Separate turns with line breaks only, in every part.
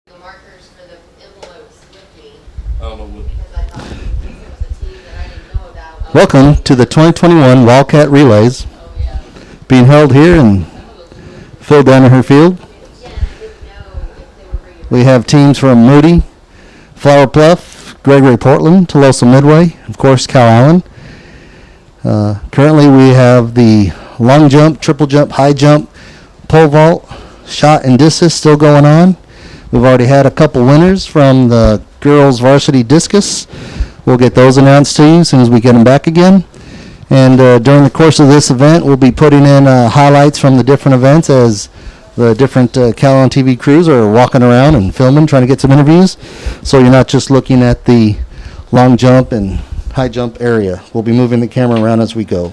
the markers for the envelopes with me
I don't know what.
because I thought it was a team that I didn't know about.
Welcome to the 2021 Wildcat Relays,
Oh, yeah.
being held here in Phil Danaher Field.
Yeah, I didn't know if they were bringing.
We have teams from Moody, Flower Bluff, Gregory Portland, Tolosa Midway, of course, Calallen. Currently we have the long jump, triple jump, high jump, pole vault, shot and discus still going on. We've already had a couple winners from the girls varsity discus. We'll get those announced to you as soon as we get them back again. And during the course of this event, we'll be putting in highlights from the different events as the different Calallen TV crews are walking around and filming, trying to get some interviews. So you're not just looking at the long jump and high jump area. We'll be moving the camera around as we go.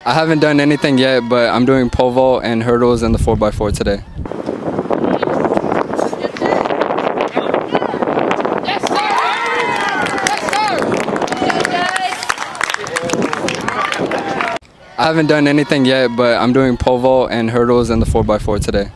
I haven't done anything yet, but I'm doing pole vault and hurdles in the 4x4 today.
Yes, sir! Yes, sir!
I haven't done anything yet, but I'm doing pole vault and hurdles in the 4x4 today.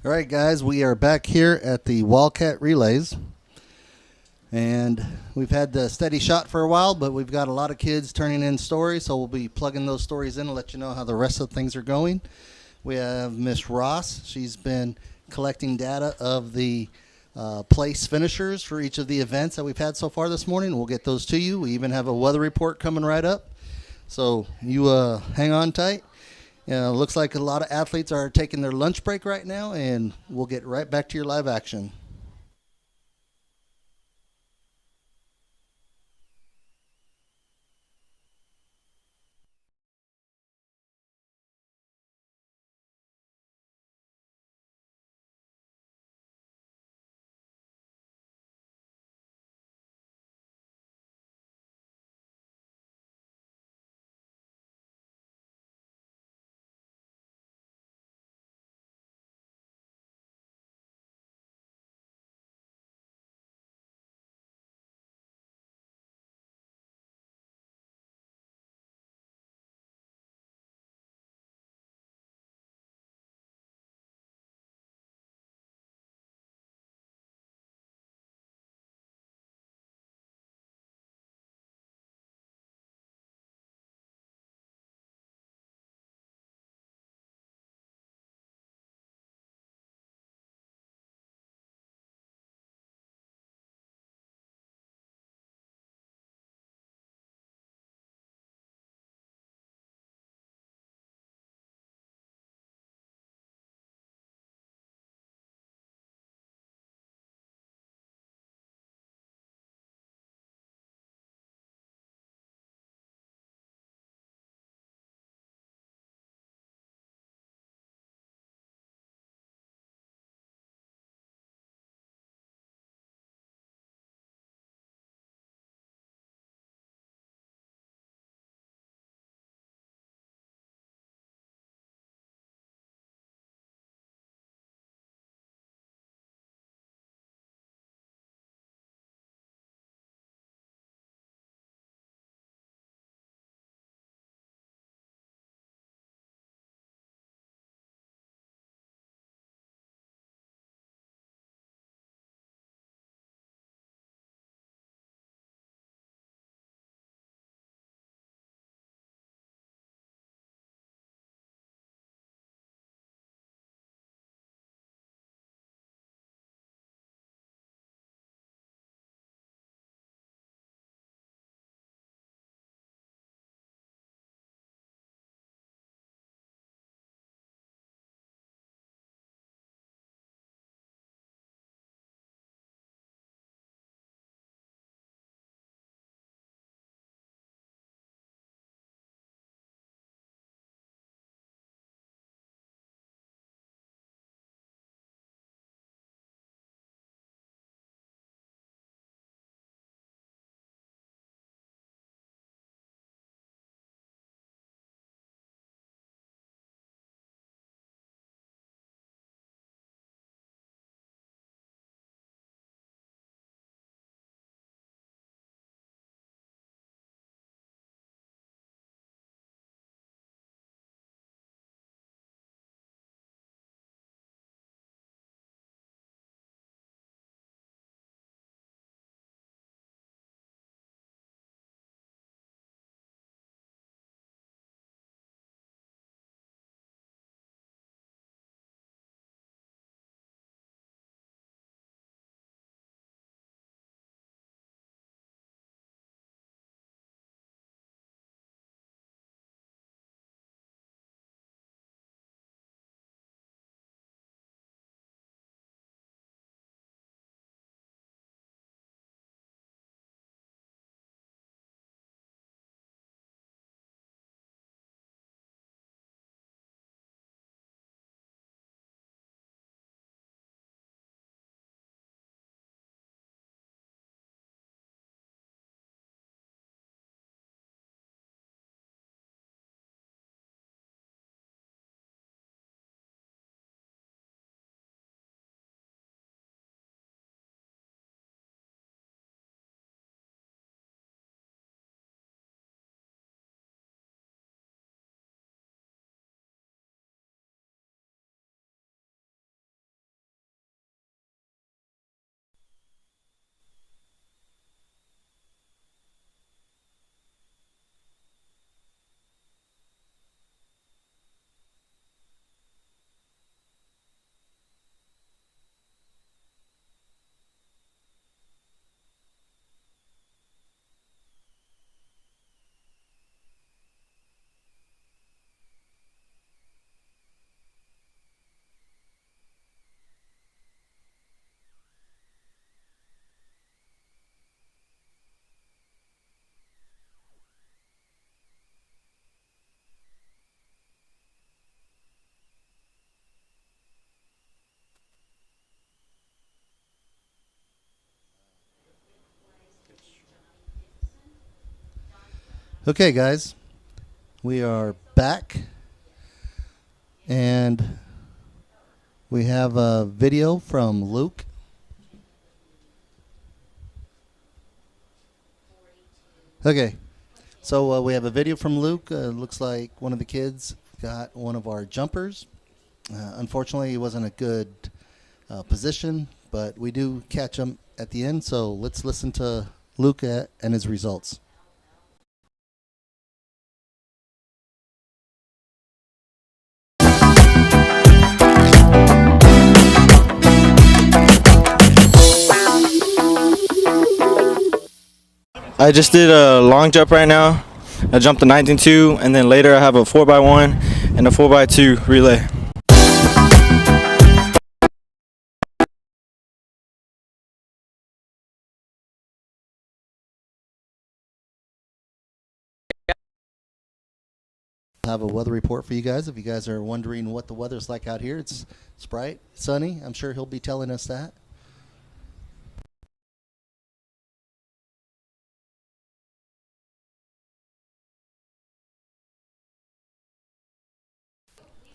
All right, guys, we are back here at the Wildcat Relays. And we've had the steady shot for a while, but we've got a lot of kids turning in stories, so we'll be plugging those stories in and let you know how the rest of things are going. We have Miss Ross. She's been collecting data of the place finishers for each of the events that we've had so far this morning. We'll get those to you. We even have a weather report coming right up. So you hang on tight. Looks like a lot of athletes are taking their lunch break right now, and we'll get right back to your live action. Okay, guys, we are back, and we have a video from Luke. Okay, so we have a video from Luke. Looks like one of the kids got one of our jumpers. Unfortunately, he wasn't a good position, but we do catch him at the end. So let's listen to Luke and his results.
I just did a long jump right now. I jumped a 19.2, and then later I have a 4x1 and a 4x2 relay.
I have a weather report for you guys. If you guys are wondering what the weather's like out here, it's bright, sunny. I'm sure he'll be telling us that.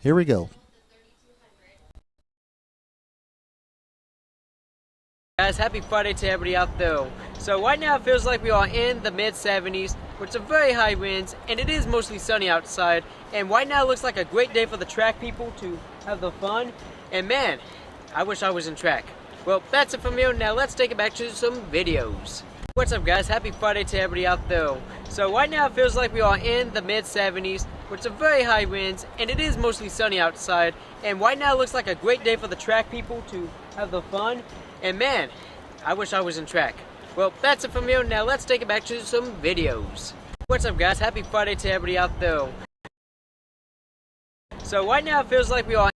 Here we go.
Guys, happy Friday to everybody out there. So right now it feels like we are in the mid 70s with some very high winds, and it is mostly sunny outside, and right now it looks like a great day for the track people to have the fun. And man, I wish I was in track. Well, that's it from me. Now let's take it back to some videos. What's up, guys? Happy Friday to everybody out there. So right now it feels like we are in the mid 70s with some very high winds, and it is mostly sunny outside, and right now it looks like a great day for the track people to have the fun. And man, I wish I was in track. Well, that's it from me. Now let's take it back to some videos. What's up, guys? Happy Friday to everybody out there. So right now it feels like we are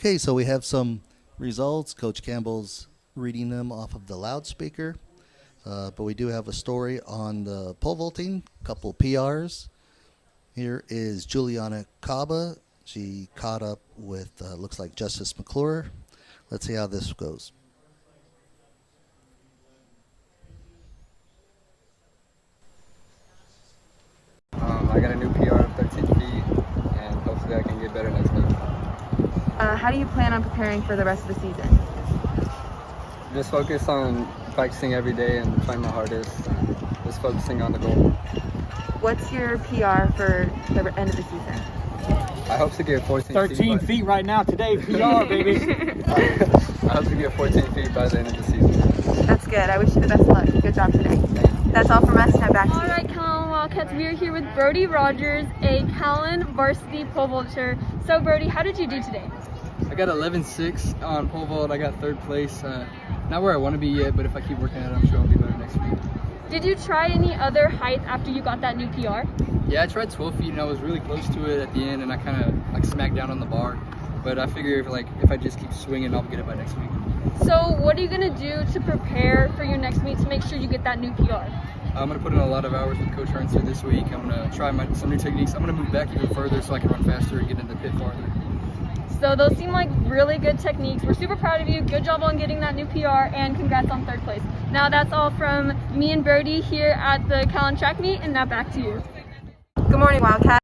Okay, so we have some results. Coach Campbell's reading them off of the loudspeaker. But we do have a story on the pole vaulting, couple PRs. Here is Juliana Caba. She caught up with, looks like Justice McClure. Let's see how this goes.
I got a new PR of 13 feet, and hopefully I can get better next week.
How do you plan on preparing for the rest of the season?
Just focus on practicing every day and trying my hardest, and just focusing on the goal.
What's your PR for the end of the season?
I hope to get 14
13
feet.
feet right now today. PR, baby.
I hope to get 14 feet by the end of the season.
That's good. I wish you the best of luck. Good job today. That's all from us. Now back to you.
All right, Calallen Wildcats, we are here with Brody Rogers, a Calallen Varsity pole vaulter. So, Brody, how did you do today?
I got 11.6 on pole vault. I got third place. Not where I want to be yet, but if I keep working at it, I'm sure I'll be better next week.
Did you try any other heights after you got that new PR?
Yeah, I tried 12 feet and I was really close to it at the end, and I kind of like smacked down on the bar. But I figure if I just keep swinging, I'll get it by next week.
So, what are you going to do to prepare for your next meet to make sure you get that new PR?
I'm going to put in a lot of hours with Coach Ernster this week. I'm going to try some new techniques. I'm going to move back even further so I can run faster and get in the pit farther.
So, those seem like really good techniques. We're super proud of you. Good job on getting that new PR, and congrats on third place. Now, that's all from me and Brody here at the Calallen track meet, and now back to you.
Good morning, Wildcat.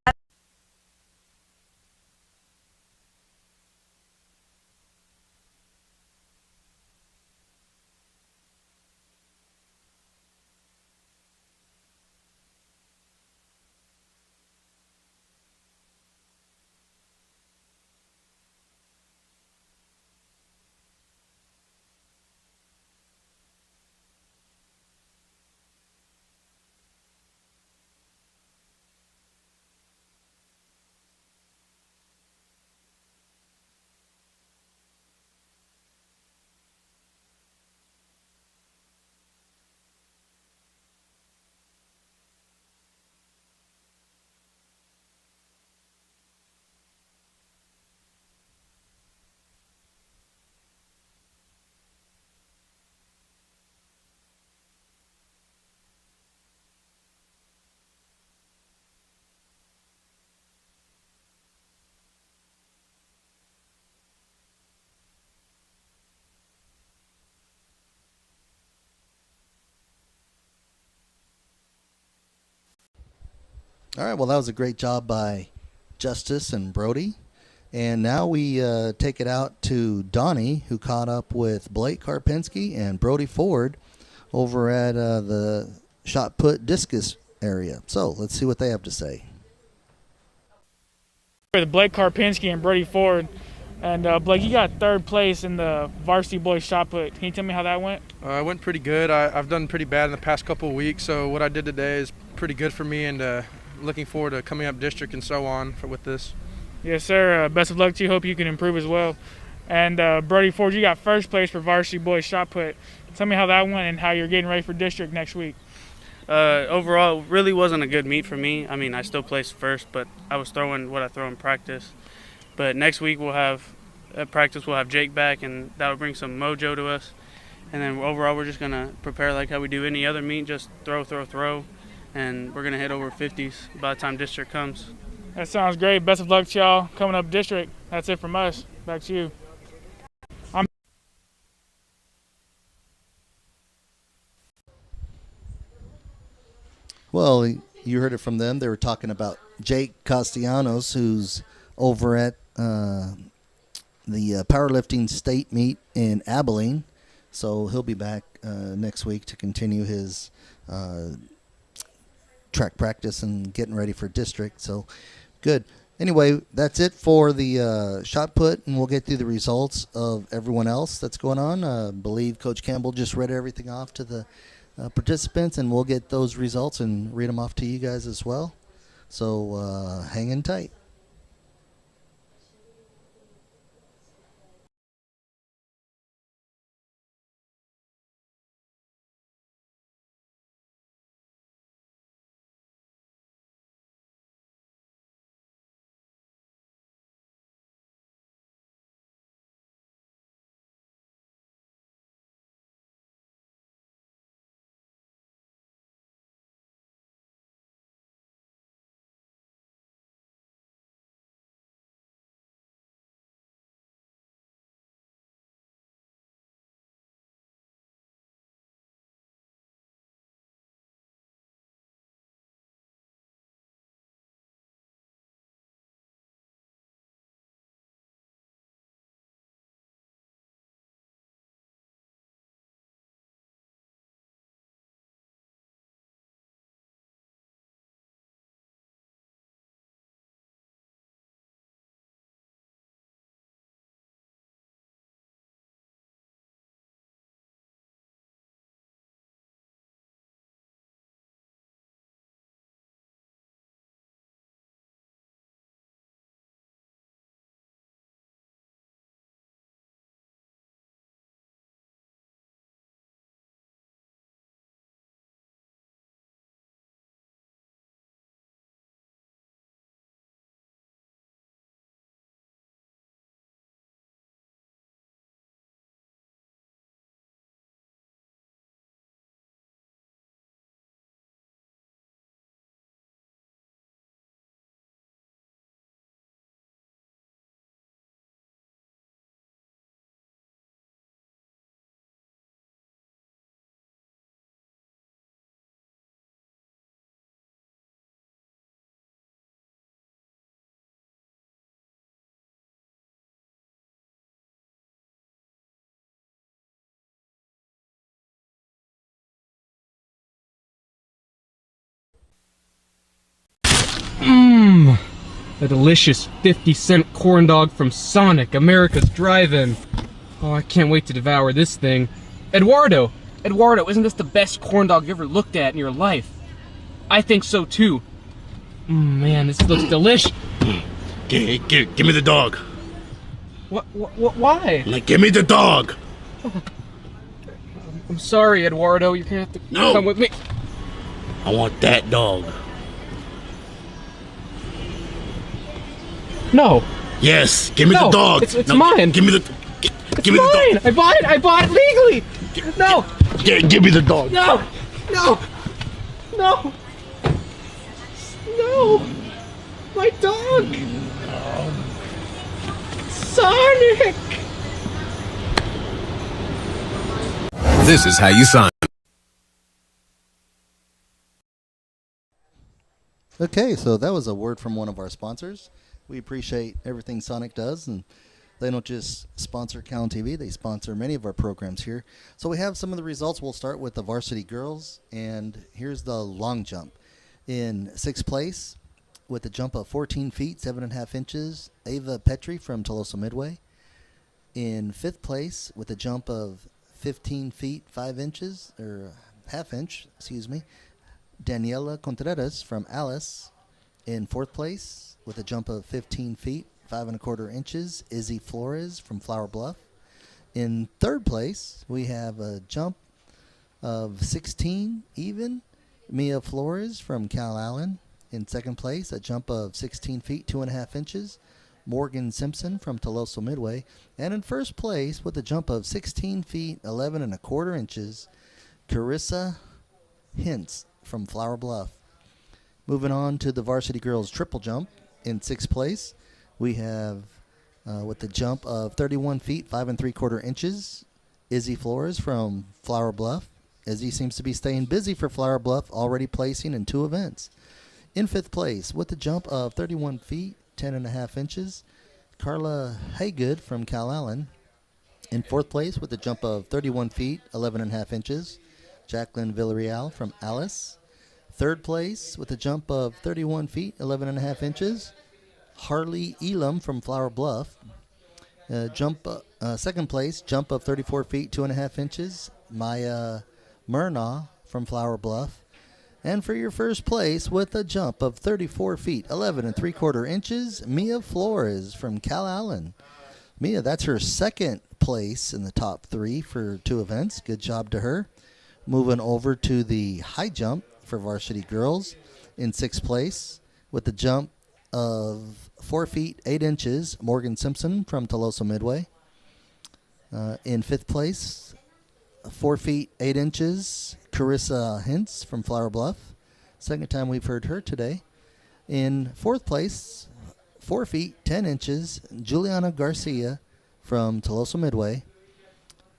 All right, well, that was a great job by Justice and Brody. And now we take it out to Donnie, who caught up with Blake Karpinski and Brody Ford over at the shot put discus area. So let's see what they have to say.
With Blake Karpinski and Brody Ford. And Blake, you got third place in the varsity boys shot put. Can you tell me how that went?
It went pretty good. I've done pretty bad in the past couple of weeks, so what I did today is pretty good for me, and looking forward to coming up district and so on with this.
Yes, sir. Best of luck to you. Hope you can improve as well. And Brody Ford, you got first place for varsity boys shot put. Tell me how that went and how you're getting ready for district next week.
Overall, it really wasn't a good meet for me. I mean, I still placed first, but I was throwing what I throw in practice. But next week we'll have at practice. We'll have Jake back, and that will bring some mojo to us. And then overall, we're just gonna prepare like how we do any other meet, just throw, and we're gonna hit over 50s by the time district comes.
That sounds great. Best of luck to y'all coming up district. That's it from us. Back to you.
Well, you heard it from them. They were talking about Jake Castellanos, who's over at the powerlifting state meet in Abilene. So he'll be back next week to continue his track practice and getting ready for district. So good. Anyway, that's it for the shot put, and we'll get through the results of everyone else that's going on. I believe Coach Campbell just read everything off to the participants, and we'll get those results and read them off to you guys as well. So hang in tight.
A delicious 50-cent corn dog from Sonic, America's Drive-In. Oh, I can't wait to devour this thing. Eduardo, isn't this the best corn dog you ever looked at in your life? I think so too. Man, this looks delicious.
Give me the dog.
What, why?
Like, give me the dog.
I'm sorry, Eduardo, you're gonna have to come with me.
I want that dog.
No.
Yes, give me the dog.
It's mine.
Give me the
Give me the dog. I bought it legally. No.
Give me the dog.
No. My dog. Sonic.
This is how you sign.
Okay, so that was a word from one of our sponsors. We appreciate everything Sonic does, and they don't just sponsor Calallen TV, they sponsor many of our programs here. So we have some of the results. We'll start with the varsity girls, and here's the long jump. In sixth place, with a jump of 14 feet, 7.5 inches, Ava Petrie from Tolosa Midway. In fifth place, with a jump of 15 feet, 5 inches, or half inch, Daniela Contreras from Alice. In fourth place, with a jump of 15 feet, 5.25 inches, Izzy Flores from Flower Bluff. In third place, we have a jump of 16 even, Mia Flores from Calallen. In second place, a jump of 16 feet, 2.5 inches, Morgan Simpson from Tolosa Midway. And in first place, with a jump of 16 feet, 11.25 inches, Carissa Hintz from Flower Bluff. Moving on to the varsity girls triple jump. In sixth place, we have, with a jump of 31 feet, 5.75 inches, Izzy Flores from Flower Bluff. Izzy seems to be staying busy for Flower Bluff, already placing in 2 events. In fifth place, with a jump of 31 feet, 10.5 inches, Carla Haygood from Calallen. In fourth place, with a jump of 31 feet, 11.5 inches, Jacqueline Villarreal from Alice. Third place, with a jump of 31 feet, 11.5 inches, Harley Elam from Flower Bluff. Second place, jump of 34 feet, 2.5 inches, Maya Murnau from Flower Bluff. And for your first place, with a jump of 34 feet, 11.75 inches, Mia Flores from Calallen. Mia, that's her second place in the top 3 for 2 events. Good job to her. Moving over to the high jump for varsity girls. In sixth place, with a jump of 4 feet, 8 inches, Morgan Simpson from Tolosa Midway. In fifth place, 4 feet, 8 inches, Carissa Hintz from Flower Bluff. Second time we've heard her today. In fourth place, 4 feet, 10 inches, Juliana Garcia from Tolosa Midway.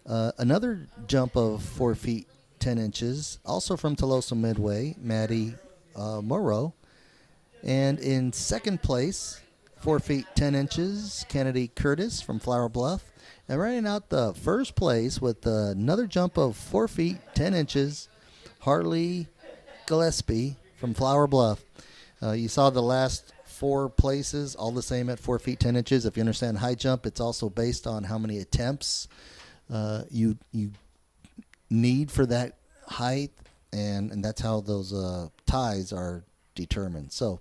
Another jump of 4 feet, 10 inches, also from Tolosa Midway, Maddie Morrow. And in second place, 4 feet, 10 inches, Kennedy Curtis from Flower Bluff. And running out the first place with another jump of 4 feet, 10 inches, Harley Gillespie from Flower Bluff. You saw the last 4 places, all the same at 4 feet, 10 inches. If you understand high jump, it's also based on how many attempts you need for that height, and that's how those ties are determined. So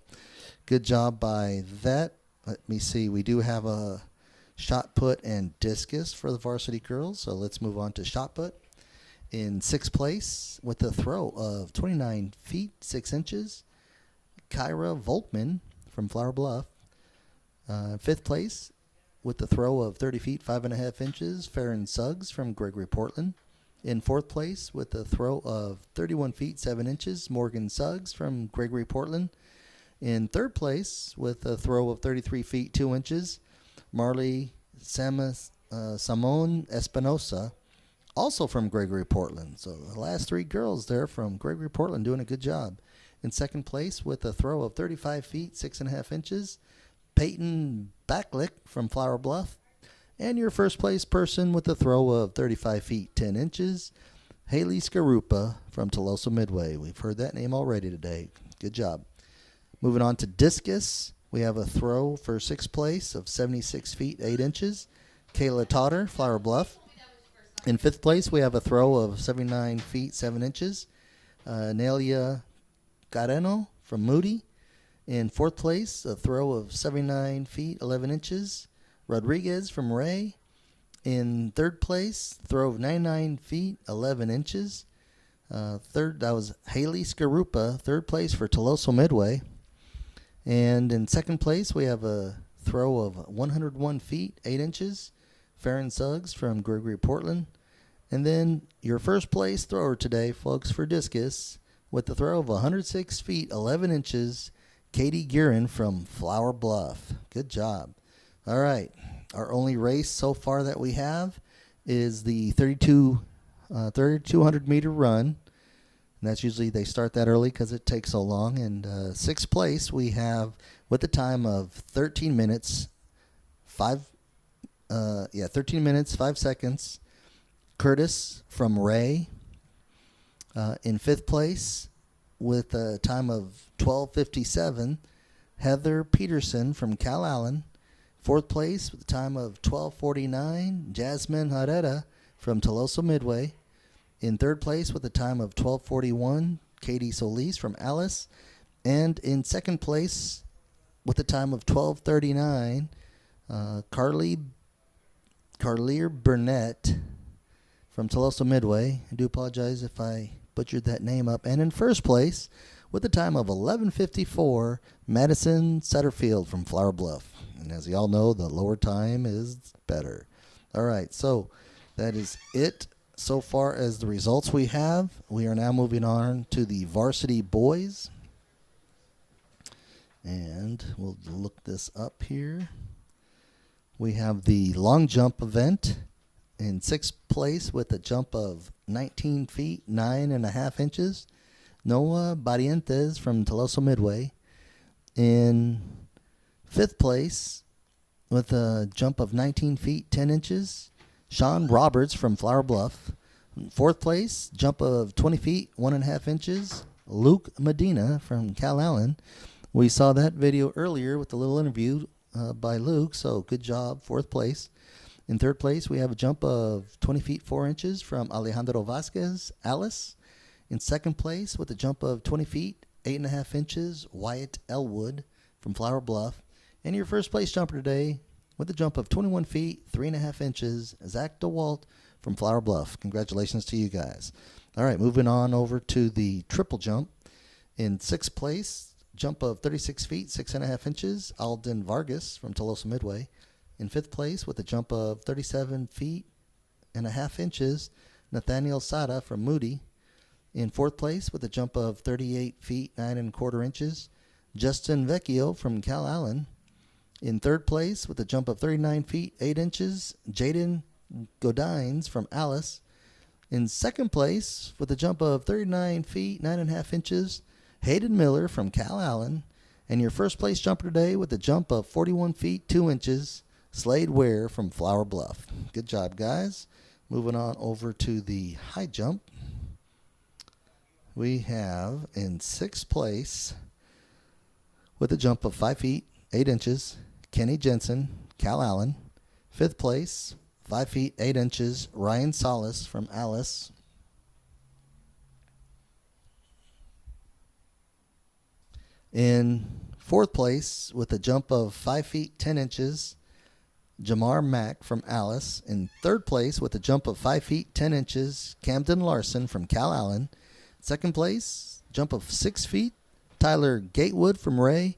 good job by that. Let me see. We do have a shot put and discus for the varsity girls, so let's move on to shot put. In sixth place, with a throw of 29 feet, 6 inches, Kyra Volkman from Flower Bluff. Fifth place, with a throw of 30 feet, 5.5 inches, Farron Suggs from Gregory Portland. In fourth place, with a throw of 31 feet, 7 inches, Morgan Suggs from Gregory Portland. In third place, with a throw of 33 feet, 2 inches, Marley Simon Espinosa, also from Gregory Portland. So the last 3 girls there from Gregory Portland doing a good job. In second place, with a throw of 35 feet, 6.5 inches, Peyton Backlick from Flower Bluff. And your first place person with a throw of 35 feet, 10 inches, Haley Skarupa from Tolosa Midway. We've heard that name already today. Good job. Moving on to discus. we have a throw for sixth place of 76 feet 8 inches. Kayla Totter, Flower Bluff. In fifth place, we have a throw of 79 feet 7 inches. Nelia Gareno from Moody. In fourth place, a throw of 79 feet 11 inches. Rodriguez from Ray. In third place, throw of 99 feet 11 inches. Third, that was Haley Skarupa, third place for Toloso Midway. And in second place, we have a throw of 101 feet 8 inches. Farron Suggs from Gregory Portland. And then your first place thrower today, folks, for discus, with the throw of 106 feet 11 inches, Katie Guerin from Flower Bluff. Good job. All right. Our only race so far that we have is the 3,200 meter run. And that's usually they start that early because it takes so long. And sixth place we have with the time of 13 minutes, 13 minutes, 5 seconds. Curtis from Ray. In fifth place with a time of 12:57, Heather Peterson from Calallen. Fourth place with a time of 12:49, Jasmine Herrera from Toloso Midway. In third place with a time of 12:41, Katie Solis from Alice. And in second place with a time of 12:39, Carlier Burnett from Toloso Midway. I do apologize if I butchered that name up. And in first place with a time of 11:54, Madison Satterfield from Flower Bluff. And as you all know, the lower time is better. All right, so that is it so far as the results we have. We are now moving on to the varsity boys. And we'll look this up here. We have the long jump event in sixth place with a jump of 19 feet 9.5 inches. Noah Barrientes from Toloso Midway. In fifth place with a jump of 19 feet 10 inches, Sean Roberts from Flower Bluff. In fourth place, jump of 20 feet 1.5 inches, Luke Medina from Calallen. We saw that video earlier with the little interview by Luke, so good job, fourth place. In third place, we have a jump of 20 feet 4 inches from Alejandro Vasquez, Alice. In second place, with a jump of 20 feet 8.5 inches, Wyatt Elwood from Flower Bluff. And your first place jumper today, with a jump of 21 feet 3.5 inches, Zach DeWalt from Flower Bluff. Congratulations to you guys. All right, moving on over to the triple jump. In sixth place, jump of 36 feet 6.5 inches, Alden Vargas from Toloso Midway. In fifth place, with a jump of 37 feet and a half inches, Nathaniel Sada from Moody. In fourth place, with a jump of 38 feet 9.25 inches, Justin Vecchio from Calallen. In third place, with a jump of 39 feet 8 inches, Jaden Godines from Alice. In second place, with a jump of 39 feet 9.5 inches, Hayden Miller from Calallen. And your first place jumper today with a jump of 41 feet 2 inches, Slade Ware from Flower Bluff. Good job, guys. Moving on over to the high jump. We have in sixth place with a jump of 5 feet 8 inches, Kenny Jensen, Calallen. Fifth place, 5 feet 8 inches, Ryan Solis from Alice. In fourth place, with a jump of 5 feet 10 inches, Jamar Mack from Alice. In third place, with a jump of 5 feet 10 inches, Camden Larson from Calallen. Second place, jump of 6 feet, Tyler Gatewood from Ray.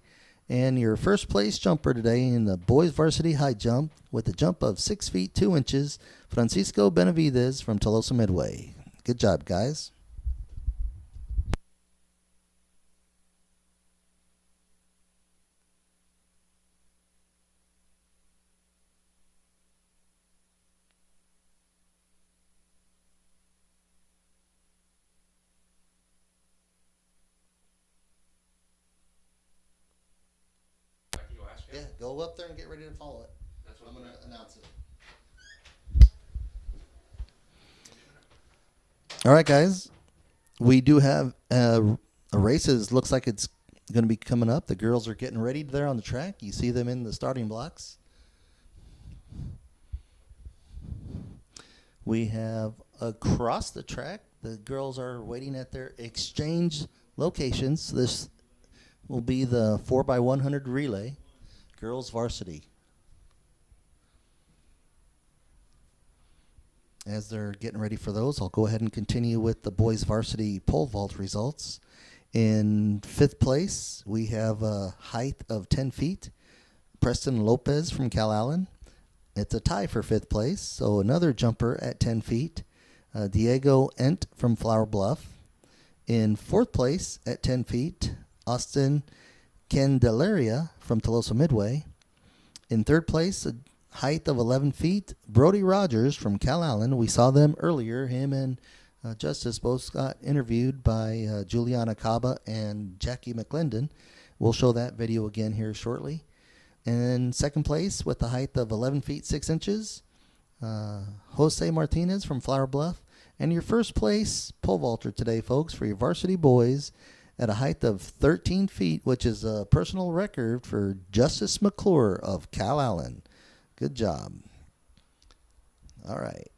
And your first place jumper today in the boys varsity high jump with a jump of 6 feet 2 inches, Francisco Benavides from Toloso Midway. Good job, guys. Yeah, go up there and get ready to follow it. That's what I'm going to announce it. All right, guys. We do have races. Looks like it's going to be coming up. The girls are getting ready there on the track. You see them in the starting blocks. We have across the track, the girls are waiting at their exchange locations. This will be the 4x100 relay, girls varsity. As they're getting ready for those, I'll go ahead and continue with the boys varsity pole vault results. In 5th place, we have a height of 10 feet. Preston Lopez from Calallen. It's a tie for 5th place, so another jumper at 10 feet. Diego Ent from Flower Bluff. In 4th place at 10 feet, Austin Candelaria from Tolosa Midway. In 3rd place, a height of 11 feet, Brody Rogers from Calallen. We saw them earlier. Him and Justice both got interviewed by Juliana Caba and Jackie McClendon. We'll show that video again here shortly. And 2nd place with a height of 11 feet 6 inches, Jose Martinez from Flower Bluff. And your 1st place pole vaulter today, folks, for your varsity boys at a height of 13 feet, which is a personal record for Justice McClure of Calallen. Good job. All right.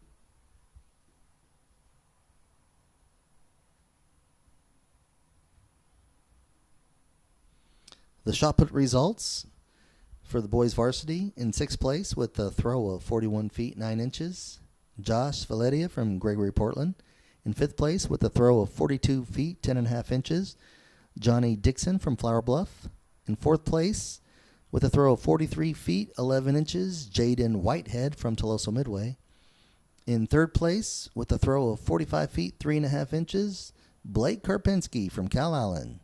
The shot put results for the boys varsity. In 6th place with a throw of 41 feet 9 inches, Josh Valeria from Gregory Portland. In 5th place with a throw of 42 feet 10.5 inches, Johnny Dixon from Flower Bluff. In 4th place with a throw of 43 feet 11 inches, Jaden Whitehead from Tolosa Midway. In 3rd place with a throw of 45 feet 3.5 inches, Blake Karpinski from Calallen.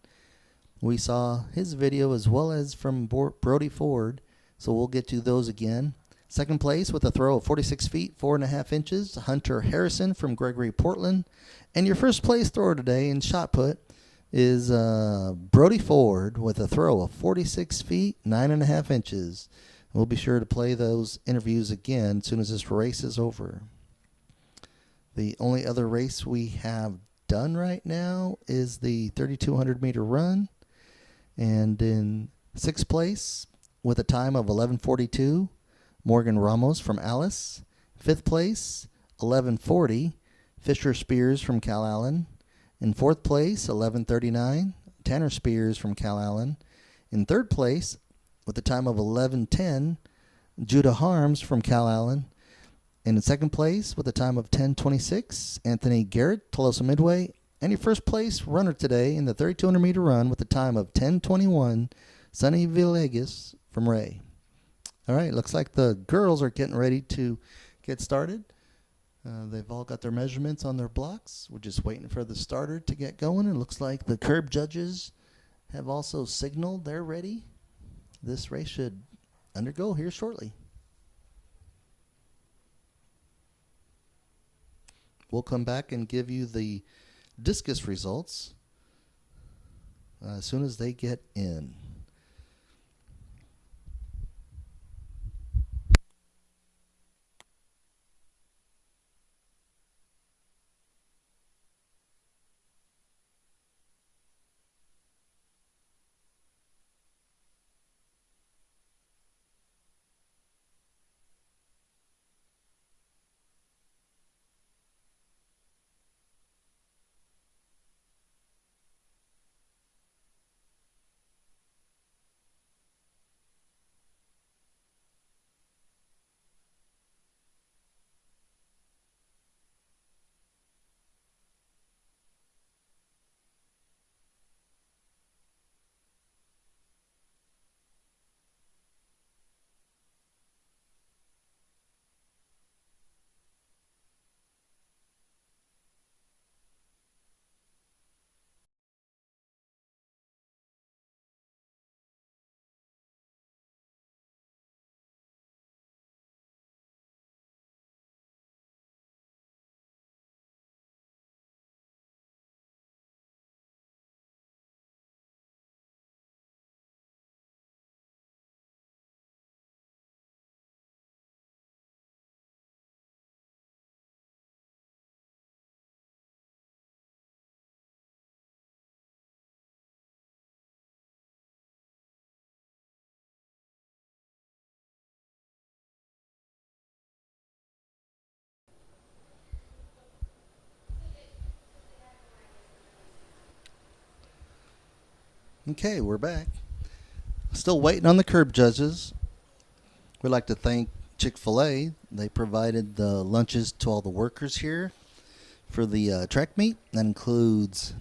We saw his video as well as from Brody Ford, so we'll get to those again. 2nd place with a throw of 46 feet 4.5 inches, Hunter Harrison from Gregory Portland. And your 1st place thrower today in shot put is Brody Ford with a throw of 46 feet 9.5 inches. We'll be sure to play those interviews again as soon as this race is over. The only other race we have done right now is the 3,200 meter run. And in 6th place with a time of 11:42, Morgan Ramos from Alice. 5th place, 11:40, Fisher Spears from Calallen. In 4th place, 11:39, Tanner Spears from Calallen. In 3rd place with a time of 11:10, Judah Harms from Calallen. And in 2nd place with a time of 10:26, Anthony Garrett, Tolosa Midway. And your 1st place runner today in the 3,200 meter run with a time of 10:21, Sonny Villegas from Ray. All right, looks like the girls are getting ready to get started. They've all got their measurements on their blocks. We're just waiting for the starter to get going. It looks like the curb judges have also signaled they're ready. This race should undergo here shortly. We'll come back and give you the discus results as soon as they get in. Okay, we're back. Still waiting on the curb judges. We'd like to thank Chick-fil-A. They provided the lunches to all the workers here for the track meet. That includes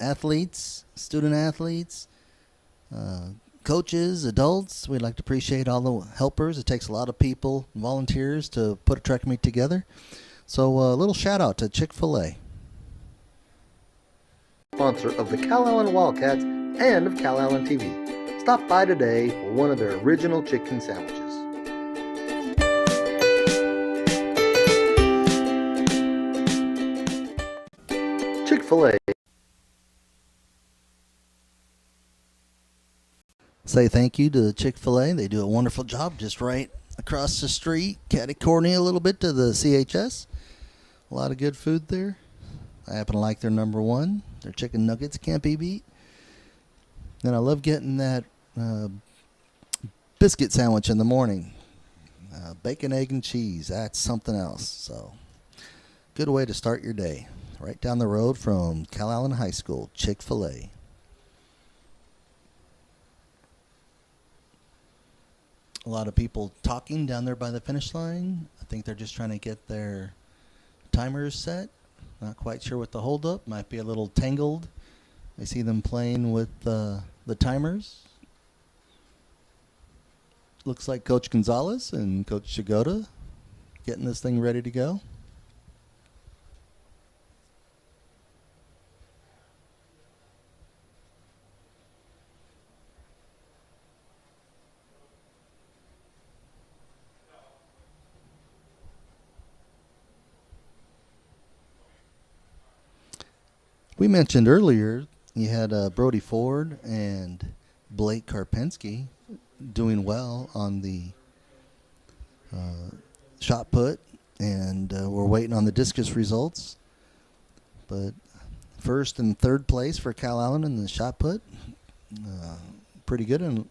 athletes, student athletes, coaches, adults. We'd like to appreciate all the helpers. It takes a lot of people, volunteers, to put a track meet together. So a little shout out to Chick-fil-A. Sponsor of the Calallen Wildcats and of Calallen TV. Stop by today for one of their original chicken sandwiches. Chick-fil-A. Say thank you to Chick-fil-A. They do a wonderful job just right across the street, catty-corner a little bit to the CHS. A lot of good food there. I happen to like their number one. Their chicken nuggets can't be beat. And I love getting that biscuit sandwich in the morning. Bacon, egg, and cheese. That's something else. So, good way to start your day. Right down the road from Calallen High School, Chick-fil-A. A lot of people talking down there by the finish line. I think they're just trying to get their timers set. Not quite sure what the holdup. Might be a little tangled. I see them playing with the timers. Looks like Coach Gonzalez and Coach Shigoda getting this thing ready to go. We mentioned earlier you had Brody Ford and Blake Karpinski doing well on the shot put, and we're waiting on the discus results. But first and third place for Calallen in the shot put, pretty good, and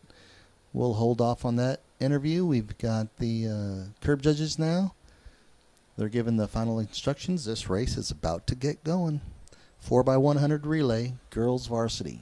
we'll hold off on that interview. We've got the curb judges now. They're given the final instructions. This race is about to get going. 4x100 relay, girls varsity.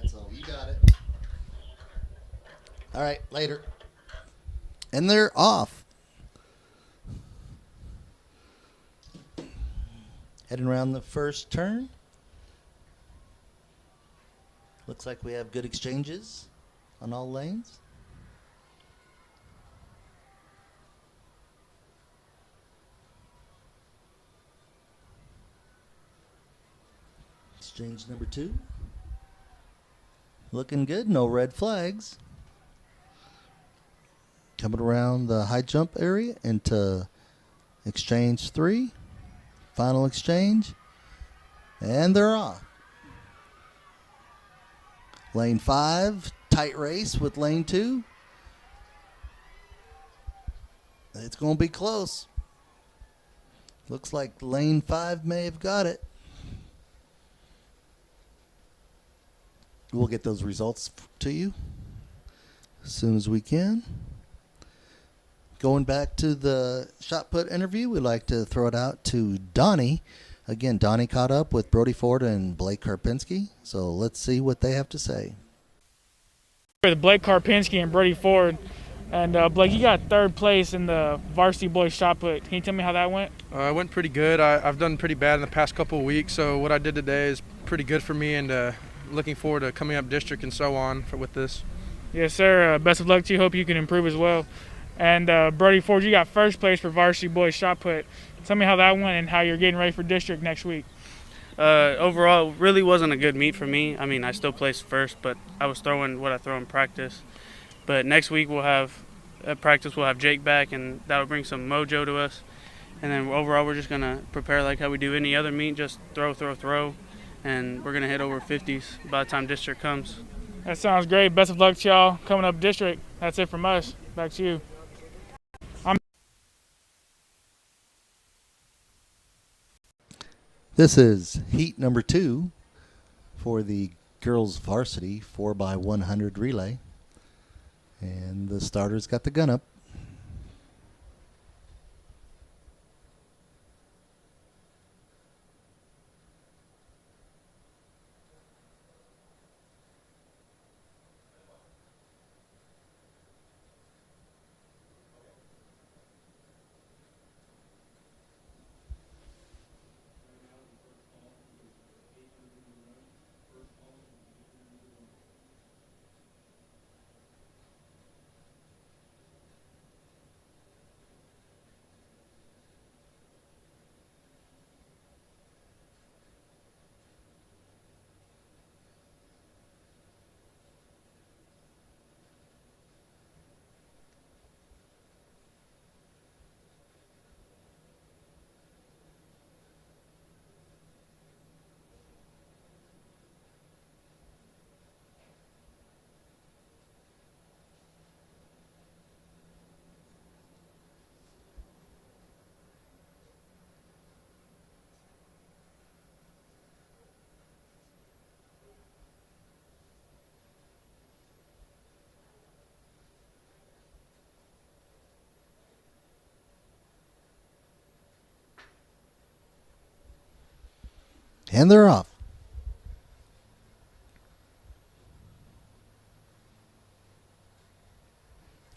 So you got it. All right, later. And they're off. Heading around the first turn. Looks like we have good exchanges on all lanes. Exchange number 2. Looking good, no red flags. Coming around the high jump area into exchange 3. Final exchange. And they're off. Lane 5, tight race with lane 2. It's going to be close. Looks like lane 5 may have got it. We'll get those results to you as soon as we can. Going back to the shot put interview, we'd like to throw it out to Donnie. Again, Donnie caught up with Brody Ford and Blake Karpinski. So let's see what they have to say.
The Blake Karpinski and Brody Ford, And Blake, you got third place in the varsity boys shot put. Can you tell me how that went?
It went pretty good. I've done pretty bad in the past couple of weeks, so what I did today is pretty good for me, and looking forward to coming up district and so on with this.
Yes, sir. Best of luck to you. Hope you can improve as well. And Brody Ford, you got first place for varsity boys shot put. Tell me how that went and how you're getting ready for district next week.
Overall, it really wasn't a good meet for me. I mean, I still placed first, but I was throwing what I throw in practice. But next week we'll have at practice, we'll have Jake back, and that'll bring some mojo to us. And then overall, we're just gonna prepare like how we do any other meet, just throw, and we're gonna hit over 50s by the time district comes.
That sounds great. Best of luck to y'all coming up district. That's it from us. Back to you.
This is heat number 2 for the girls varsity 4x100 relay. And the starter's got the gun up. And they're off.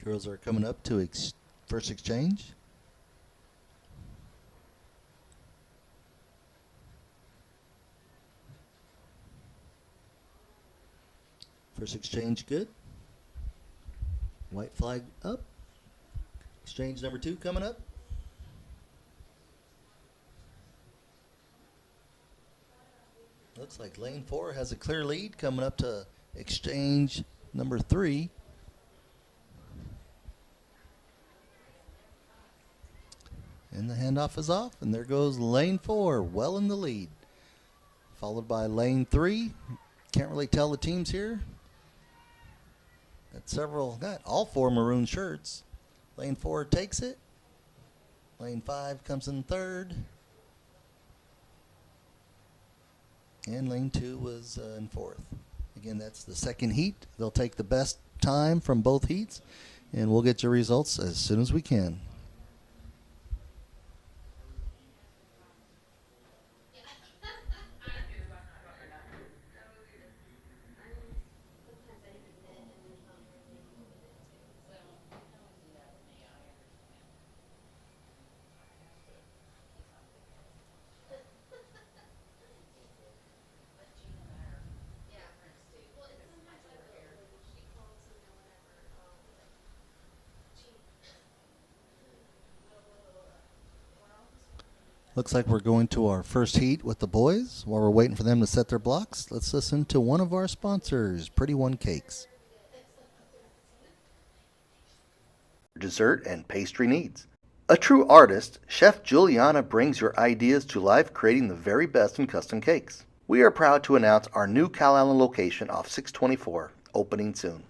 Girls are coming up to first exchange. First exchange good. White flag up. Exchange number 2 coming up. Looks like lane 4 has a clear lead coming up to exchange number 3. And the handoff is off, and there goes lane 4, well in the lead. Followed by lane 3. Can't really tell the teams here. Got all 4 maroon shirts. Lane 4 takes it. Lane 5 comes in third. And lane 2 was in fourth. Again, that's the second heat. They'll take the best time from both heats, and we'll get your results as soon as we can. Looks like we're going to our first heat with the boys. While we're waiting for them to set their blocks, let's listen to one of our sponsors, Pretty One Cakes. Dessert and pastry needs. A true artist, Chef Juliana brings your ideas to life, creating the very best in custom cakes. We are proud to announce our new Calallen location off 624, opening soon.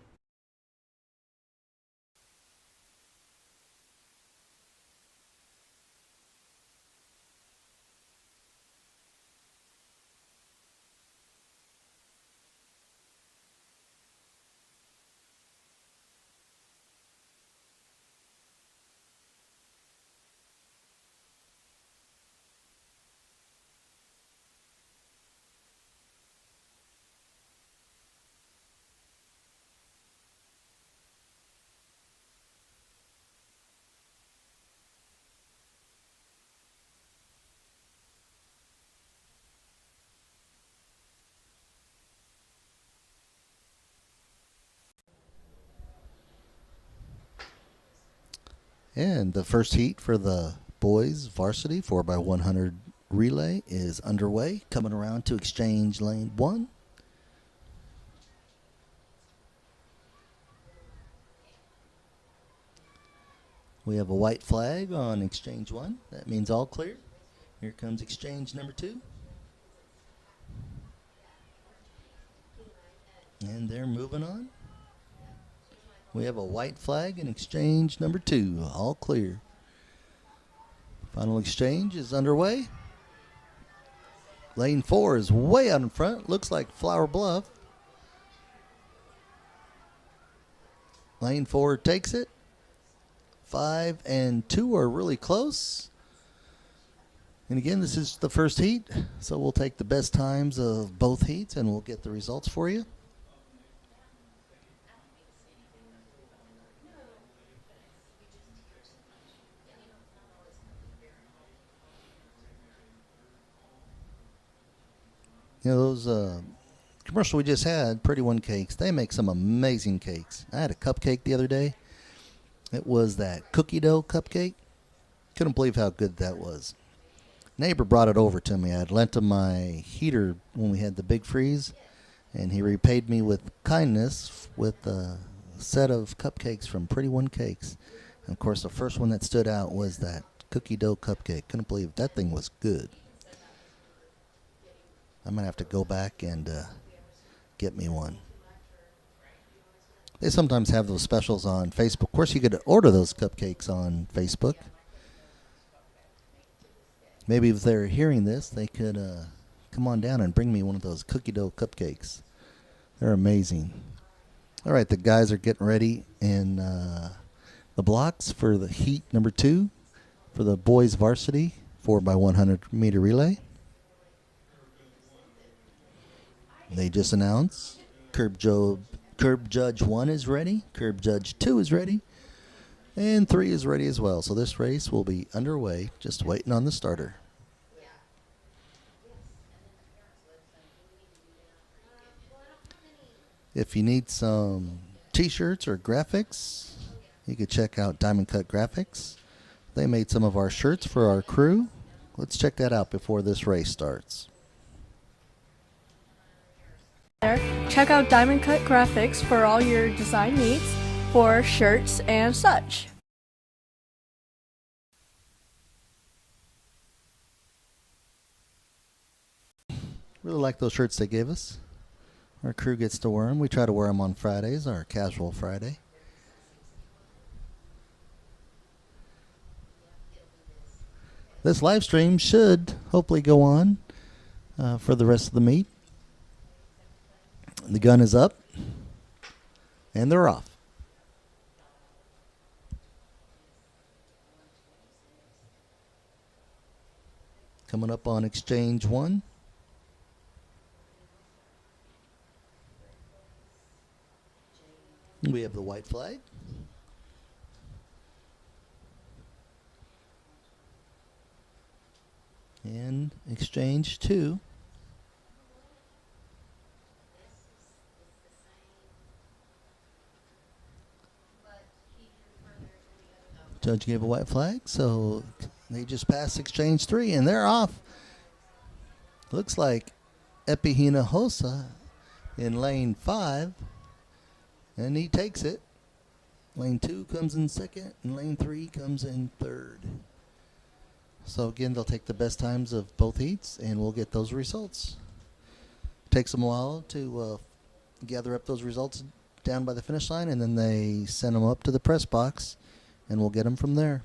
And the first heat for the boys varsity 4x100 relay is underway. Coming around to exchange lane 1. We have a white flag on exchange 1. That means all clear. Here comes exchange number 2. And they're moving on. We have a white flag in exchange number 2. All clear. Final exchange is underway. Lane 4 is way out in front. Looks like Flower Bluff. Lane 4 takes it. 5 and 2 are really close. And again, this is the first heat, so we'll take the best times of both heats and we'll get the results for you. You know, those commercial we just had, Pretty One Cakes, they make some amazing cakes. I had a cupcake the other day. It was that cookie dough cupcake. Couldn't believe how good that was. Neighbor brought it over to me. I had lent him my heater when we had the big freeze, and he repaid me with kindness with a set of cupcakes from Pretty One Cakes. And of course, the first one that stood out was that cookie dough cupcake. Couldn't believe that thing was good. I'm going to have to go back and get me one. They sometimes have those specials on Facebook. Of course, you could order those cupcakes on Facebook. Maybe if they're hearing this, they could come on down and bring me one of those cookie dough cupcakes. They're amazing. All right, the guys are getting ready in the blocks for the heat number 2 for the boys varsity 4x100 meter relay. They just announced Curb Judge 1 is ready, Curb Judge 2 is ready, and 3 is ready as well. So this race will be underway, just waiting on the starter. If you need some t-shirts or graphics, you could check out Diamond Cut Graphics. They made some of our shirts for our crew. Let's check that out before this race starts.
Check out Diamond Cut Graphics for all your design needs for shirts and such.
Really like those shirts they gave us. Our crew gets to wear them. We try to wear them on Fridays, our casual Friday. This live stream should hopefully go on for the rest of the meet. The gun is up, and they're off. Coming up on exchange 1. We have the white flag. And exchange 2. Judge gave a white flag, so they just passed exchange 3, and they're off. Looks like Epi Hinojosa in lane 5, and he takes it. Lane 2 comes in second, and lane 3 comes in third. So again, they'll take the best times of both heats, and we'll get those results. Takes them a while to gather up those results down by the finish line, and then they send them up to the press box, and we'll get them from there.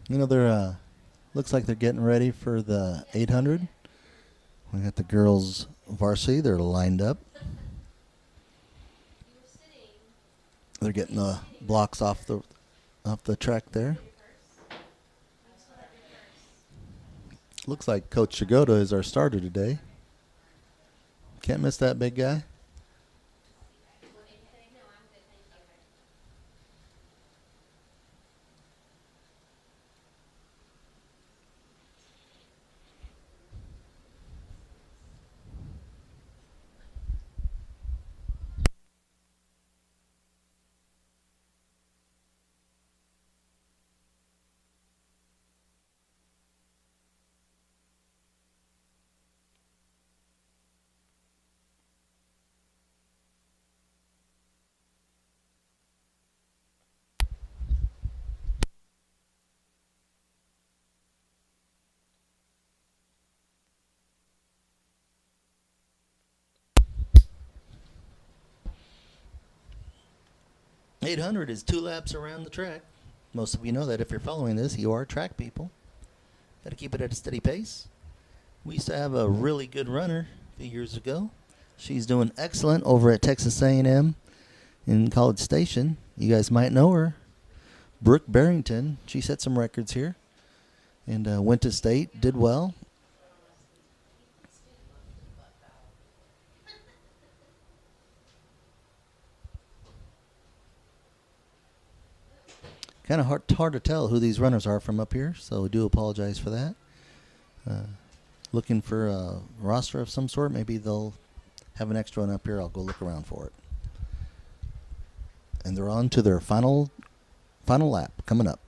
You know, they're looks like they're getting ready for the 800. We got the girls varsity. They're lined up. They're getting the blocks off the track there. Looks like Coach Shigoda is our starter today. Can't miss that big guy. 800 is 2 laps around the track. Most of you know that if you're following this, you are track people. Got to keep it at a steady pace. We used to have a really good runner a few years ago. She's doing excellent over at Texas A&M in College Station. You guys might know her. Brooke Barrington. She set some records here and went to state, did well. Kind of hard to tell who these runners are from up here, so we do apologize for that. Looking for a roster of some sort. Maybe they'll have an extra one up here. I'll go look around for it. And they're on to their final lap coming up.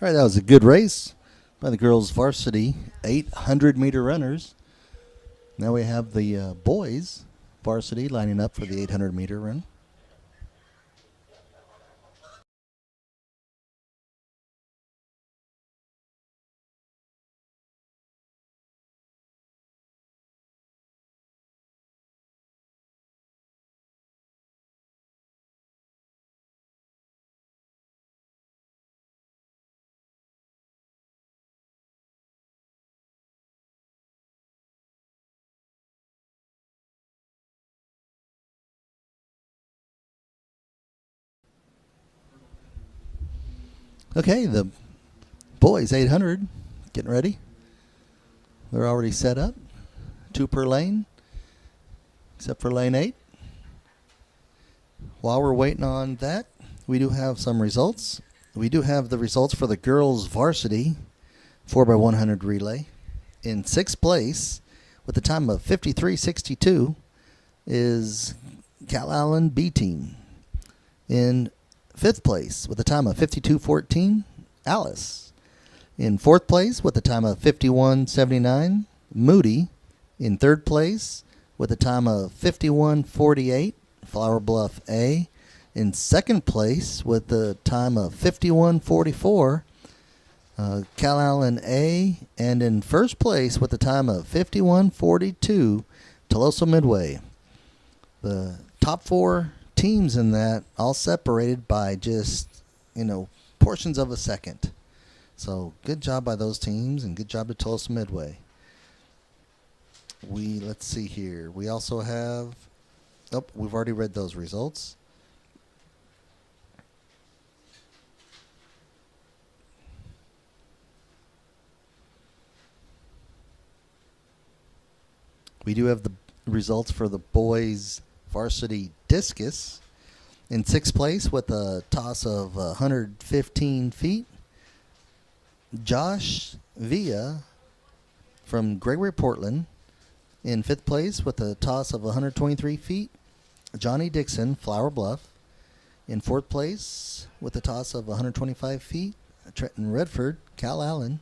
All right, that was a good race by the girls' varsity 800-meter runners. Now we have the boys' varsity lining up for the 800-meter run. Okay, the boys 800 getting ready. They're already set up. 2 per lane, except for lane 8. While we're waiting on that, we do have some results. We do have the results for the girls varsity 4x100 relay. In 6th place, with a time of 53.62, is Calallen B team. In 5th place, with a time of 52.14, Alice. In 4th place, with a time of 51.79, Moody. In 3rd place, with a time of 51.48, Flower Bluff A. In 2nd place, with a time of 51.44, Calallen A. And in 1st place, with a time of 51.42, Tolosa Midway. The top 4 teams in that all separated by just, portions of a second. So good job by those teams and good job to Tulsa Midway. Let's see here. We also have, we've already read those results. We do have the results for the boys varsity discus. In sixth place with a toss of 115 feet, Josh Villa from Gregory Portland. In fifth place with a toss of 123 feet, Johnny Dixon, Flower Bluff. In fourth place with a toss of 125 feet, Trenton Redford, Calallen.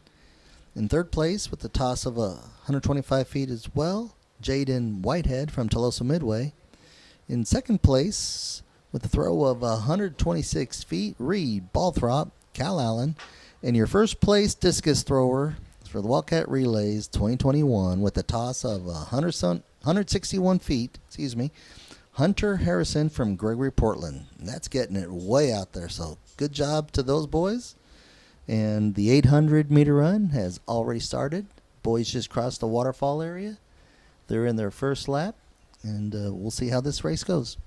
In third place with a toss of 125 feet as well, Jaden Whitehead from Tolosa Midway. In second place with a throw of 126 feet, Reed Balthrop, Calallen. And your first place discus thrower for the Wildcat Relays 2021 with a toss of 161 feet, Hunter Harrison from Gregory Portland. And that's getting it way out there, so good job to those boys. And the 800-meter run has already started. Boys just crossed the waterfall area. They're in their first lap, and we'll see how this race goes.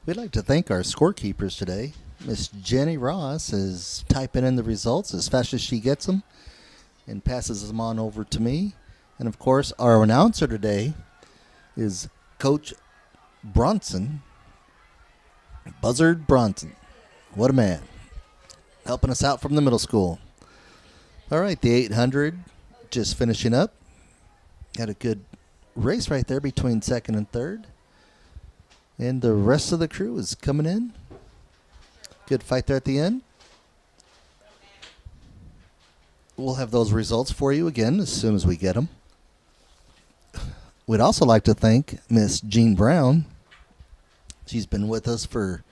We'd like to thank our scorekeepers today. Miss Jenny Ross is typing in the results as fast as she gets them and passes them on over to me. And, of course, our announcer today is Coach Bronson, Buzzard Bronson. What a man. Helping us out from the middle school. All right, the 800 just finishing up. Had a good race right there between second and third. And the rest of the crew is coming in. Good fight there at the end. We'll have those results for you again as soon as we get them. We'd also like to thank Miss Jean Brown. She's been with us for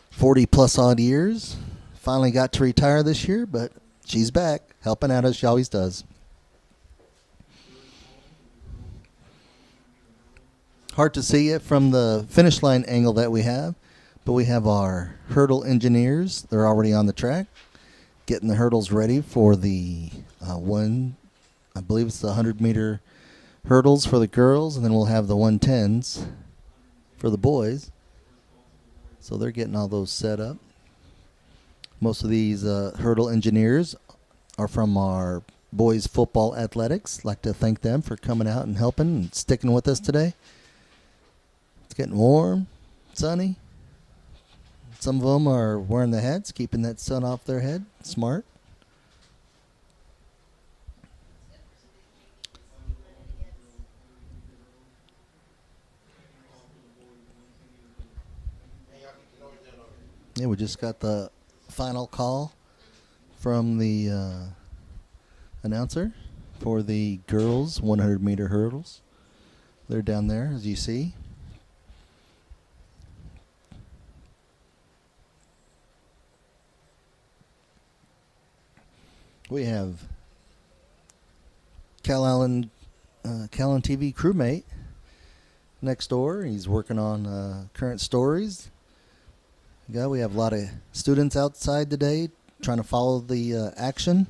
40 plus odd years. Finally got to retire this year, but she's back helping out as she always does. Hard to see it from the finish line angle that we have, but we have our hurdle engineers. They're already on the track, getting the hurdles ready for the I believe it's the 100-meter hurdles for the girls, and then we'll have the 110s for the boys. So they're getting all those set up. Most of these hurdle engineers are from our boys football athletics. Like to thank them for coming out and helping and sticking with us today. It's getting warm, sunny. Some of them are wearing the hats, keeping that sun off their head. Smart. Yeah, we just got the final call from the announcer for the girls 100-meter hurdles. They're down there, as you see. We have Calallen TV crewmate next door. He's working on current stories. We have a lot of students outside today trying to follow the action.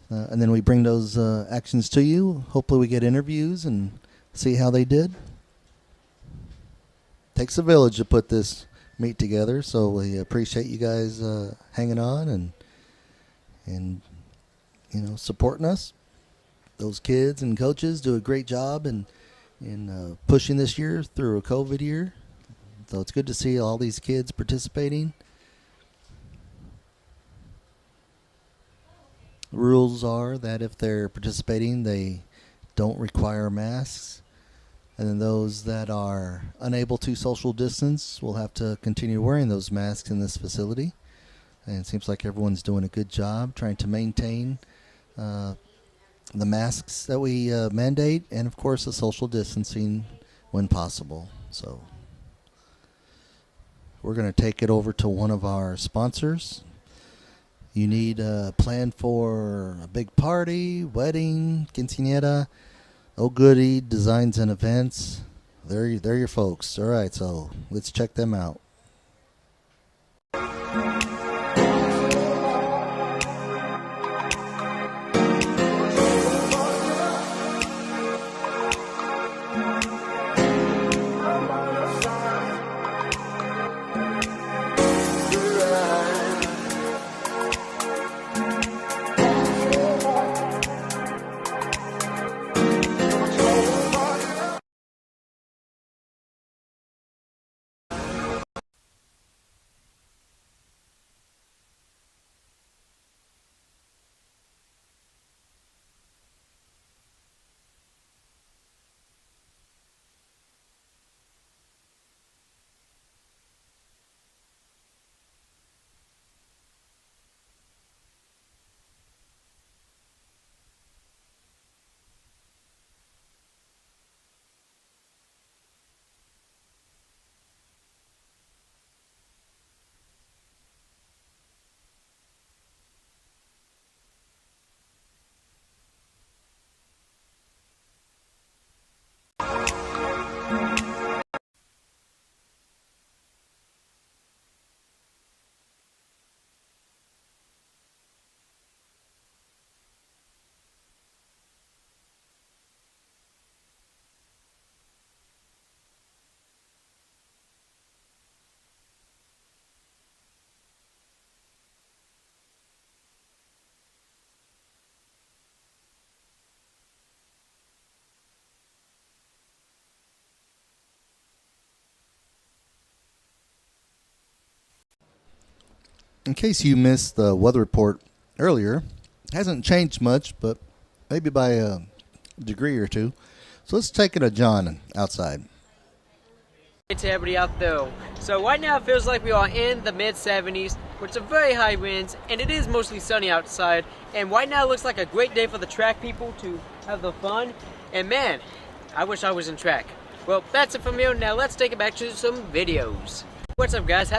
And then we bring those actions to you. Hopefully we get interviews and see how they did. Takes a village to put this meet together, so we appreciate you guys hanging on and you know, supporting us. those kids and coaches do a great job in pushing this year through a COVID year. So it's good to see all these kids participating. Rules are that if they're participating, they don't require masks. And then those that are unable to social distance will have to continue wearing those masks in this facility. And it seems like everyone's doing a good job trying to maintain the masks that we mandate, and of course the social distancing when possible. So we're going to take it over to one of our sponsors. You need a plan for a big party, wedding, quinceañera, Oh Goody Designs and Events. They're your folks. All right, so let's check them out. In case you missed the weather report earlier, it hasn't changed much, but maybe by a degree or two. So let's take it to John outside.
Hey to everybody out there. So right now it feels like we are in the mid 70s with some very high winds, and it is mostly sunny outside. And right now it looks like a great day for the track people to have the fun. And man, I wish I was in track. Well, that's it from me. Now let's take it back to some videos. What's up, guys?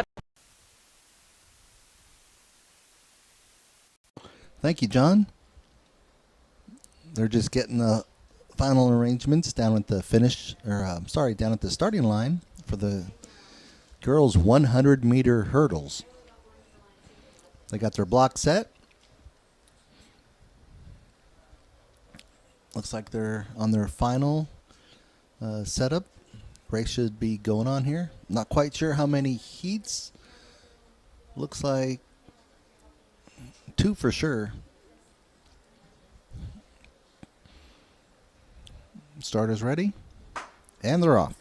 Thank you, John. They're just getting the final arrangements down at the down at the starting line for the girls' 100-meter hurdles. They got their block set. Looks like they're on their final setup. Race should be going on here. Not quite sure how many heats. Looks like 2 for sure. Starters ready, and they're off.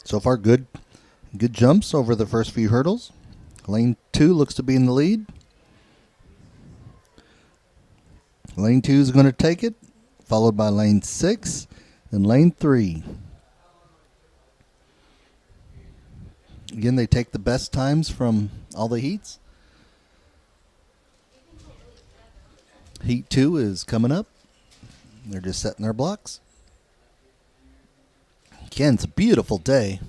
So far, good jumps over the first few hurdles. Lane 2 looks to be in the lead. Lane 2 is going to take it, followed by lane 6 and lane 3. Again, they take the best times from all the heats. Heat 2 is coming up. They're just setting their blocks. Again, it's a beautiful day.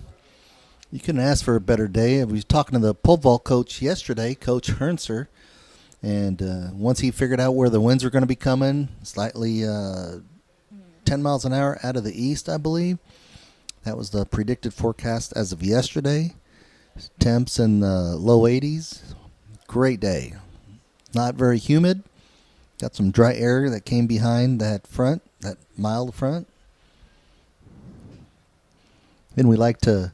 You couldn't ask for a better day. I was talking to the pole vault coach yesterday, Coach Hernser, and once he figured out where the winds were going to be coming, slightly 10 miles an hour out of the east, I believe. That was the predicted forecast as of yesterday. Temps in the low 80s. Great day. Not very humid. Got some dry air that came behind that front, that mild front. Then we like to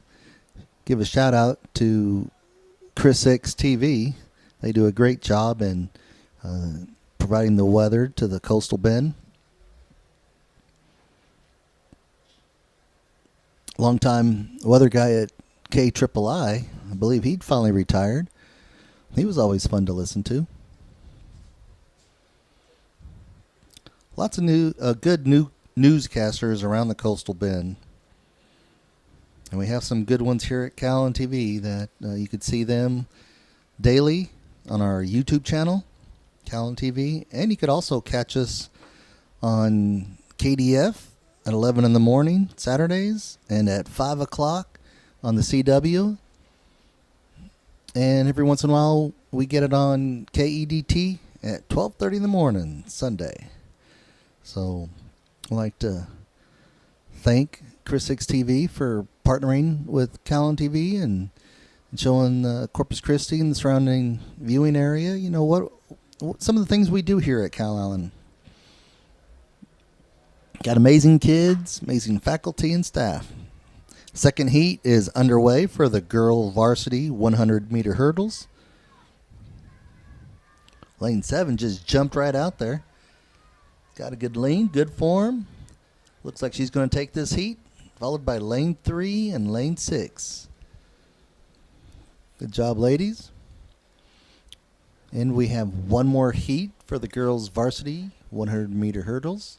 give a shout out to Chris X TV. They do a great job in providing the weather to the coastal bend. Longtime weather guy at KIII, I believe he'd finally retired. He was always fun to listen to. Lots of good newscasters around the coastal bend. And we have some good ones here at Calallen TV that you could see them daily on our YouTube channel, Calallen TV. And you could also catch us on KDF at 11 in the morning, Saturdays, and at 5 o'clock on the CW. And every once in a while, we get it on KEDT at 12:30 in the morning, Sunday. So I'd like to thank Chris 6 TV for partnering with Calallen TV and showing Corpus Christi and the surrounding viewing area. You know what some of the things we do here at Calallen. Got amazing kids, amazing faculty and staff. Second heat is underway for the girl varsity 100-meter hurdles. Lane 7 just jumped right out there. Got a good lean, good form. Looks like she's going to take this heat, followed by lane 3 and lane 6. Good job, ladies. And we have one more heat for the girls varsity 100-meter hurdles.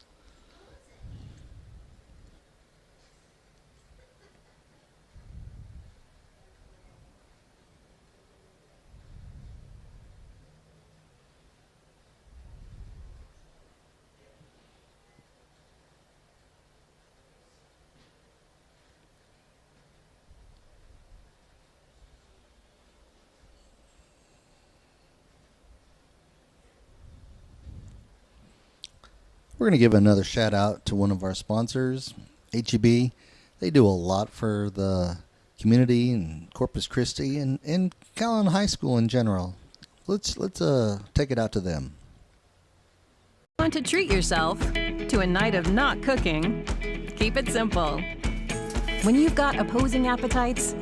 We're going to give another shout out to one of our sponsors, HEB. They do a lot for the community and Corpus Christi and Calallen High School in general. Let's take it out to them.
Want to treat yourself to a night of not cooking? Keep it simple. When you've got opposing appetites,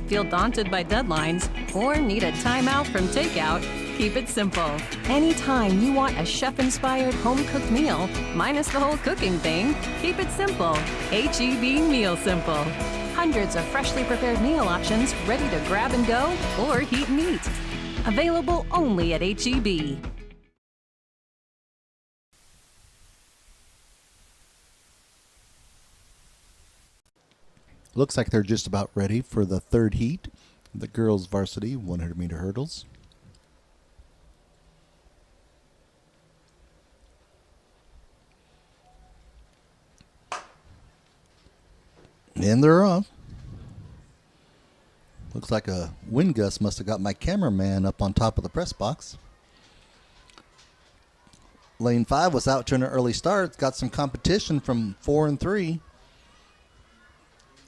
feel daunted by deadlines, or need a timeout from takeout, keep it simple. Anytime you want a chef-inspired home-cooked meal, minus the whole cooking thing, keep it simple. HEB Meal Simple. Hundreds of freshly prepared meal options ready to grab and go or heat and eat. Available only at HEB.
Looks like they're just about ready for the third heat, the girls varsity 100-meter hurdles. And they're off. Looks like a wind gust must have got my cameraman up on top of the press box. Lane 5 was out to an early start. It's got some competition from 4 and 3.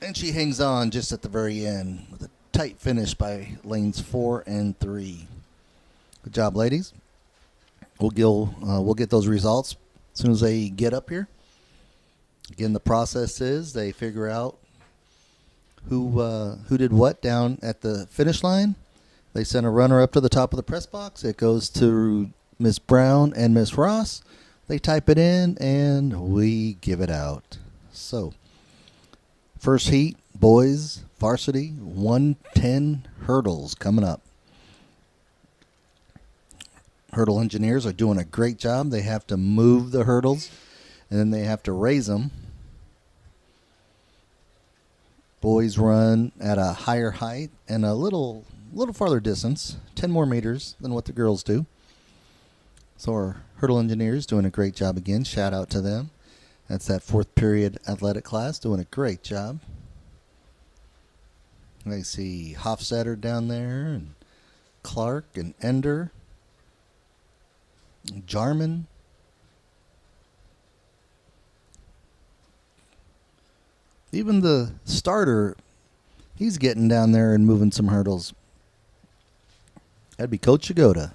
And she hangs on just at the very end with a tight finish by lanes 4 and 3. Good job, ladies. We'll get those results as soon as they get up here. Again, the process is they figure out who did what down at the finish line. They send a runner up to the top of the press box. It goes to Miss Brown and Miss Ross. They type it in, and we give it out. So, first heat, boys, varsity, 110 hurdles coming up. Hurdle engineers are doing a great job. They have to move the hurdles, and then they have to raise them. Boys run at a higher height and a little farther distance, 10 more meters than what the girls do. So our hurdle engineers doing a great job again. Shout out to them. That's that fourth period athletic class doing a great job. I see Hofstetter down there, and Clark and Ender, and Jarman. Even the starter, he's getting down there and moving some hurdles. That'd be Coach Yagoda.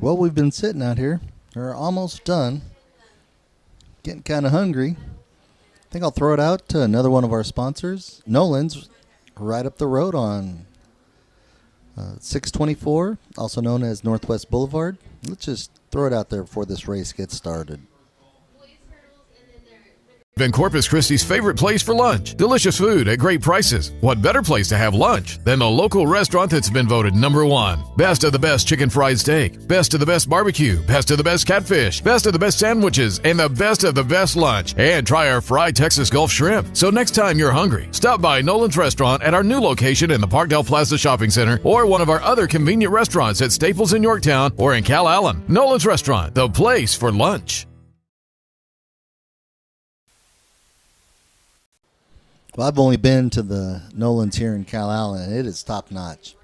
Well, we've been sitting out here. We're almost done. Getting kind of hungry. I think I'll throw it out to another one of our sponsors, Nolan's, right up the road on 624, also known as Northwest Boulevard. Let's just throw it out there before this race gets started.
Been Corpus Christi's favorite place for lunch. Delicious food at great prices. What better place to have lunch than the local restaurant that's been voted #1? Best of the best chicken fried steak, best of the best barbecue, best of the best catfish, best of the best sandwiches, and the best of the best lunch. And try our fried Texas Gulf shrimp. So next time you're hungry, stop by Nolan's Restaurant at our new location in the Parkdale Plaza Shopping Center or one of our other convenient restaurants at Staples in Yorktown or in Calallen. Nolan's Restaurant, the place for lunch.
Well, I've only been to the Nolan's here in Calallen, and it is top-notch.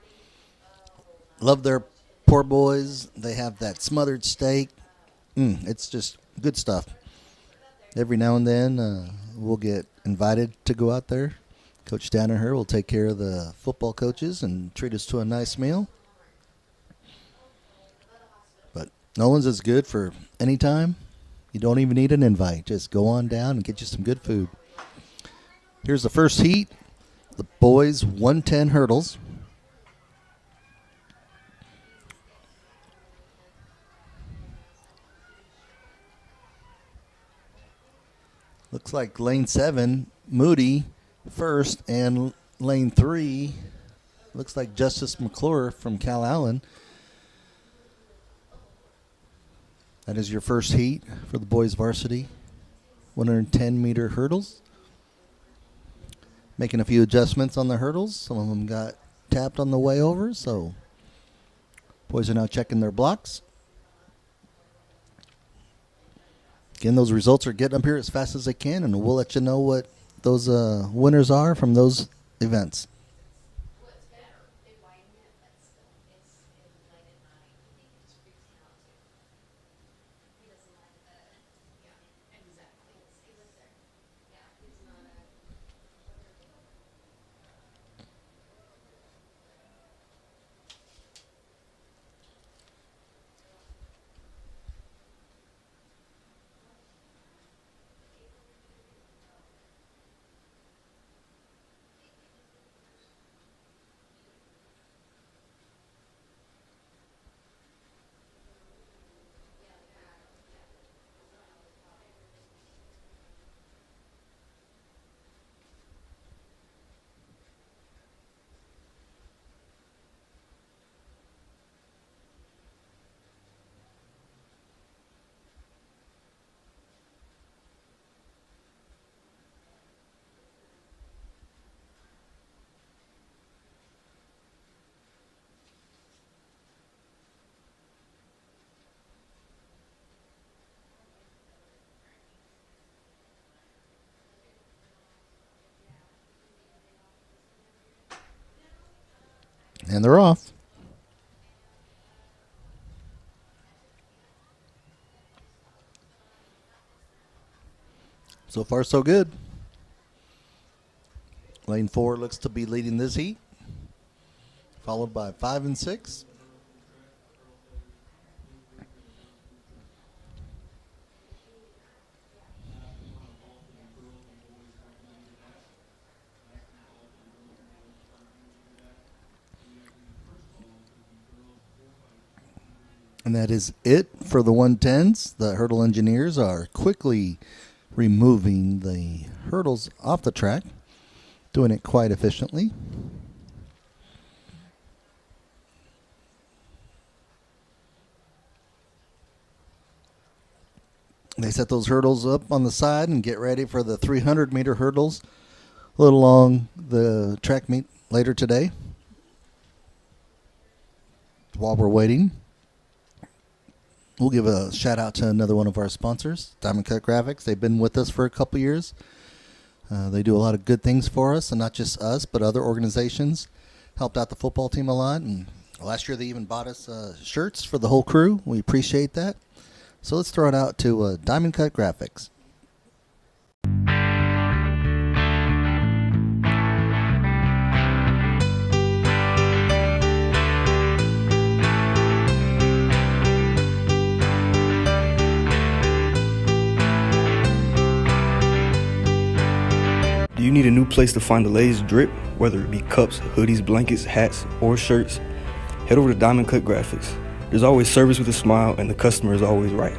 Love their poor boys. They have that smothered steak. It's just good stuff. Every now and then, we'll get invited to go out there. Coach Danaher will take care of the football coaches and treat us to a nice meal. But Nolan's is good for any time. You don't even need an invite. Just go on down and get you some good food. Here's the first heat, the boys 110 hurdles. Looks like lane 7, Moody first, and lane 3, looks like Justice McClure from Calallen. That is your first heat for the boys varsity, 110-meter hurdles. Making a few adjustments on the hurdles. Some of them got tapped on the way over, so boys are now checking their blocks. Again, those results are getting up here as fast as they can, and we'll let you know what those winners are from those events. And they're off. So far, so good. Lane 4 looks to be leading this heat, followed by 5 and 6. And that is it for the 110s. The hurdle engineers are quickly removing the hurdles off the track, doing it quite efficiently. They set those hurdles up on the side and get ready for the 300-meter hurdles a little along the track meet later today. While we're waiting, we'll give a shout out to another one of our sponsors, Diamond Cut Graphics. They've been with us for a couple years. They do a lot of good things for us, and not just us, but other organizations. Helped out the football team a lot, and last year they even bought us shirts for the whole crew. We appreciate that. So let's throw it out to Diamond Cut Graphics.
need a new place to find the latest drip, whether it be cups, hoodies, blankets, hats, or shirts, head over to Diamond Cut Graphics. There's always service with a smile, and the customer is always right.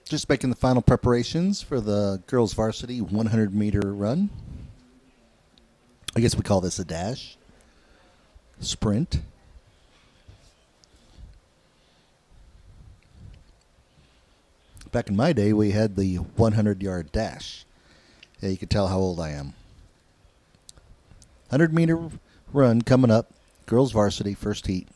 Just making the final preparations for the girls varsity 100-meter run. I guess we call this a dash. Sprint. Back in my day, we had the 100-yard dash. Yeah, you can tell how old I am. 100-meter run coming up. Girls varsity, first heat.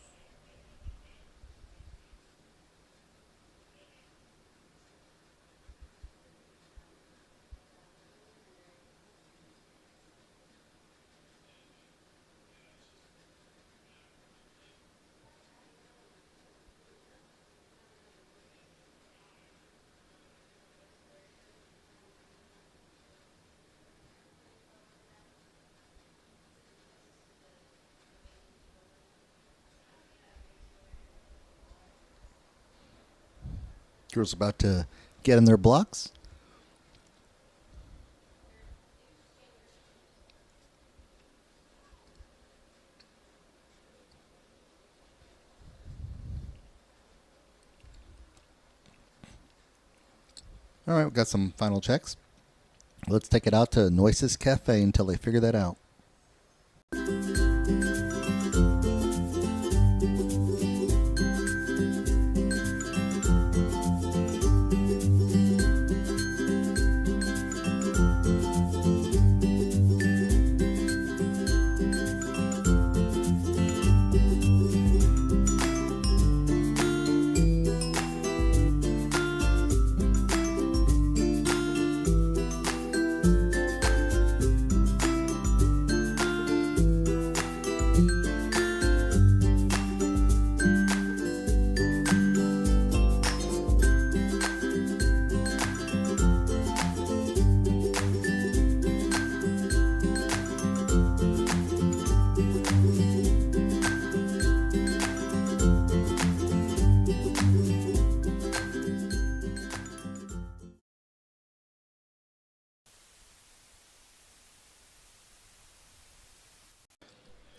Girls about to get in their blocks. All right, we've got some final checks. Let's take it out to Noises Cafe until they figure that out.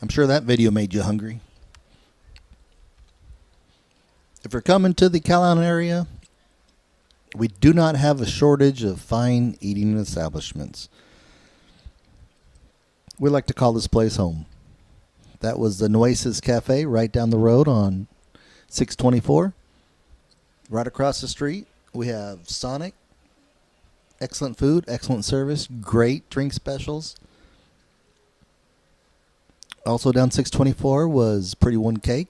I'm sure that video made you hungry. If you're coming to the Calallen area, we do not have a shortage of fine eating establishments. We like to call this place home. That was the Noises Cafe right down the road on 624. Right across the street, we have Sonic. Excellent food, excellent service, great drink specials. Also down 624 was Pretty One Cake.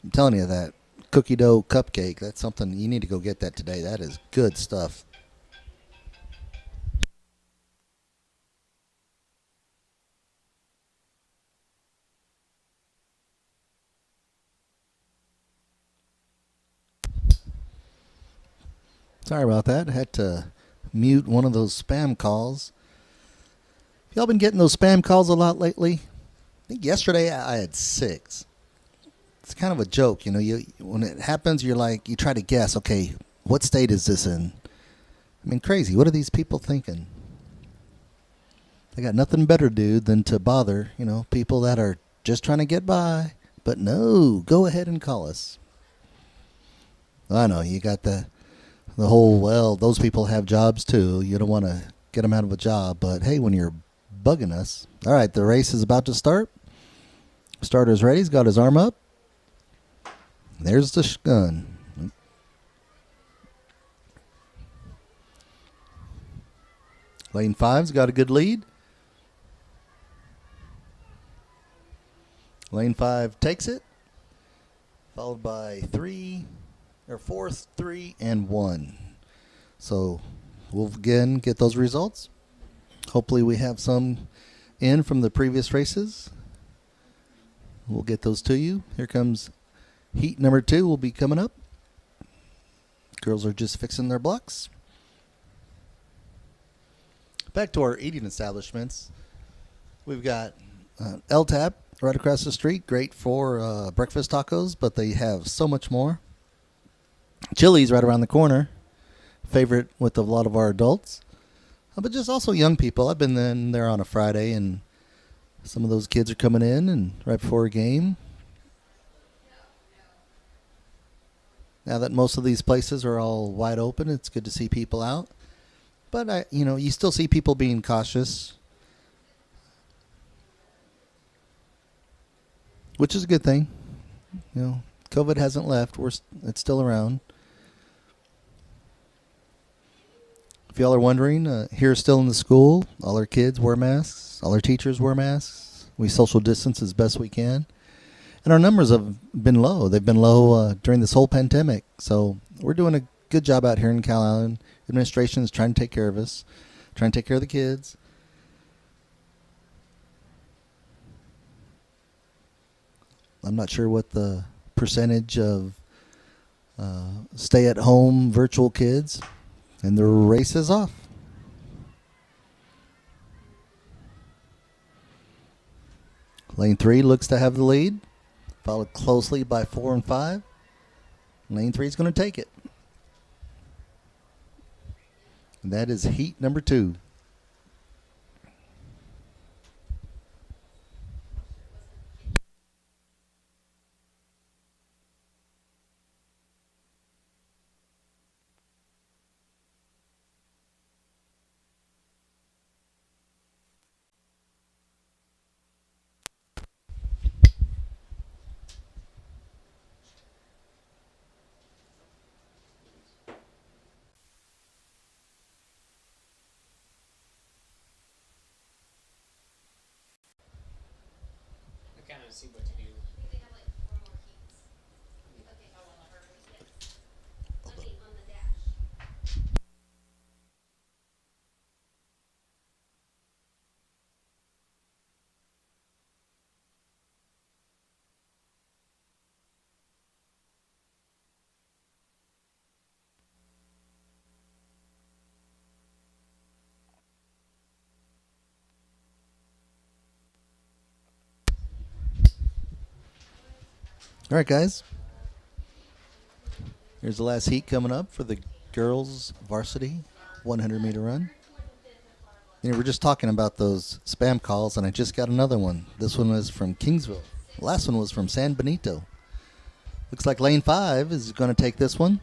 I'm telling you, that cookie dough cupcake, that's something, you need to go get that today. That is good stuff. Sorry about that. I had to mute one of those spam calls. Y'all been getting those spam calls a lot lately? I think yesterday I had 6. It's kind of a joke, you know. When it happens, you're like, you try to guess, okay, what state is this in? I mean, crazy. What are these people thinking? They got nothing better to do than to bother, you know, people that are just trying to get by. But no, go ahead and call us. I know, you got the whole, well, those people have jobs too. You don't want to get them out of a job. But hey, when you're bugging us. All right, the race is about to start. Starter's ready. He's got his arm up. There's the gun. Lane 5's got a good lead. Lane 5 takes it, followed by 4, 3, and 1. So we'll again get those results. Hopefully we have some in from the previous races. We'll get those to you. Here comes heat number 2 will be coming up. Girls are just fixing their blocks. Back to our eating establishments. We've got El Tap right across the street. Great for breakfast tacos, but they have so much more. Chili's right around the corner. Favorite with a lot of our adults. But just also young people. I've been in there on a Friday, and some of those kids are coming in and right before a game. Now that most of these places are all wide open, it's good to see people out. But, you still see people being cautious, which is a good thing. COVID hasn't left. It's still around. If y'all are wondering, here still in the school, all our kids wear masks. All our teachers wear masks. We social distance as best we can. And our numbers have been low. They've been low during this whole pandemic. So we're doing a good job out here in Calallen. Administration is trying to take care of us, trying to take care of the kids. I'm not sure what the percentage of stay-at-home virtual kids, and the race is off. Lane 3 looks to have the lead, followed closely by 4 and 5. Lane 3 is going to take it. And that is heat number 2.
See what to do.
All right, guys. Here's the last heat coming up for the girls varsity 100-meter run. We're just talking about those spam calls, and I just got another one. This one was from Kingsville. The last one was from San Benito. Looks like lane 5 is going to take this one.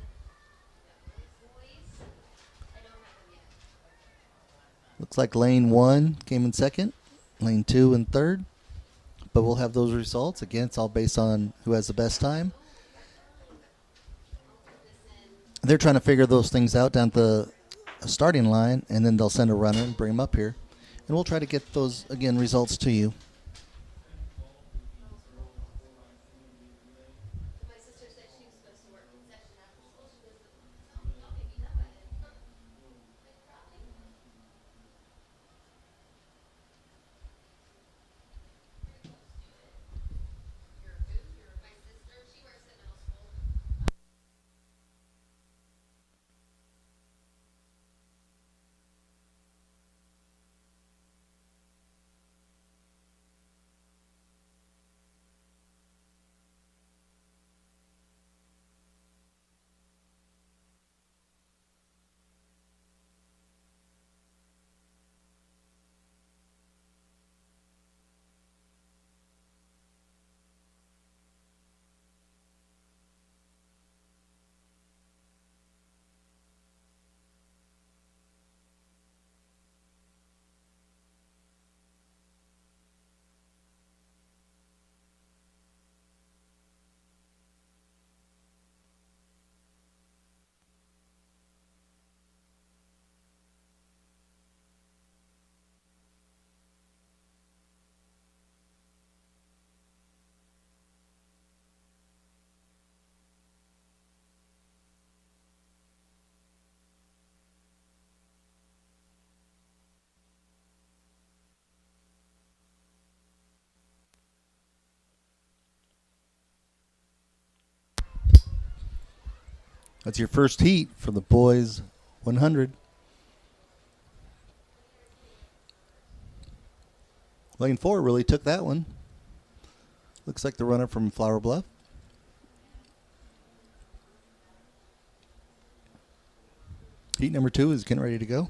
Looks like lane 1 came in second, lane 2 in third. But we'll have those results. Again, it's all based on who has the best time. They're trying to figure those things out down at the starting line, and then they'll send a runner and bring them up here. And we'll try to get those, again, results to you. That's your first heat for the boys 100. Lane 4 really took that one. Looks like the runner from Flower Bluff. Heat number 2 is getting ready to go.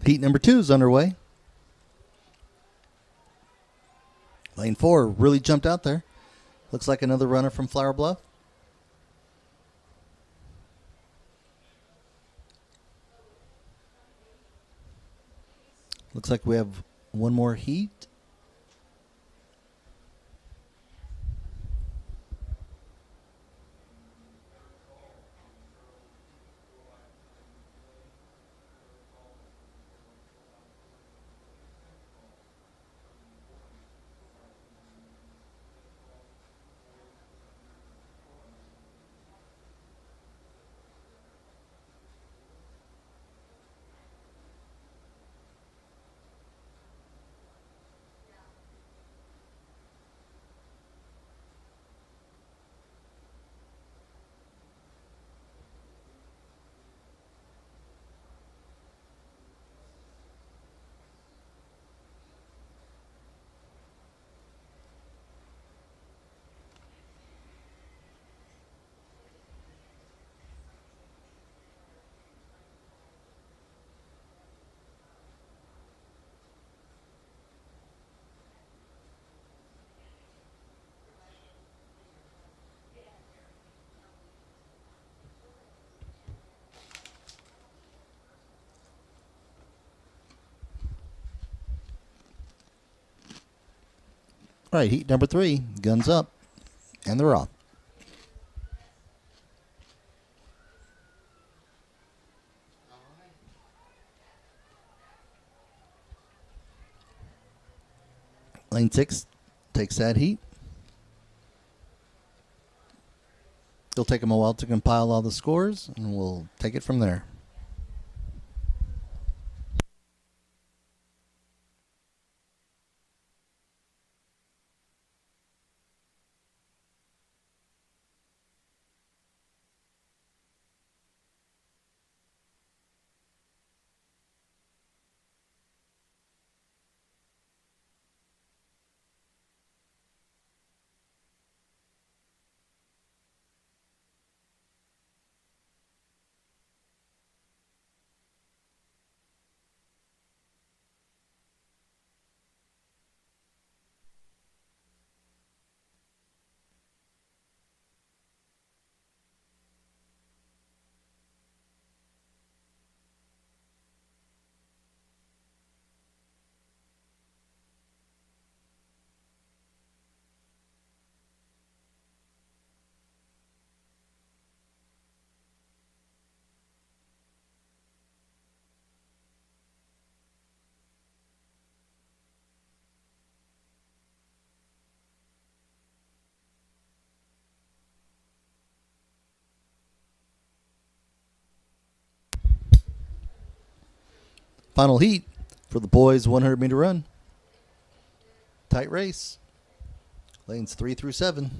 Heat number 2 is underway. Lane 4 really jumped out there. Looks like another runner from Flower Bluff. Looks like we have one more heat. All right, heat number 3, guns up, and they're off. Lane 6 takes that heat. It'll take them a while to compile all the scores, and we'll take it from there. Final heat for the boys 100-meter run. Tight race. Lanes 3 through 7.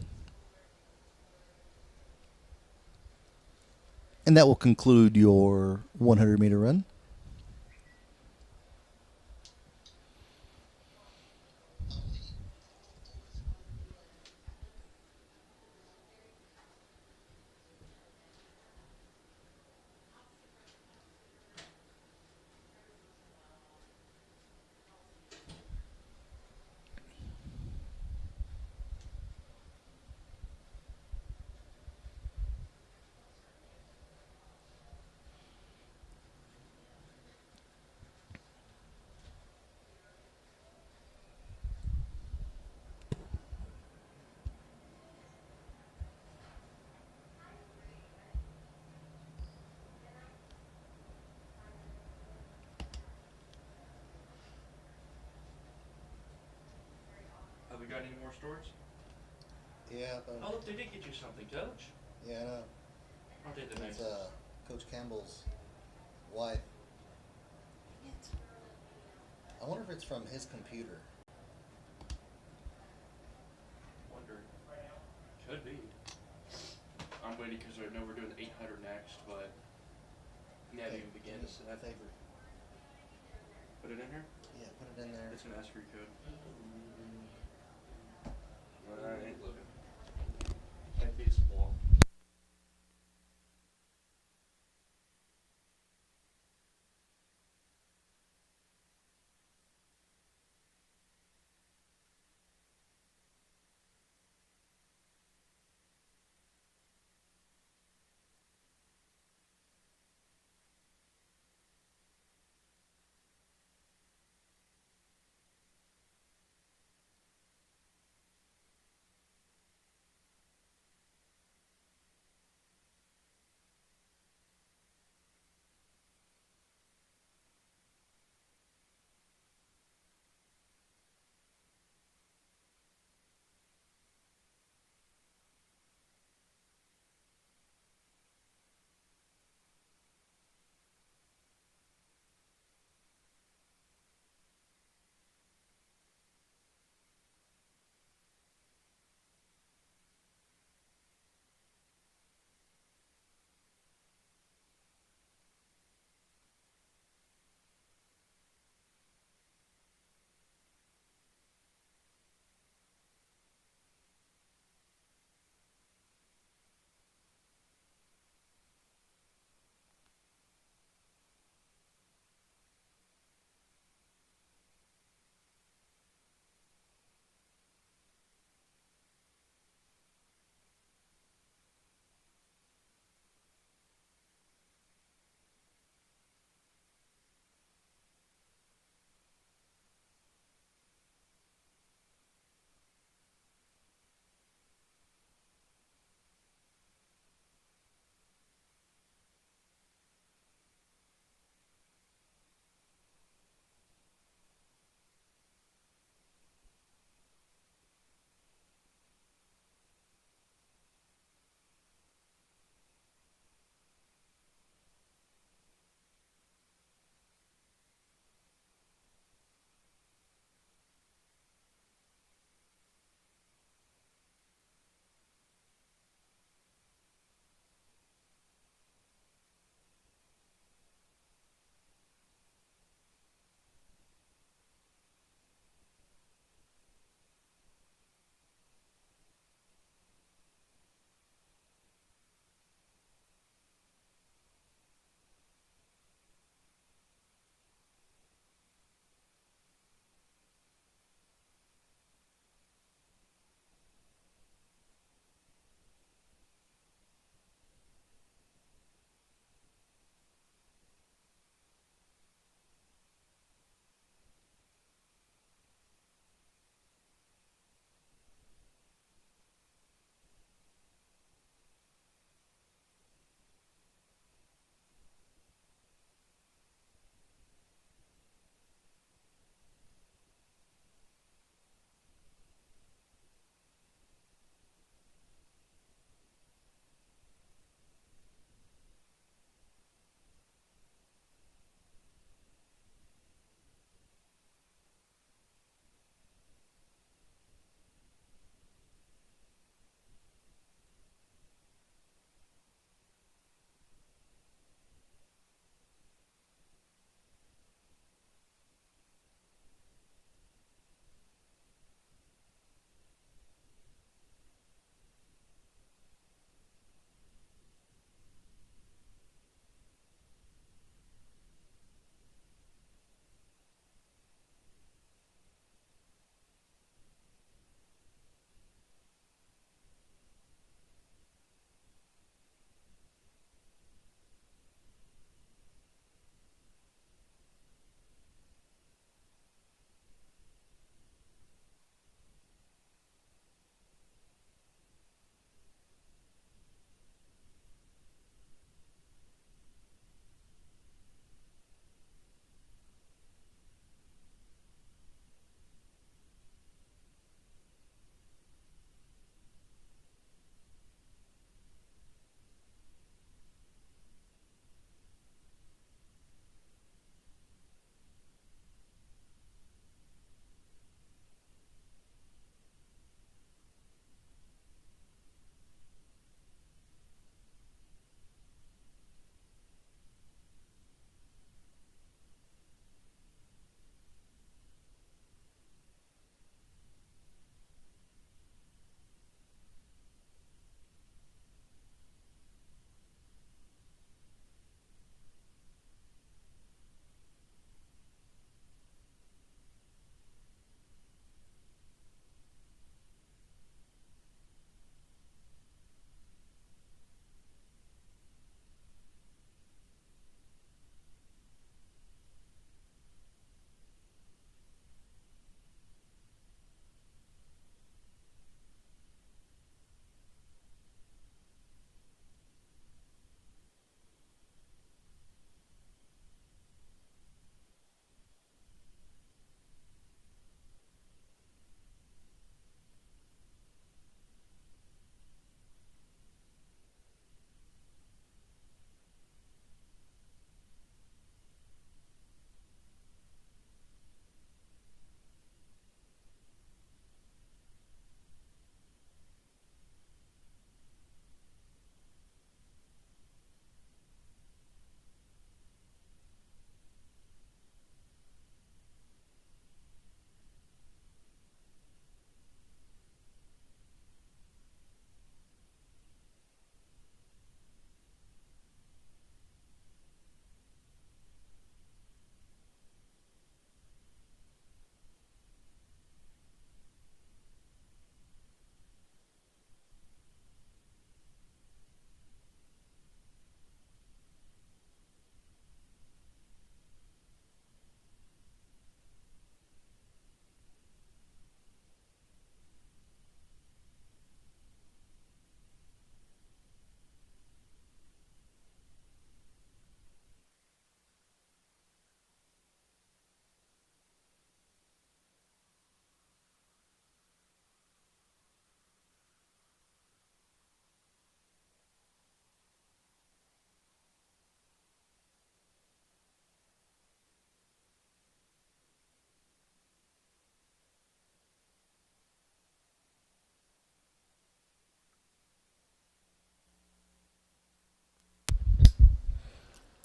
And that will conclude your 100-meter run.
Have we got any more stores?
Yeah.
Oh, look, they did get you something, Coach.
Yeah, I know.
Aren't they the
It's
nicest?
Coach Campbell's wife. I wonder if it's from his computer.
Wonder. Could be. I'm waiting because I know we're doing 800 next, but we haven't even begun to set.
Favorite.
Put it in here?
Yeah, put it in there.
It's going to ask for your code. Alright. Take these. Well,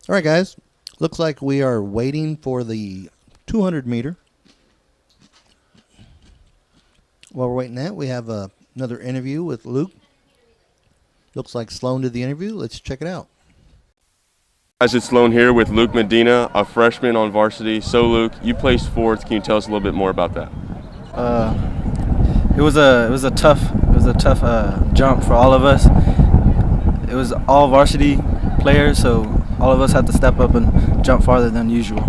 All right, guys. Looks like we are waiting for the 200 meter. While we're waiting that, we have another interview with Luke. Looks like Sloan did the interview. Let's check it out.
Guys, it's Sloan here with Luke Medina, a freshman on varsity. So, Luke, you placed fourth. Can you tell us a little bit more about that?
It was a tough jump for all of us. It was all varsity players, so all of us had to step up and jump farther than usual.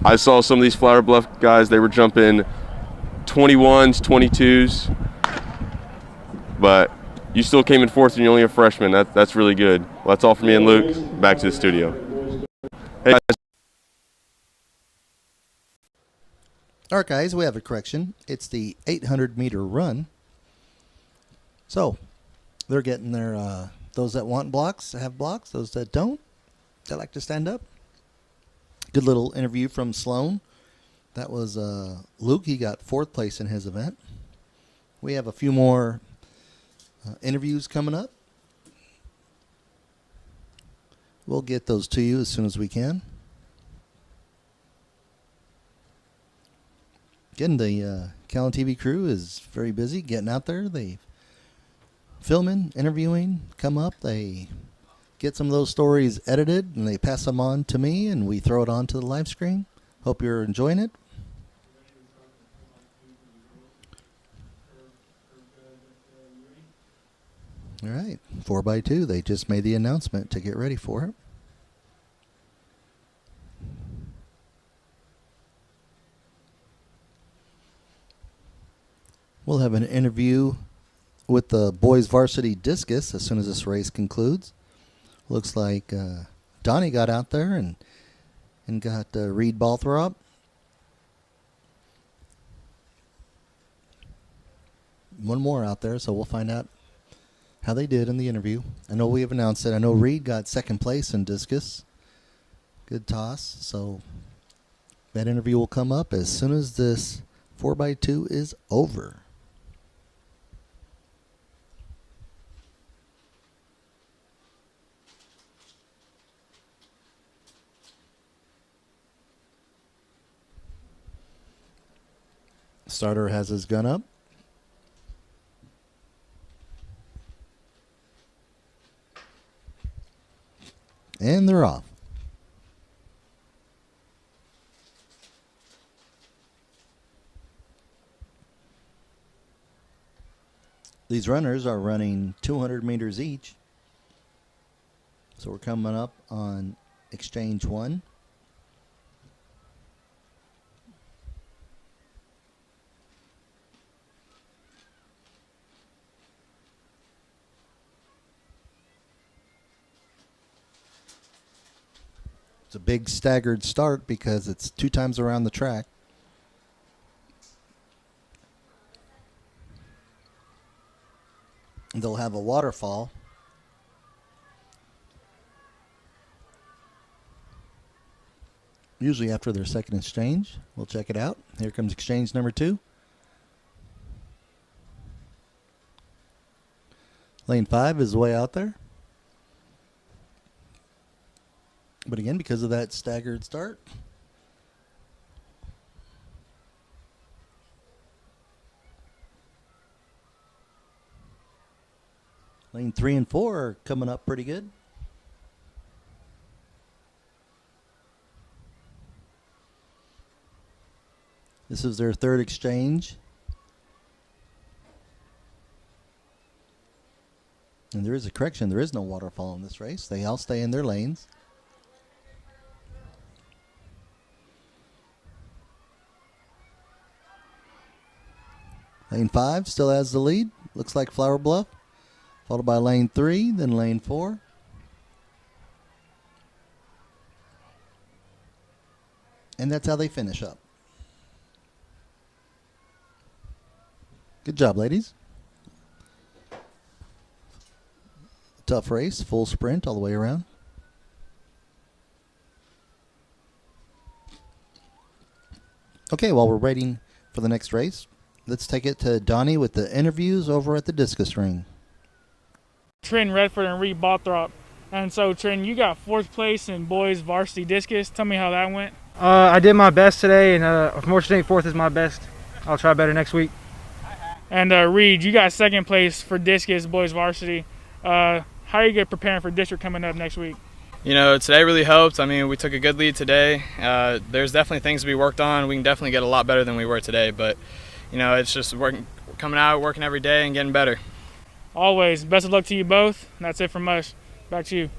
I saw some of these Flower Bluff guys. They were jumping 21s, 22s, but you still came in fourth and you're only a freshman. That's really good. Well, that's all for me and Luke. Back to the studio. Hey, guys.
All right, guys, we have a correction. It's the 800 meter run. So they're getting their, those that want blocks have blocks. Those that don't, they like to stand up. Good little interview from Sloan. That was Luke. He got fourth place in his event. We have a few more interviews coming up. We'll get those to you as soon as we can. Again, the Calallen TV crew is very busy getting out there. They filming, interviewing, come up. They get some of those stories edited and they pass them on to me and we throw it onto the live screen. Hope you're enjoying it. All right, 4x2. They just made the announcement to get ready for it. We'll have an interview with the boys varsity discus as soon as this race concludes. Looks like Donnie got out there and got Reed Balthrop. One more out there, so we'll find out how they did in the interview. I know we have announced it. I know Reed got second place in discus. Good toss. So that interview will come up as soon as this 4x2 is over. Starter has his gun up. And they're off. These runners are running 200 meters each. So we're coming up on exchange 1. It's a big staggered start because it's 2 times around the track. And they'll have a waterfall. Usually after their second exchange. We'll check it out. Here comes exchange number 2. Lane 5 is way out there. But again, because of that staggered start, lane 3 and 4 are coming up pretty good. This is their third exchange. And there is a correction. There is no waterfall in this race. They all stay in their lanes. Lane 5 still has the lead. Looks like Flower Bluff. Followed by lane 3, then lane 4. And that's how they finish up. Good job, ladies. Tough race, full sprint all the way around. Okay, while we're waiting for the next race, let's take it to Donnie with the interviews over at the discus ring.
Trent Redford and Reed Balthrop. And so, Trenton, you got 4th place in boys varsity discus. Tell me how that went.
I did my best today, and unfortunately 4th is my best. I'll try better next week.
And Reed, you got 2nd place for discus boys varsity. How are you preparing for district coming up next week?
You know, today really helped. I mean, we took a good lead today. There's definitely things to be worked on. We can definitely get a lot better than we were today, but you know, it's just coming out, working every day, and getting better.
Always. Best of luck to you both. And that's it from us. Back to you.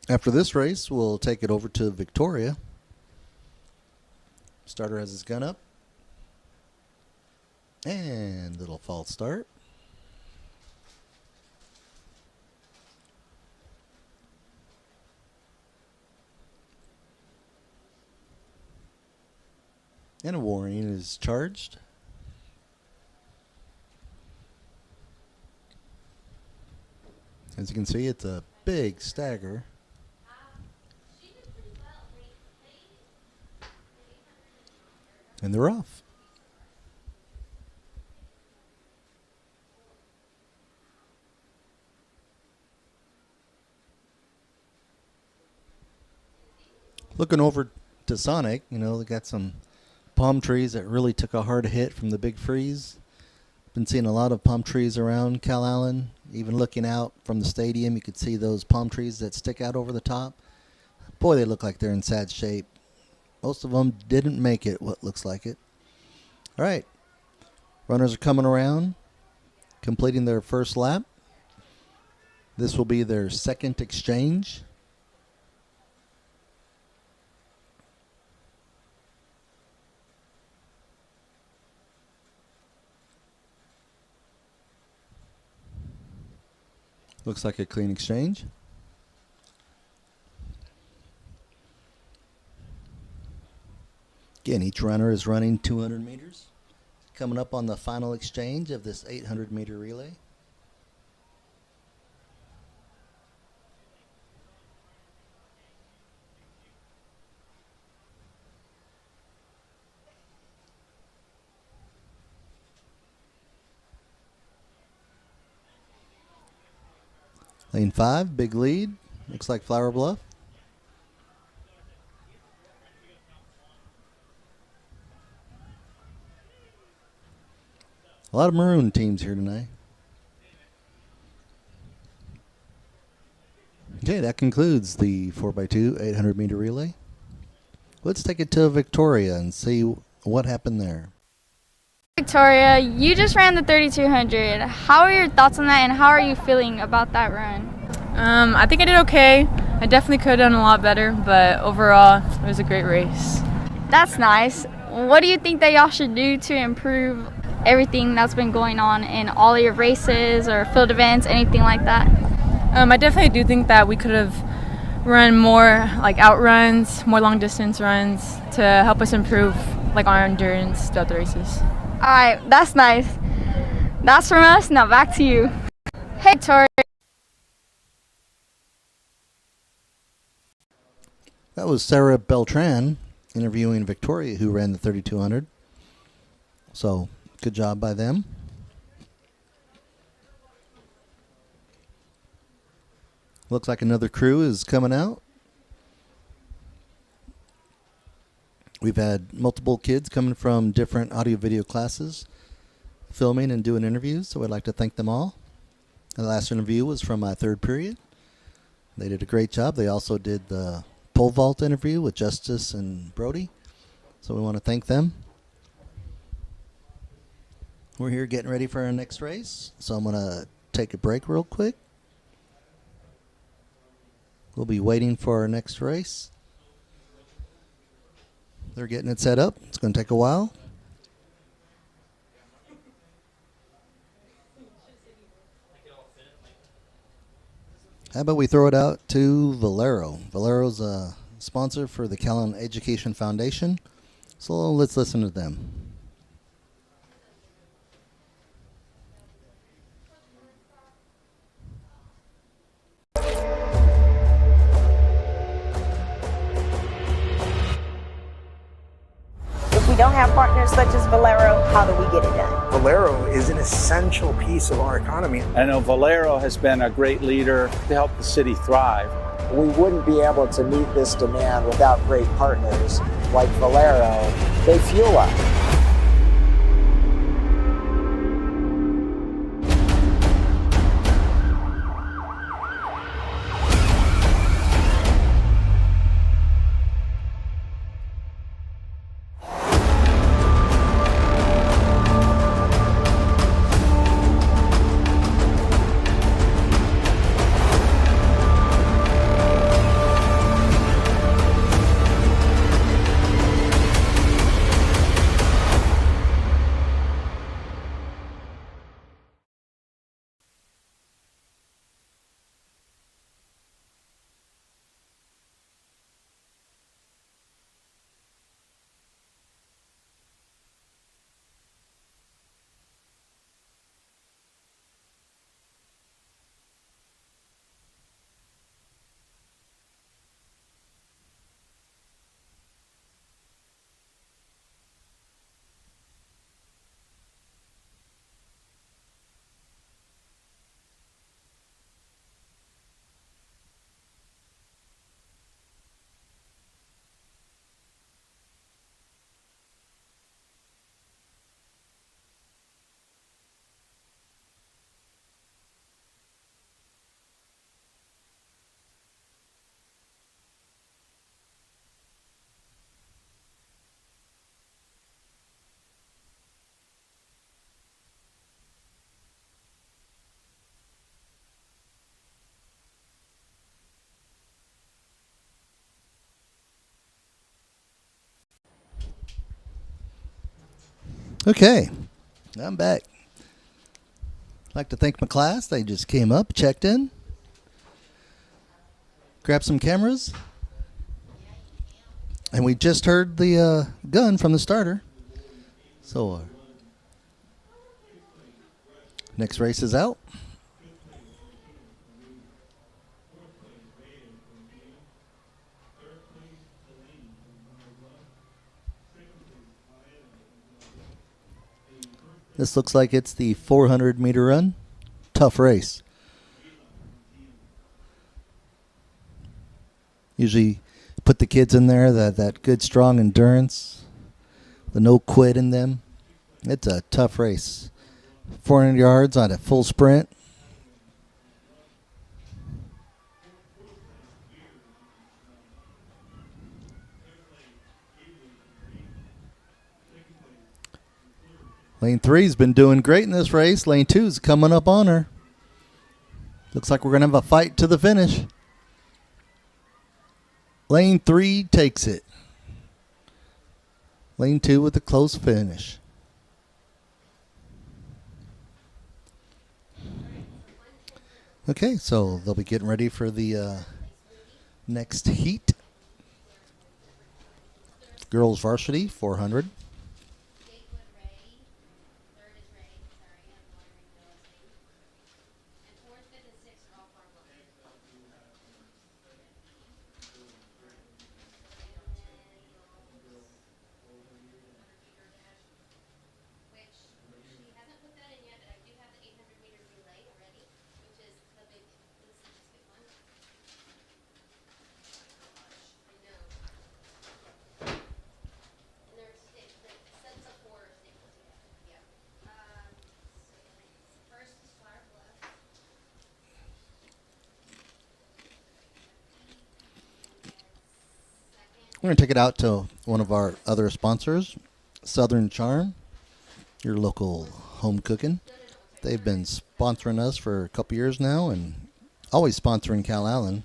After this race, we'll take it over to Victoria. Starter has his gun up. And little false start. And a warning is charged. As you can see, it's a big stagger. And they're off. Looking over to Sonic, you know, they got some palm trees that really took a hard hit from the big freeze. Been seeing a lot of palm trees around Calallen. Even looking out from the stadium, you could see those palm trees that stick out over the top. Boy, they look like they're in sad shape. Most of them didn't make it, what looks like it. All right. Runners are coming around, completing their first lap. This will be their second exchange. Looks like a clean exchange. Again, each runner is running 200 meters. Coming up on the final exchange of this 800-meter relay. Lane 5, big lead. Looks like Flower Bluff. A lot of maroon teams here tonight. Okay, that concludes the 4x2 800-meter relay. Let's take it to Victoria and see what happened there.
Victoria, you just ran the 3200. How are your thoughts on that, and how are you feeling about that run?
I think I did okay. I definitely could have done a lot better, but overall, it was a great race.
That's nice. What do you think that y'all should do to improve everything that's been going on in all your races or field events, anything like that?
I definitely do think that we could have run more like outruns, more long distance runs to help us improve like our endurance throughout the races.
All right, that's nice. That's from us. Now back to you. Hey, Victoria.
That was Sarah Beltran interviewing Victoria, who ran the 3200. So, good job by them. Looks like another crew is coming out. We've had multiple kids coming from different audio-video classes, filming and doing interviews, so I'd like to thank them all. The last interview was from my third period. They did a great job. They also did the pole vault interview with Justice and Brody, so we want to thank them. We're here getting ready for our next race, so I'm going to take a break real quick. We'll be waiting for our next race. They're getting it set up. It's going to take a while. How about we throw it out to Valero? Valero's a sponsor for the Calallen Education Foundation. So let's listen to them.
If we don't have partners such as Valero, how do we get it done?
Valero is an essential piece of our economy.
I know Valero has been a great leader to help the city thrive.
We wouldn't be able to meet this demand without great partners like Valero. They fuel us.
Okay, I'm back. I'd like to thank my class. They just came up, checked in, grabbed some cameras, and we just heard the gun from the starter. So, next race is out. This looks like it's the 400-meter run. Tough race. Usually put the kids in there, that good, strong endurance, the no quit in them. It's a tough race. 400 yards on a full sprint. Lane 3's been doing great in this race. Lane 2's coming up on her. Looks like we're going to have a fight to the finish. Lane 3 takes it. Lane 2 with a close finish. Okay, so they'll be getting ready for the next heat. Girls Varsity 400. We're going to take it out to one of our other sponsors, Southern Charm, your local home cooking. They've been sponsoring us for a couple years now and always sponsoring Calallen,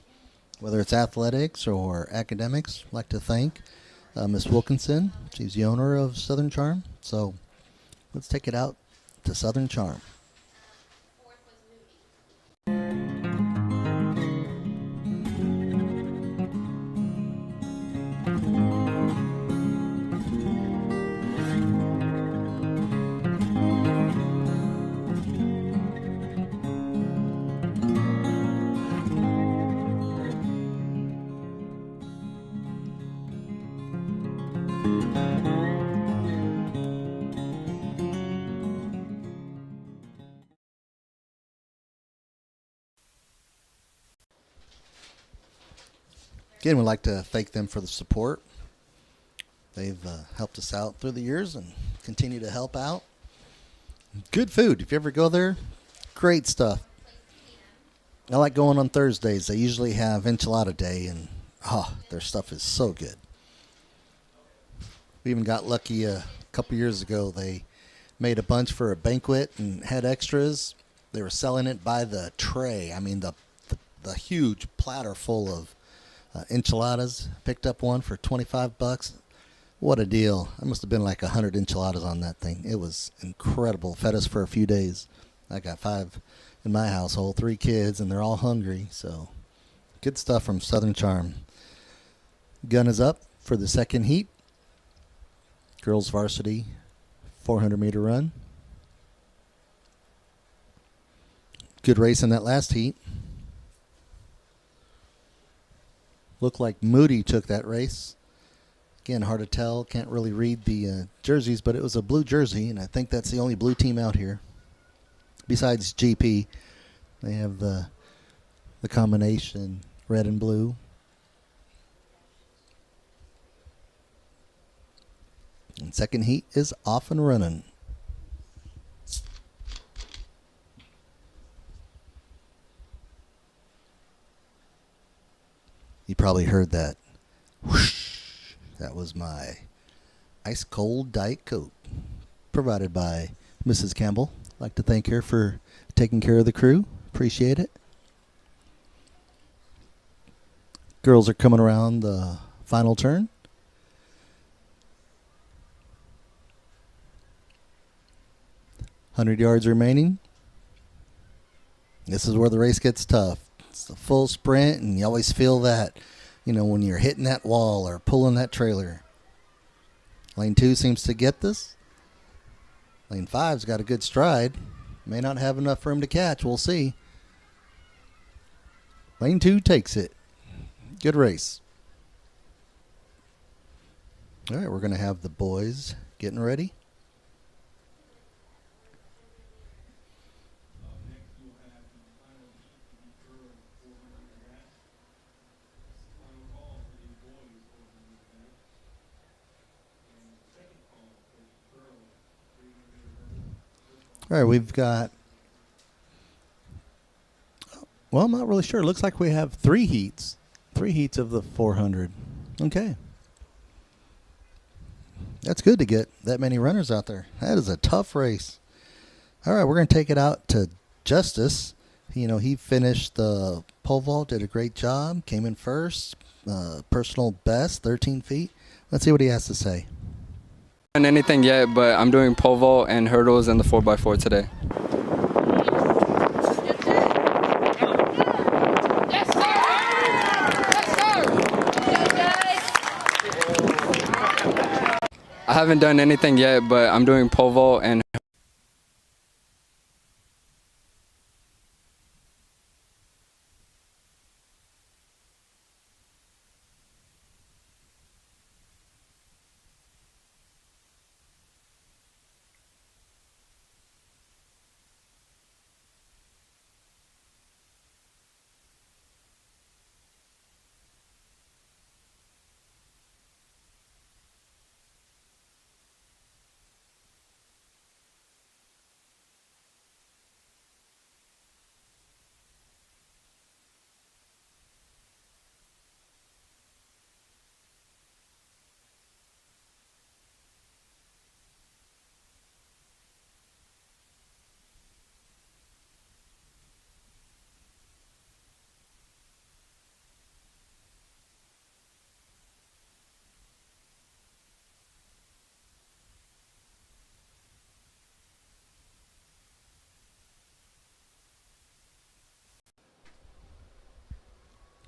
whether it's athletics or academics. I'd like to thank Miss Wilkinson. She's the owner of Southern Charm. So let's take it out to Southern Charm. Again, we'd like to thank them for the support. They've helped us out through the years and continue to help out. Good food. If you ever go there, great stuff. I like going on Thursdays. They usually have enchilada day, and their stuff is so good. We even got lucky a couple years ago. They made a bunch for a banquet and had extras. They were selling it by the tray. I mean, the huge platter full of enchiladas. Picked up one for $25. What a deal. There must have been like 100 enchiladas on that thing. It was incredible. Fed us for a few days. I got 5 in my household, 3 kids, and they're all hungry. So good stuff from Southern Charm. Gun is up for the second heat. Girls Varsity 400-meter run. Good race in that last heat. Looked like Moody took that race. Again, hard to tell. Can't really read the jerseys, but it was a blue jersey, and I think that's the only blue team out here. Besides GP, they have the combination red and blue. And second heat is off and running. You probably heard that. Whoosh. That was my ice cold Diet Coke, provided by Mrs. Campbell. I'd like to thank her for taking care of the crew. Appreciate it. Girls are coming around the final turn. $100 yards remaining. This is where the race gets tough. It's a full sprint, and you always feel that, when you're hitting that wall or pulling that trailer. Lane 2 seems to get this. Lane 5's got a good stride. May not have enough for him to catch. We'll see. Lane 2 takes it. Good race. All right, we're going to have the boys getting ready. All right, we've got, well, I'm not really sure. It looks like we have 3 heats. 3 heats of the 400. Okay. That's good to get that many runners out there. That is a tough race. All right, we're going to take it out to Justice. He finished the pole vault, did a great job, came in first, personal best, 13 feet. Let's see what he has to say.
Done anything yet, but I'm doing pole vault and hurdles and the 4x4 today. I haven't done anything yet, but I'm doing pole vault and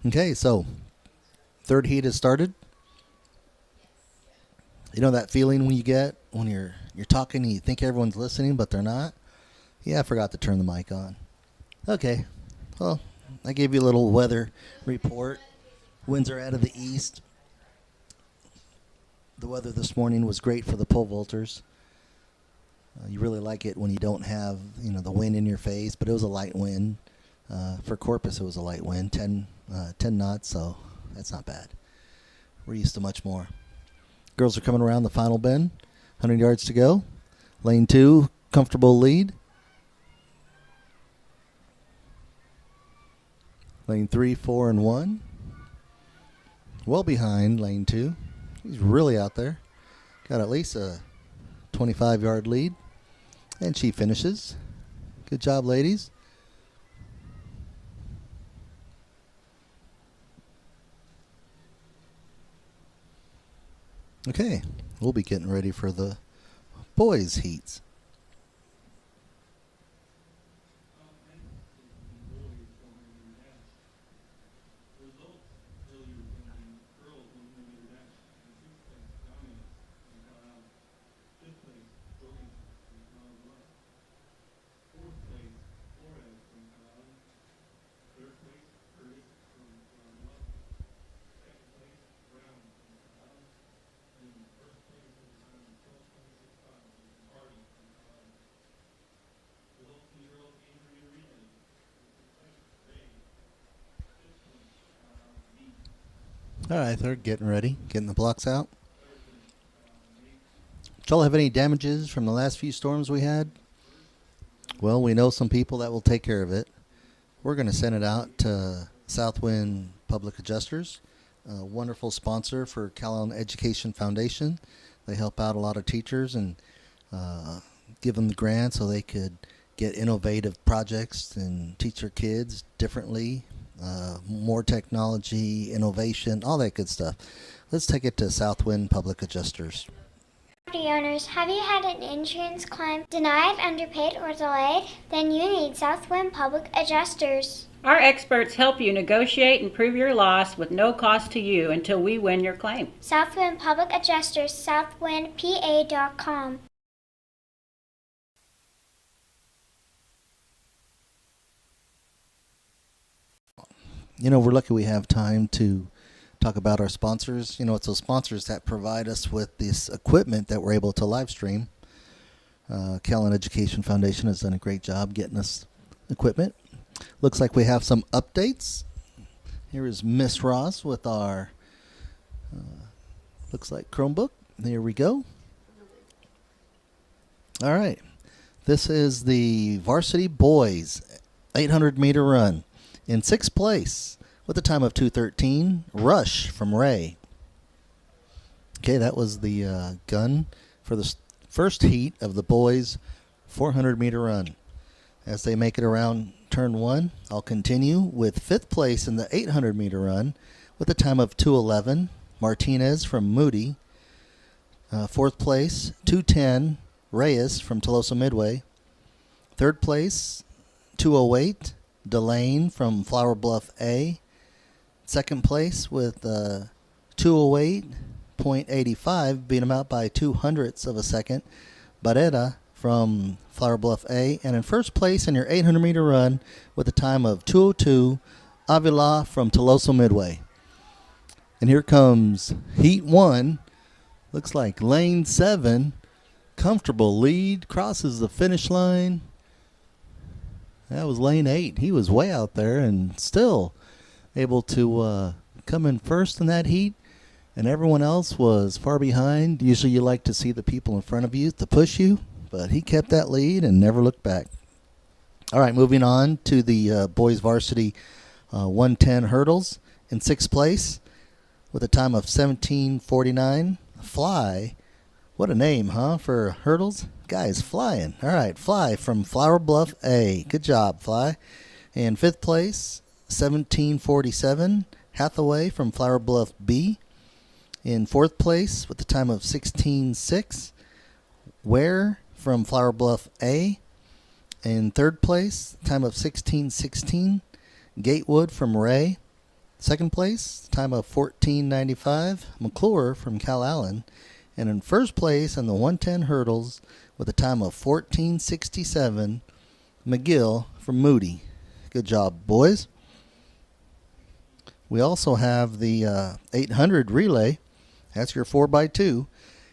Okay, so third heat has started. You know that feeling when you get when you're talking and you think everyone's listening, but they're not? Yeah, I forgot to turn the mic on. Okay, well, I gave you a little weather report. Winds are out of the east. The weather this morning was great for the pole vaulters. You really like it when you don't have the wind in your face, but it was a light wind. For Corpus, it was a light wind, 10 knots, so that's not bad. We're used to much more. Girls are coming around the final bend, 100 yards to go. Lane 2, comfortable lead. Lane 3, 4, and 1. Well behind lane 2. He's really out there. Got at least a 25-yard lead. And she finishes. Good job, ladies. Okay, we'll be getting ready for the boys' heats. All right, they're getting ready, getting the blocks out. Did y'all have any damages from the last few storms we had? Well, we know some people that will take care of it. We're going to send it out to Southwind Public Adjusters, a wonderful sponsor for Calallen Education Foundation. They help out a lot of teachers and give them the grant so they could get innovative projects and teach their kids differently. More technology, innovation, all that good stuff. Let's take it to Southwind Public Adjusters.
Property owners, have you had an insurance claim denied, underpaid, or delayed? Then you need Southwind Public Adjusters.
Our experts help you negotiate and prove your loss with no cost to you until we win your claim.
Southwind Public Adjusters, southwindpa.com.
We're lucky we have time to talk about our sponsors. It's those sponsors that provide us with this equipment that we're able to live stream. Calallen Education Foundation has done a great job getting us equipment. Looks like we have some updates. Here is Miss Ross with our, looks like Chromebook. There we go. All right. This is the Varsity Boys 800-meter run. In 6th place, with a time of 2:13, Rush from Ray. Okay, that was the gun for the first heat of the boys' 400-meter run. As they make it around turn 1, I'll continue with 5th place in the 800-meter run with a time of 2:11. Martinez from Moody. 4th place, 2:10. Reyes from Tolosa Midway. 3rd place, 2:08. Delane from Flower Bluff A. 2nd place with 2:08.85, beat him out by 0.02 of a second. Barrera from Flower Bluff A. And in first place in your 800-meter run with a time of 2:02, Avila from Tolosa Midway. And here comes Heat 1. Looks like lane 7. Comfortable lead. Crosses the finish line. That was lane 8. He was way out there and still able to come in first in that heat. And everyone else was far behind. Usually you like to see the people in front of you to push you. But he kept that lead and never looked back. All right, moving on to the boys varsity 110 hurdles. In 6th place with a time of 17:49. Fly. What a name, huh, for hurdles? Guy's flying. All right, Fly from Flower Bluff A. Good job, Fly. In 5th place, 17:47. Hathaway from Flower Bluff B. In 4th place with a time of 16:06. Ware from Flower Bluff A. In 3rd place, time of 16:16. Gatewood from Ray. 2nd place, time of 14:95. McClure from Calallen. And in 1st place in the 110 hurdles with a time of 14:67, McGill from Moody. Good job, boys. We also have the 800 relay. That's your 4x2.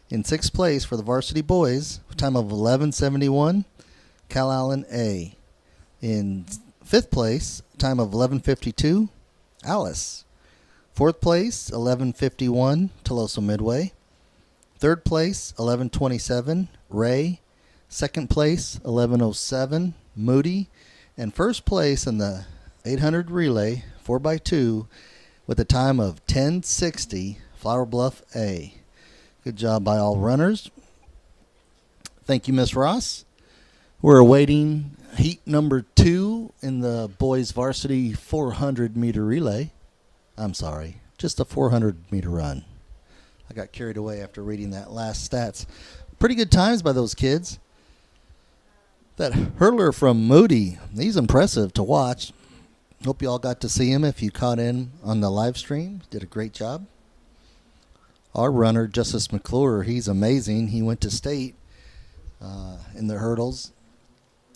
In 6th place for the varsity boys, time of 11:71, Calallen A. In 5th place, time of 11:52, Alice. 4th place, 11:51, Tolosa Midway. 3rd place, 11:27, Ray. 2nd place, 11:07, Moody. And 1st place in the 800 relay, 4x2, with a time of 10:60, Flower Bluff A. Good job by all runners. Thank you, Miss Ross. We're awaiting heat number 2 in the boys varsity 400-meter relay. I'm sorry, just a 400-meter run. I got carried away after reading that last stats. Pretty good times by those kids. That hurdler from Moody, he's impressive to watch. Hope you all got to see him if you caught in on the live stream. Did a great job. Our runner, Justice McClure, he's amazing. He went to state in the hurdles.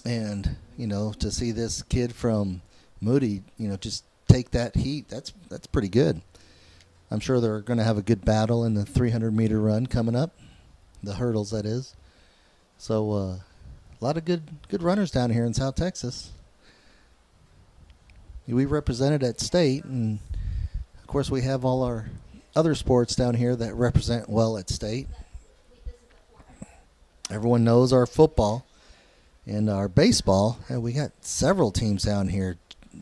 And, you know, to see this kid from Moody, you know, just take that heat, that's pretty good. I'm sure they're going to have a good battle in the 300-meter run coming up. The hurdles, that is. So, a lot of good runners down here in South Texas. We represented at state, and, of course, we have all our other sports down here that represent well at state. Everyone knows our football and our baseball, and we got several teams down here.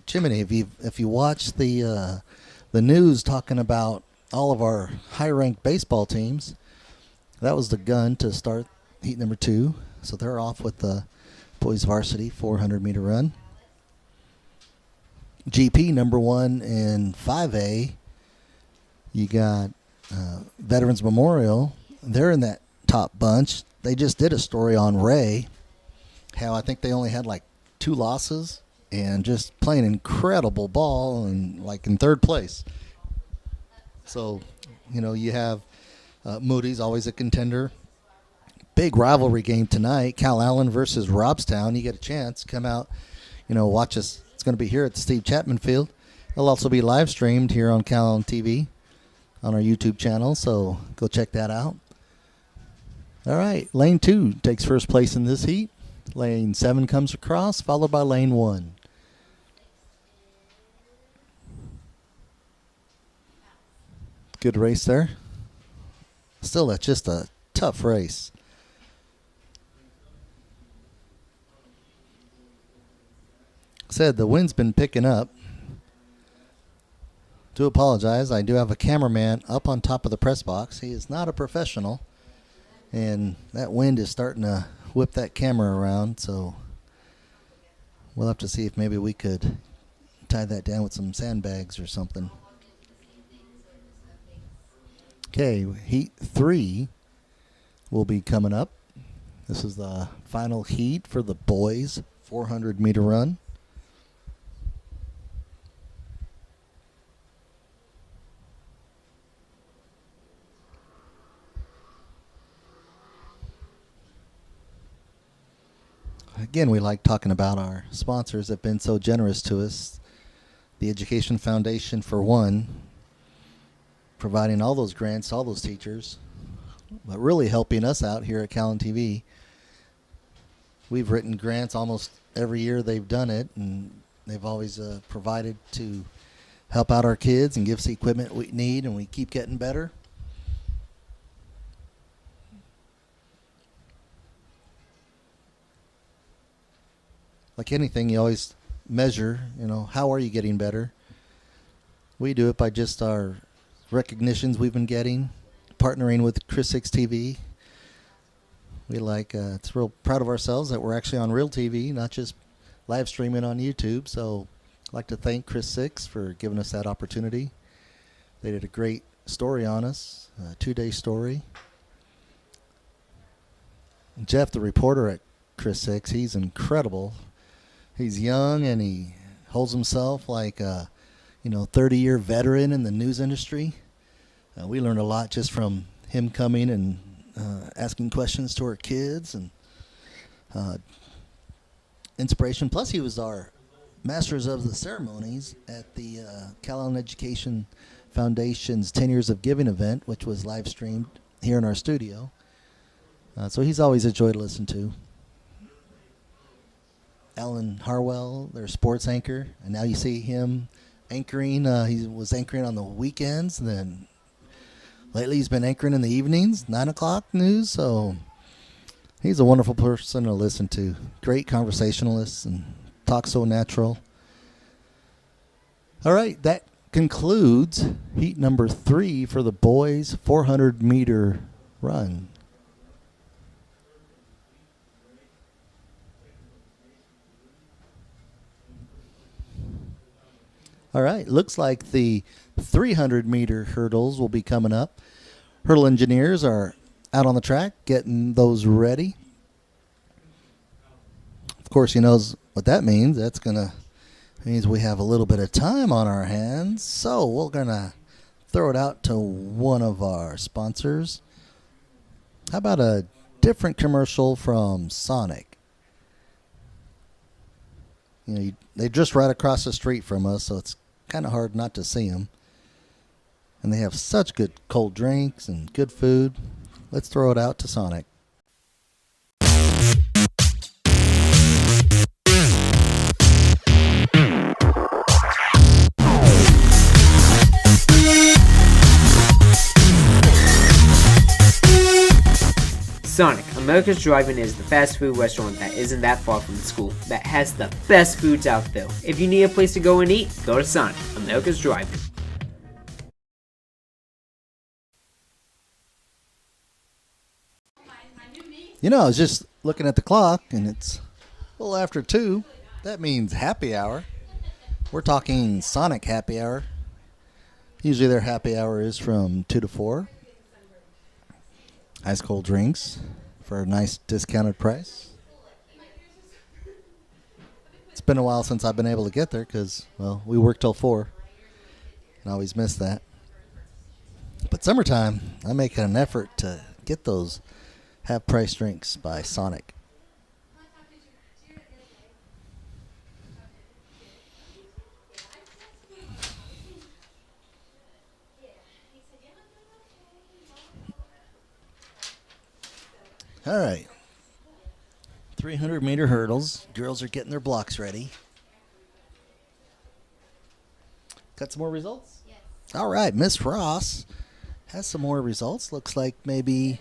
Jiminy, if you watch the news talking about all of our high-ranked baseball teams, that was the gun to start heat number 2. So they're off with the boys varsity 400-meter run. GP number 1 in 5A. You got Veterans Memorial. They're in that top bunch. They just did a story on Ray, how I think they only had like 2 losses and just playing incredible ball and like in 3rd place. So, you know, you have Moody's always a contender. Big rivalry game tonight, Calallen versus Robstown. You get a chance, come out, you know, watch us. It's going to be here at the Steve Chapman Field. It'll also be live streamed here on Calallen TV on our YouTube channel, so go check that out. All right, lane 2 takes first place in this heat. Lane 7 comes across, followed by lane 1. Good race there. Still, that's just a tough race. Said the wind's been picking up. do apologize. I do have a cameraman up on top of the press box. He is not a professional, and that wind is starting to whip that camera around, so we'll have to see if maybe we could tie that down with some sandbags or something. Okay, heat 3 will be coming up. This is the final heat for the boys 400-meter run. Again, we like talking about our sponsors that have been so generous to us. The Education Foundation, for one, providing all those grants, all those teachers, but really helping us out here at Calallen TV. We've written grants almost every year they've done it, and they've always provided to help out our kids and give us the equipment we need, and we keep getting better. Like anything, you always measure, how are you getting better? We do it by just our recognitions we've been getting, partnering with Chris 6 TV. We it's real proud of ourselves that we're actually on real TV, not just live streaming on YouTube. So I'd like to thank Chris 6 for giving us that opportunity. They did a great story on us, a 2-day story. Jeff, the reporter at Chris 6, he's incredible. He's young and he holds himself like a 30-year veteran in the news industry. We learned a lot just from him coming and asking questions to our kids and inspiration. Plus, he was our Masters of the Ceremonies at the Calallen Education Foundation's 10 Years of Giving event, which was live streamed here in our studio. So he's always a joy to listen to. Alan Harwell, their sports anchor, and now you see him anchoring. He was anchoring on the weekends, and then lately he's been anchoring in the evenings, 9 o'clock news. So he's a wonderful person to listen to. Great conversationalist and talks so natural. All right, that concludes heat number 3 for the boys 400-meter run. All right, looks like the 300-meter hurdles will be coming up. Hurdle engineers are out on the track getting those ready. Of course, he knows what that means. Means we have a little bit of time on our hands. So we're going to throw it out to one of our sponsors. How about a different commercial from Sonic? They're just right across the street from us, so it's kind of hard not to see them. And they have such good cold drinks and good food. Let's throw it out to Sonic.
Sonic, America's Drive-In is the fast food restaurant that isn't that far from the school, that has the best foods out there. If you need a place to go and eat, go to Sonic, America's Drive-In.
I was just looking at the clock, and it's a little after 2. That means happy hour. We're talking Sonic happy hour. Usually their happy hour is from 2 to 4. Ice cold drinks for a nice discounted price. It's been a while since I've been able to get there because, we work till 4. And I always miss that. But summertime, I make an effort to get those half-price drinks by Sonic. All right. 300-meter hurdles. Girls are getting their blocks ready. Got some more results? Yes. All right. Miss Ross has some more results. Looks like maybe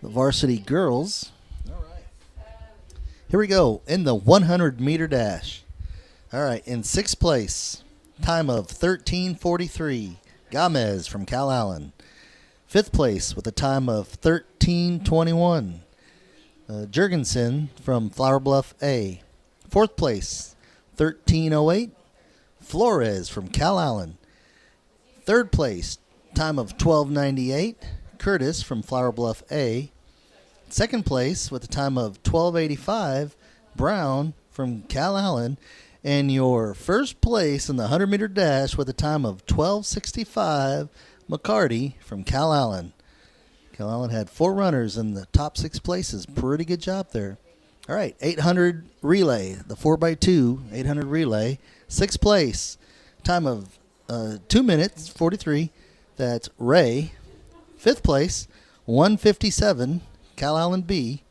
the varsity girls. All right. Here we go. In the 100-meter dash. All right. In 6th place, time of 13:43. Gamez from Calallen. 5th place with a time of 13:21. Jurgensen from Flower Bluff A. 4th place, 13:08. Flores from Calallen. 3rd place, time of 12:98. Curtis from Flower Bluff A. 2nd place with a time of 12:85. Brown from Calallen. And your first place in the 100-meter dash with a time of 12:65. McCarty from Calallen. Calallen had 4 runners in the top 6 places. Pretty good job there. All right, 800 relay, the 4x2 800 relay. 6th place, time of 2 minutes 43. That's Ray. 5th place, 1:57, Calallen B.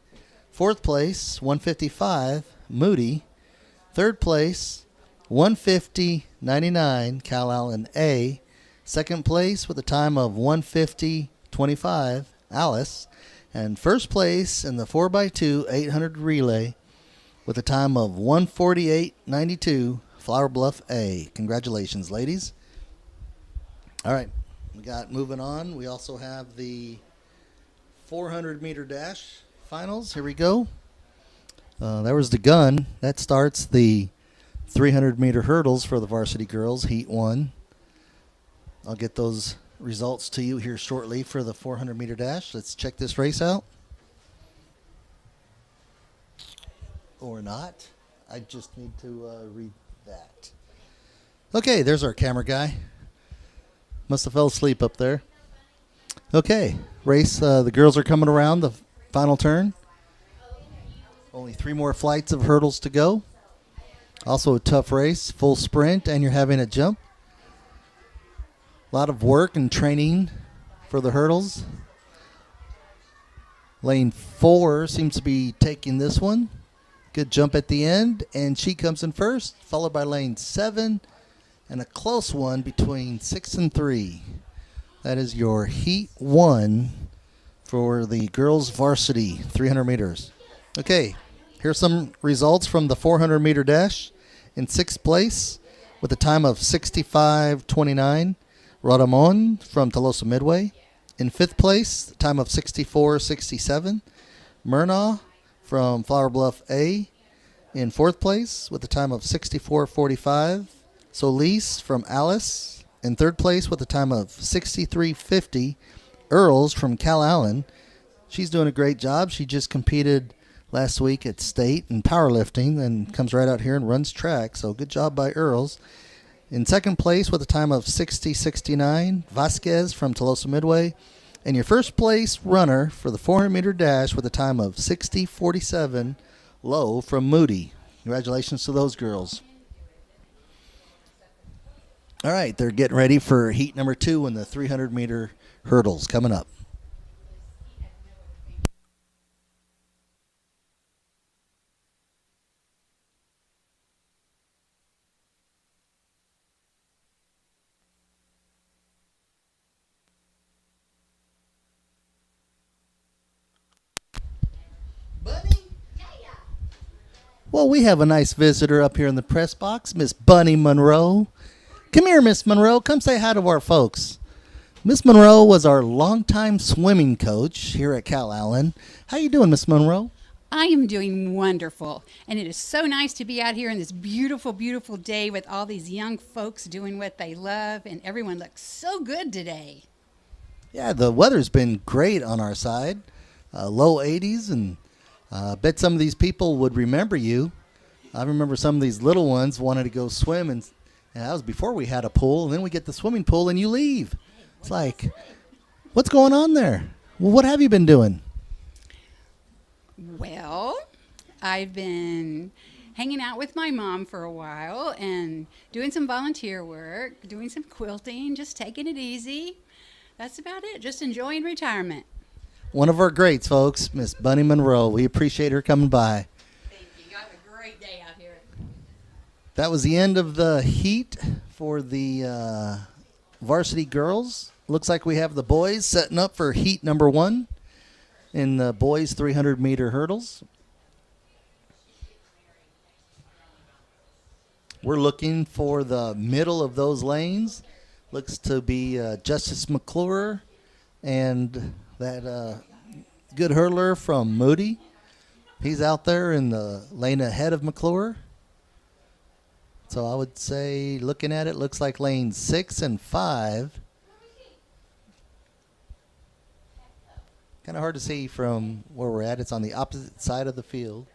4th place, 1:55, Moody. 3rd place, 1:50.99, Calallen A. 2nd place with a time of 1:50.25, Alice. And 1st place in the 4x2 800 relay with a time of 1:48.92, Flower Bluff A. Congratulations, ladies. All right, we got moving on. We also have the 400-meter dash finals. Here we go. There was the gun. That starts the 300-meter hurdles for the varsity girls, Heat 1. I'll get those results to you here shortly for the 400-meter dash. Let's check this race out. Or not. I just need to read that. Okay, there's our camera guy. Must have fell asleep up there. Okay, race. The girls are coming around the final turn. Only 3 more flights of hurdles to go. Also a tough race, full sprint, and you're having a jump. A lot of work and training for the hurdles. Lane 4 seems to be taking this one. Good jump at the end, and she comes in first, followed by lane 7, and a close one between 6 and 3. That is your Heat 1 for the girls varsity 300 meters. Okay, here's some results from the 400-meter dash. In 6th place, with a time of 65:29, Rodamon from Tolosa Midway. In 5th place, time of 64:67, Murnau from Flower Bluff A. In 4th place, with a time of 64:45, Solis from Alice. In 3rd place, with a time of 63:50, Earls from Calallen. She's doing a great job. She just competed last week at state in powerlifting and comes right out here and runs track. So good job by Earls. In 2nd place with a time of 60:69, Vasquez from Tolosa Midway. And your first place runner for the 400-meter dash with a time of 60:47, Lowe from Moody. Congratulations to those girls. All right, they're getting ready for heat number 2 in the 300-meter hurdles coming up. Well, we have a nice visitor up here in the press box, Miss Bunny Monroe. Come here, Miss Monroe. Come say hi to our folks. Miss Monroe was our longtime swimming coach here at Calallen. How you doing, Miss Monroe?
I am doing wonderful, and it is so nice to be out here in this beautiful, beautiful day with all these young folks doing what they love, and everyone looks so good today.
Yeah, the weather's been great on our side. Low 80s, and I bet some of these people would remember you. I remember some of these little ones wanted to go swim, and that was before we had a pool. And then we get the swimming pool, and you leave. It's like, what's going on there? Well, what have you been doing?
Well, I've been hanging out with my mom for a while and doing some volunteer work, doing some quilting, just taking it easy. That's about it, just enjoying retirement.
One of our greats, folks, Miss Bunny Monroe. We appreciate her coming by.
Thank you. You have a great day out here.
That was the end of the heat for the varsity girls. Looks like we have the boys setting up for heat number 1 in the boys 300-meter hurdles. We're looking for the middle of those lanes. Looks to be Justice McClure and that good hurdler from Moody. He's out there in the lane ahead of McClure. So I would say, looking at it, looks like lanes 6 and 5. Kind of hard to see from where we're at. It's on the opposite side of the field.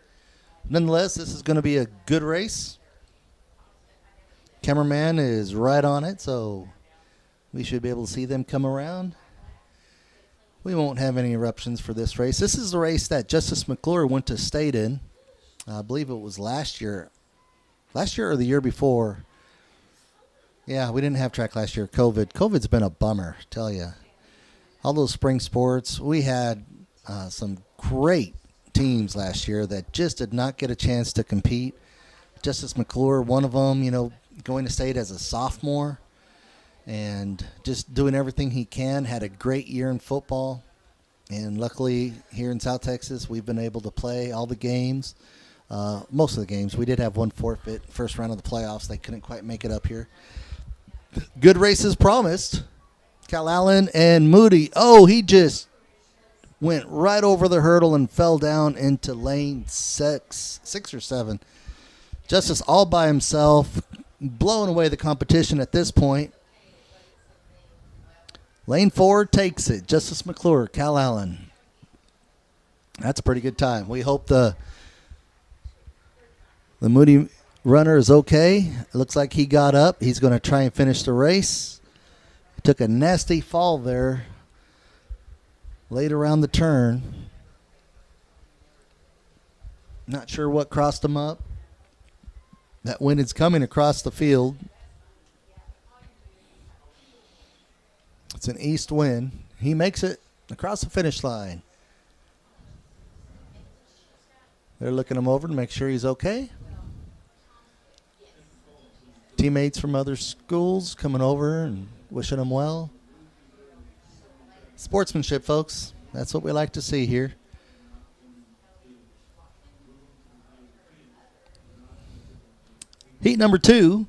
Nonetheless, this is going to be a good race. Cameraman is right on it, so we should be able to see them come around. We won't have any eruptions for this race. This is the race that Justice McClure went to state in. I believe it was last year. Last year or the year before. Yeah, we didn't have track last year. COVID's been a bummer, tell you. All those spring sports. We had some great teams last year that just did not get a chance to compete. Justice McClure, one of them, going to state as a sophomore and just doing everything he can. Had a great year in football. And luckily, here in South Texas, we've been able to play all the games. Most of the games. We did have one forfeit first round of the playoffs. They couldn't quite make it up here. Good races promised. Calallen and Moody. Oh, he just went right over the hurdle and fell down into lane 6 or 7. Justice all by himself, blowing away the competition at this point. Lane 4 takes it. Justice McClure, Calallen. That's a pretty good time. We hope the Moody runner is okay. It looks like he got up. He's going to try and finish the race. Took a nasty fall there late around the turn. Not sure what crossed him up. That wind is coming across the field. It's an east wind. He makes it across the finish line. They're looking him over to make sure he's okay. Teammates from other schools coming over and wishing him well. Sportsmanship, folks. That's what we like to see here. Heat number 2.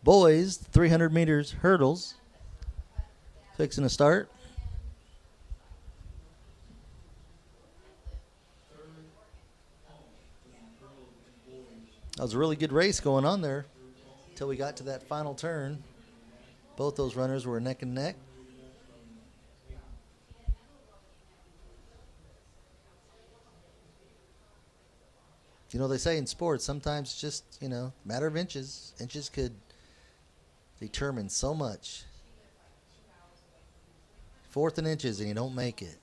Boys, 300 meters hurdles. Fixing to start. That was a really good race going on there until we got to that final turn. Both those runners were neck and neck. They say in sports, sometimes just, matter of inches. Inches could determine so much. 4th and inches and you don't make it.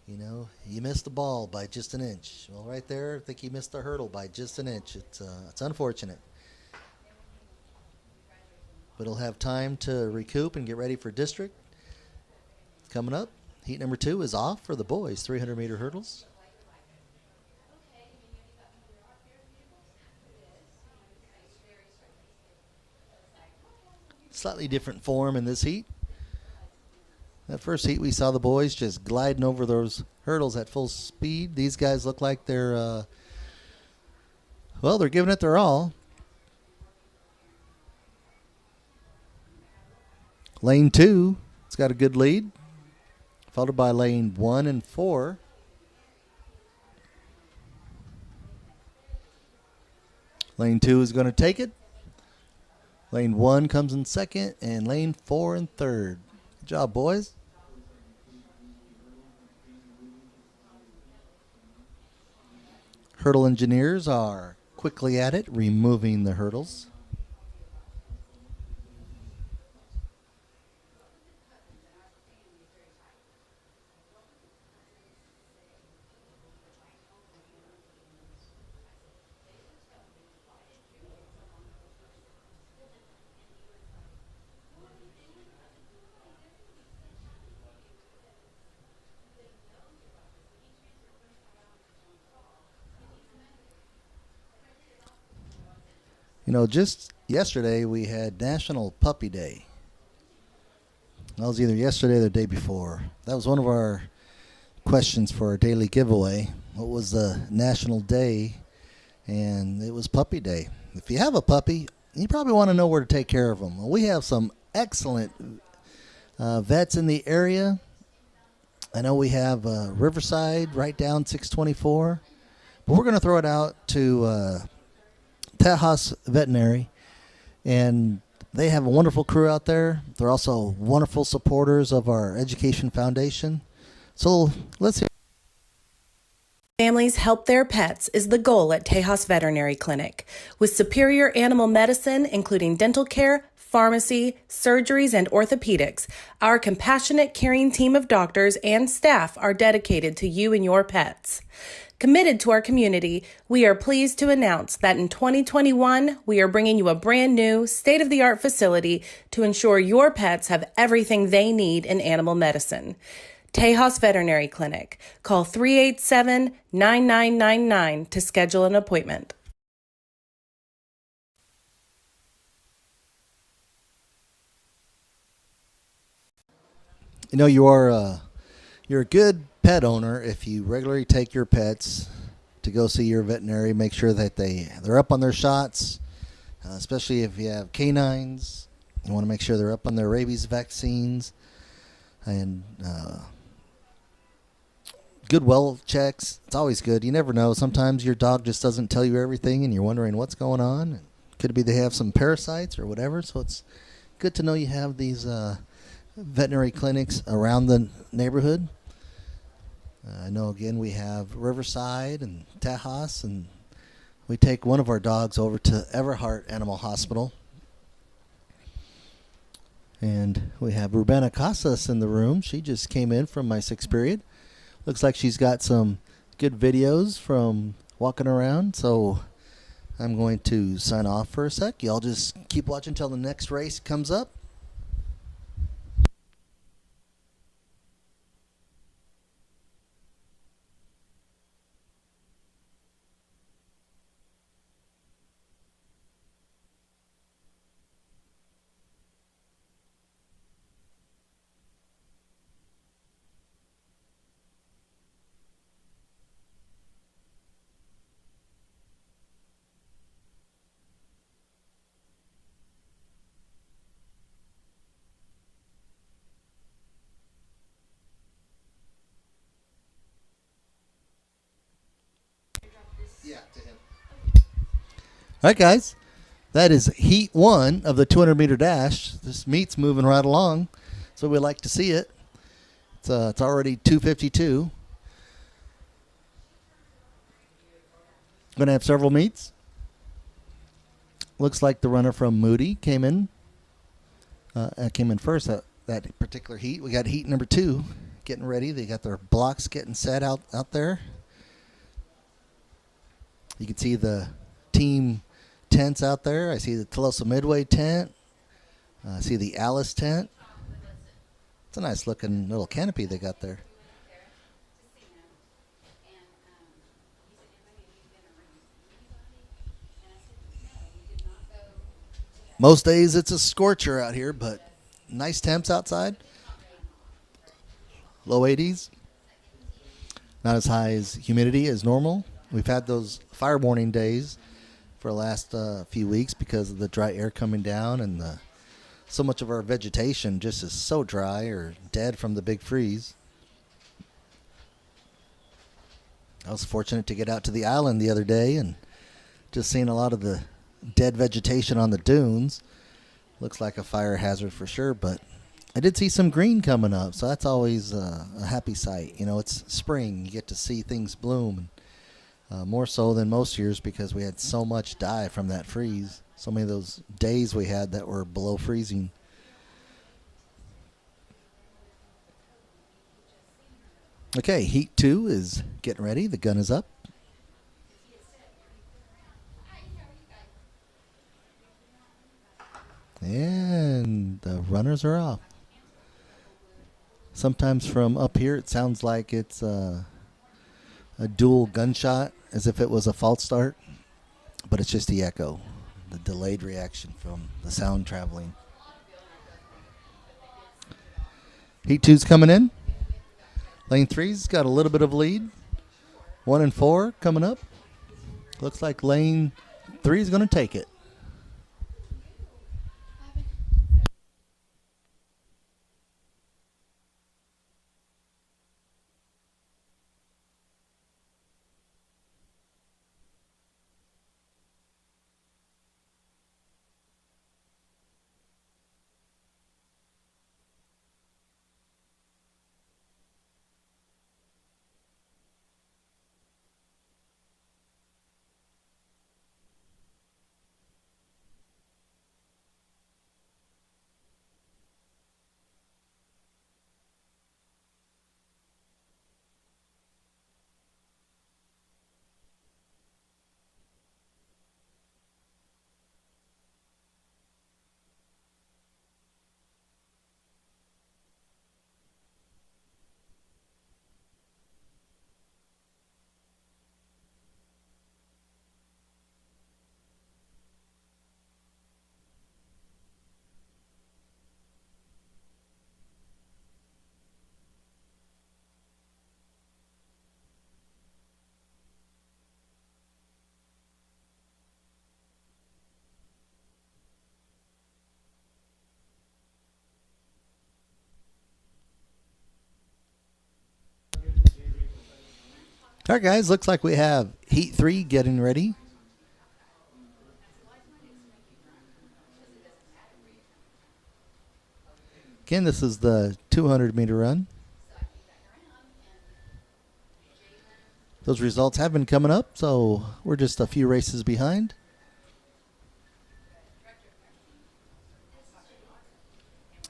You missed the ball by just an inch. Well, right there, I think you missed the hurdle by just an inch. It's unfortunate. But he'll have time to recoup and get ready for district. Coming up, heat number 2 is off for the boys, 300-meter hurdles. Slightly different form in this heat. That first heat, we saw the boys just gliding over those hurdles at full speed. These guys look like they're, they're giving it their all. Lane 2, it's got a good lead, followed by lane 1 and 4. Lane 2 is going to take it. Lane 1 comes in second, and lane 4 in third. Good job, boys. Hurdle engineers are quickly at it, removing the hurdles. Just yesterday we had National Puppy Day. That was either yesterday or the day before. That was one of our questions for our daily giveaway. What was the national day? and it was puppy day. If you have a puppy, you probably want to know where to take care of them. Well, we have some excellent vets in the area. I know we have Riverside right down 624, but we're going to throw it out to Tejas Veterinary, and they have a wonderful crew out there. They're also wonderful supporters of our Education Foundation. So let's hear.
Families help their pets is the goal at Tejas Veterinary Clinic. With superior animal medicine, including dental care, pharmacy, surgeries, and orthopedics, our compassionate, caring team of doctors and staff are dedicated to you and your pets. Committed to our community, we are pleased to announce that in 2021, we are bringing you a brand new, state-of-the-art facility to ensure your pets have everything they need in animal medicine. Tejas Veterinary Clinic. Call 387-9999 to schedule an appointment.
You know, you're a good pet owner if you regularly take your pets to go see your veterinary. Make sure that they're up on their shots, especially if you have canines. You want to make sure they're up on their rabies vaccines and good well checks. It's always good. You never know. Sometimes your dog just doesn't tell you everything and you're wondering what's going on. Could be they have some parasites or whatever. So it's good to know you have these veterinary clinics around the neighborhood. I know, again, we have Riverside and Tejas, and we take one of our dogs over to Everhart Animal Hospital. And we have Rubena Casas in the room. She just came in from my 6th period. Looks like she's got some good videos from walking around, so I'm going to sign off for a sec. Y'all just keep watching until the next race comes up. All right, guys, that is heat 1 of the 200-meter dash. This meet's moving right along, so we like to see it. It's already 2:52. Going to have several meets. Looks like the runner from Moody came in first that particular heat. We got heat number 2 getting ready. They got their blocks getting set out there. You can see the team tents out there. I see the Tolosa Midway tent. I see the Alice tent. It's a nice looking little canopy they got there. Most days it's a scorcher out here, but nice temps outside. Low 80s. Not as high as humidity as normal. We've had those fire warning days for the last few weeks because of the dry air coming down, and so much of our vegetation just is so dry or dead from the big freeze. I was fortunate to get out to the island the other day and just seeing a lot of the dead vegetation on the dunes. Looks like a fire hazard for sure, but I did see some green coming up, so that's always a happy sight. You know, it's spring. You get to see things bloom. More so than most years because we had so much die from that freeze. So many of those days we had that were below freezing. Okay, heat 2 is getting ready. The gun is up. And the runners are off. Sometimes from up here it sounds like it's a dual gunshot, as if it was a false start, but it's just the echo, the delayed reaction from the sound traveling. Heat 2's coming in. Lane 3's got a little bit of lead. 1 and 4 coming up. Looks like lane 3 is going to take it. All right, guys, looks like we have Heat 3 getting ready. Again, this is the 200-meter run. Those results have been coming up, so we're just a few races behind.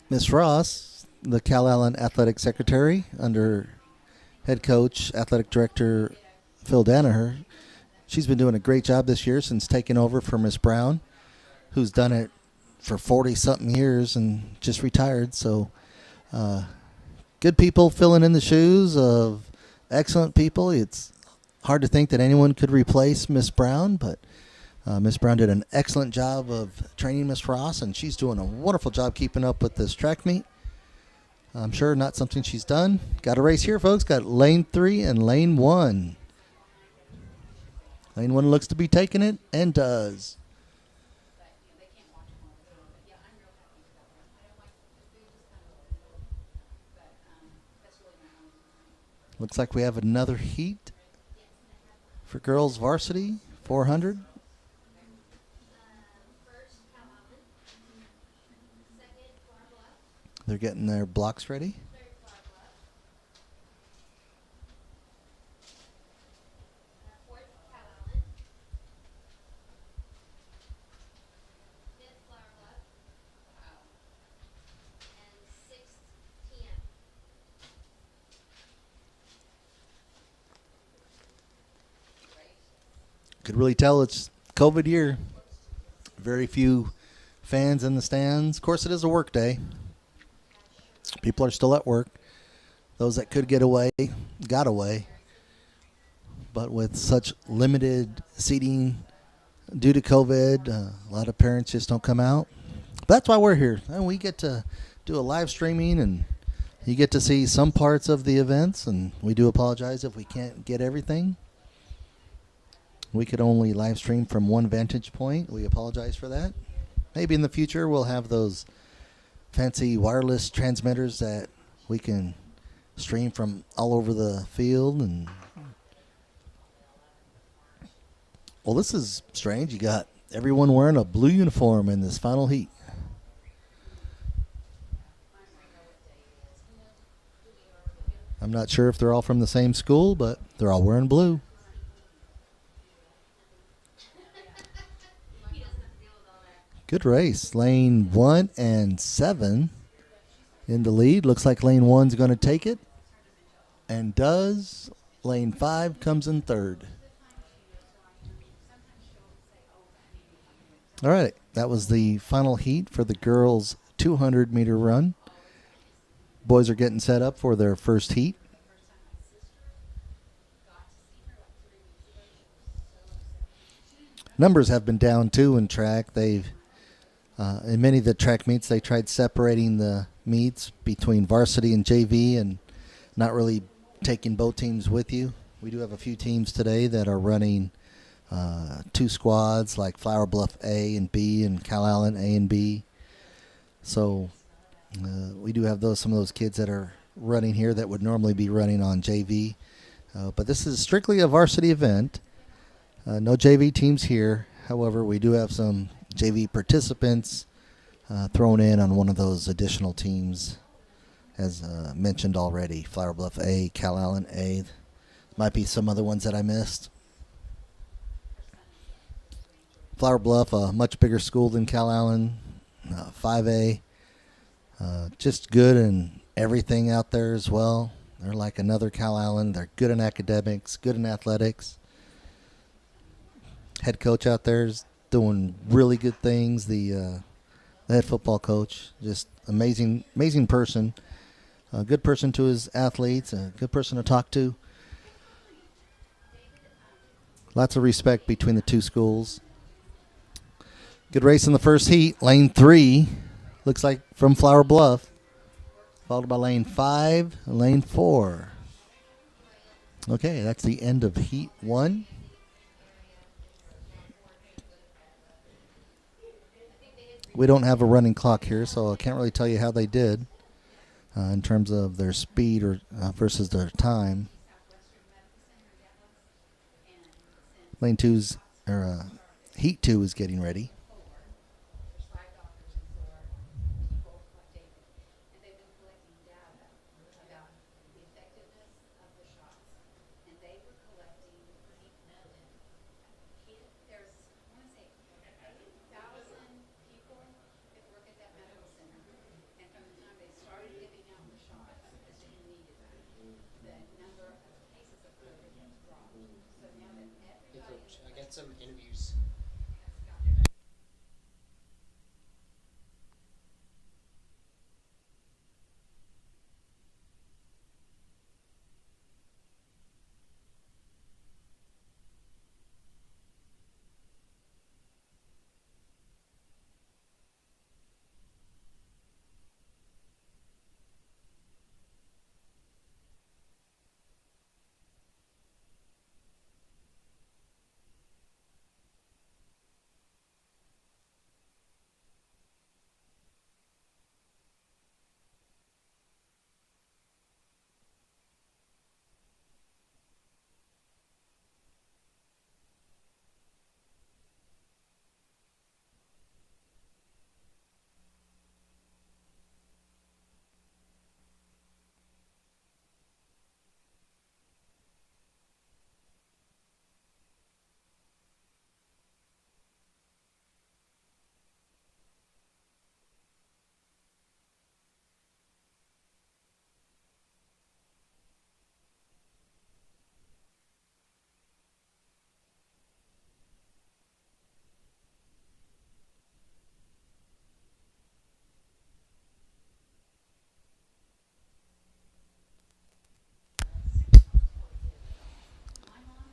Miss Ross, the Calallen Athletic Secretary, under head coach, athletic director Phil Danaher. She's been doing a great job this year since taking over for Miss Brown, who's done it for 40-something years and just retired. So good people filling in the shoes of excellent people. It's hard to think that anyone could replace Miss Brown, but Miss Brown did an excellent job of training Miss Ross, and she's doing a wonderful job keeping up with this track meet. I'm sure not something she's done. Got a race here, folks. Got lane 3 and lane 1. Lane 1 looks to be taking it and does. Looks like we have another heat for girls varsity, 400. They're getting their blocks ready. Could really tell it's COVID year. Very few fans in the stands. Of course, it is a work day. People are still at work. Those that could get away, got away. But with such limited seating due to COVID, a lot of parents just don't come out. But that's why we're here. And we get to do a live streaming, and you get to see some parts of the events. And we do apologize if we can't get everything. We could only live stream from one vantage point. We apologize for that. Maybe in the future we'll have those fancy wireless transmitters that we can stream from all over the field. And well, this is strange. You got everyone wearing a blue uniform in this final heat. I'm not sure if they're all from the same school, but they're all wearing blue. Good race. Lane 1 and 7 in the lead. Looks like lane 1's going to take it, and does. Lane 5 comes in third. All right, that was the final heat for the girls' 200-meter run. Boys are getting set up for their first heat. Numbers have been down too in track. They've in many of the track meets, they tried separating the meets between varsity and JV and not really taking both teams with you. We do have a few teams today that are running two squads like Flower Bluff A and B and Calallen A and B. So we do have some of those kids that are running here that would normally be running on JV. But this is strictly a varsity event. No JV teams here. However, we do have some JV participants thrown in on one of those additional teams, as mentioned already. Flower Bluff A, Calallen A. Might be some other ones that I missed. Flower Bluff, a much bigger school than Calallen, 5A. Just good in everything out there as well. They're like another Calallen. They're good in academics, good in athletics. Head coach out there is doing really good things. The head football coach, just amazing person. A good person to his athletes, a good person to talk to. Lots of respect between the two schools. Good race in the first heat. Lane 3 looks like from Flower Bluff, followed by lane 5 and lane 4. Okay, that's the end of heat 1. We don't have a running clock here, so I can't really tell you how they did in terms of their speed or versus their time. Lane 2's or heat 2 is getting ready.
Some interviews.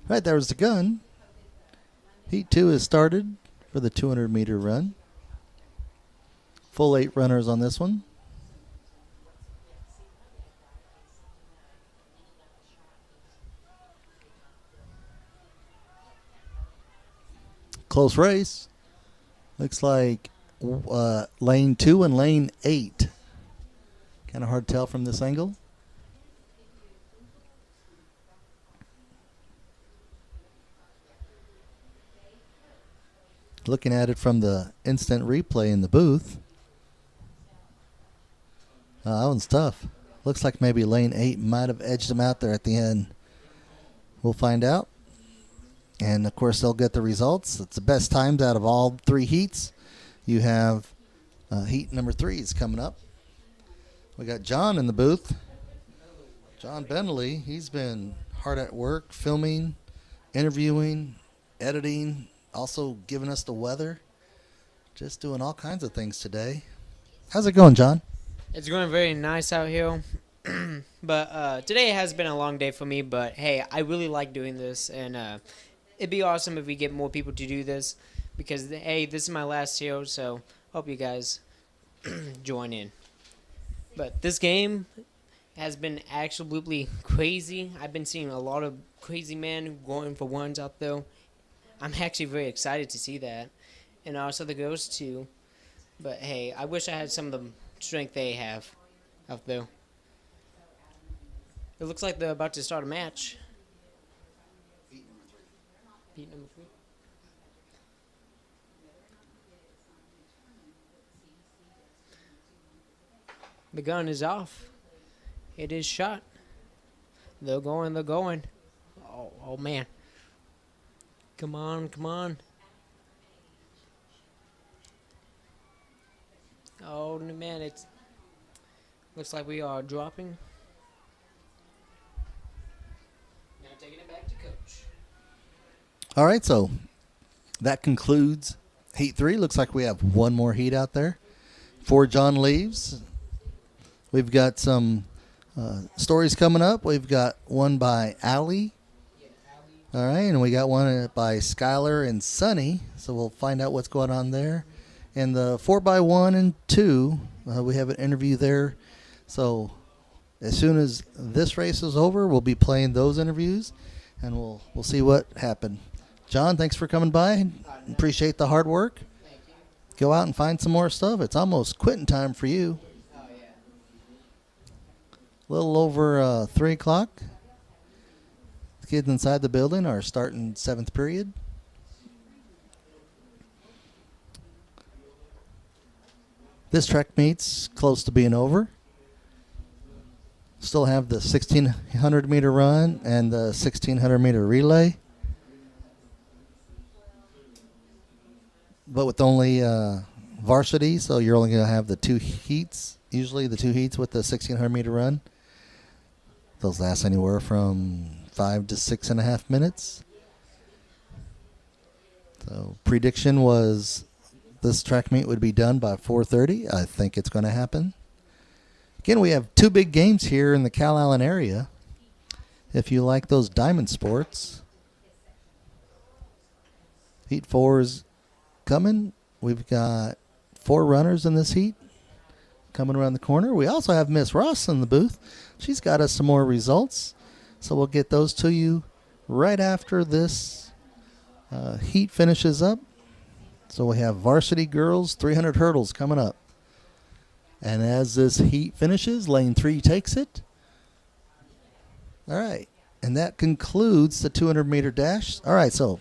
Right, there was the gun. Heat 2 is started for the 200-meter run. Full 8 runners on this one. Close race. Looks like lane 2 and lane 8. Kind of hard to tell from this angle. Looking at it from the instant replay in the booth. That one's tough. Looks like maybe lane 8 might have edged them out there at the end. We'll find out. And, of course, they'll get the results. It's the best times out of all 3 heats. You have heat number 3 is coming up. We got John in the booth. John Bentley. He's been hard at work, filming, interviewing, editing, also giving us the weather. Just doing all kinds of things today. How's it going, John?
It's going very nice out here. But today has been a long day for me, but hey, I really like doing this, and it'd be awesome if we get more people to do this, because hey, this is my last show, so hope you guys join in. But this game has been absolutely crazy. I've been seeing a lot of crazy men going for ones out there. I'm actually very excited to see that. And also the girls too. But hey, I wish I had some of the strength they have out there. It looks like they're about to start a match. Beat number 3. The gun is off. It is shot. They're going, they're going. Oh man. Come on, come on. Oh man, it's looks like we are dropping. Now taking it back to coach.
All right, so that concludes Heat 3. Looks like we have one more heat out there. Before John leaves, we've got some stories coming up. We've got one by Allie. All right, and we got one by Skylar and Sunny. So we'll find out what's going on there. And the 4x1 and 2, we have an interview there. So as soon as this race is over, we'll be playing those interviews, and we'll see what happened. John, thanks for coming by. Appreciate the hard work. Go out and find some more stuff. It's almost quitting time for you. A little over 3 o'clock. The kids inside the building are starting 7th period. This track meet's close to being over. Still have the 1,600 meter run and the 1,600 meter relay. But with only varsity, so you're only going to have the 2 heats. Usually the 2 heats with the 1,600 meter run. Those last anywhere from 5 to 6.5 minutes. So prediction was this track meet would be done by 4:30. I think it's going to happen. Again, we have 2 big games here in the Calallen area. If you like those diamond sports, Heat 4 is coming. We've got 4 runners in this heat coming around the corner. We also have Miss Ross in the booth. She's got us some more results. So we'll get those to you right after this heat finishes up. So we have varsity girls 300 hurdles coming up. And as this heat finishes, lane 3 takes it. All right. And that concludes the 200 meter dash. All right. So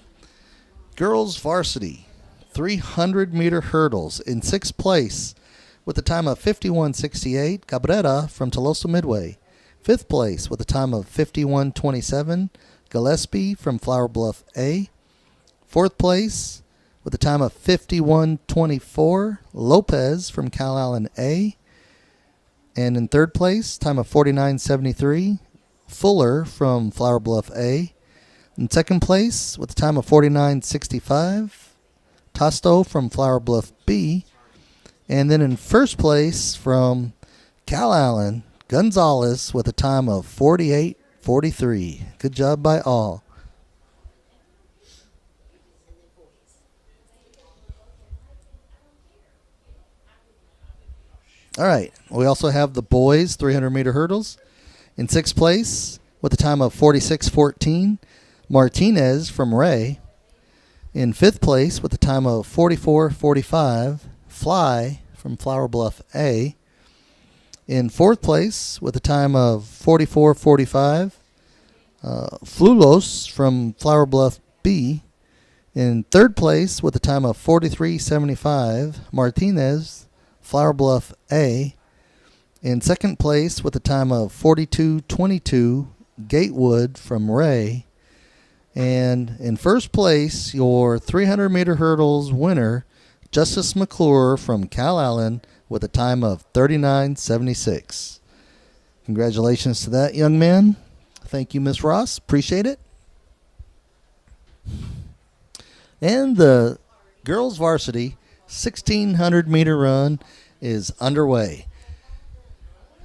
girls varsity 300 meter hurdles in 6th place with a time of 51:68. Cabrera from Tolosa Midway. 5th place with a time of 51:27. Gillespie from Flower Bluff A. 4th place with a time of 51:24. Lopez from Calallen A. And in 3rd place, time of 49:73. Fuller from Flower Bluff A. In 2nd place with a time of 49:65. Tosto from Flower Bluff B. And then in 1st place from Calallen, Gonzalez with a time of 48:43. Good job by all. All right. We also have the boys 300 meter hurdles. In 6th place with a time of 46:14, Martinez from Ray. In 5th place with a time of 44:45, Fly from Flower Bluff A. In 4th place with a time of 44:45, Flulos from Flower Bluff B. In 3rd place with a time of 43:75, Martinez, Flower Bluff A. In 2nd place with a time of 42:22, Gatewood from Ray. And in 1st place, your 300 meter hurdles winner, Justice McClure from Calallen with a time of 39:76. Congratulations to that young man. Thank you, Miss Ross. Appreciate it. And the girls varsity 1,600 meter run is underway.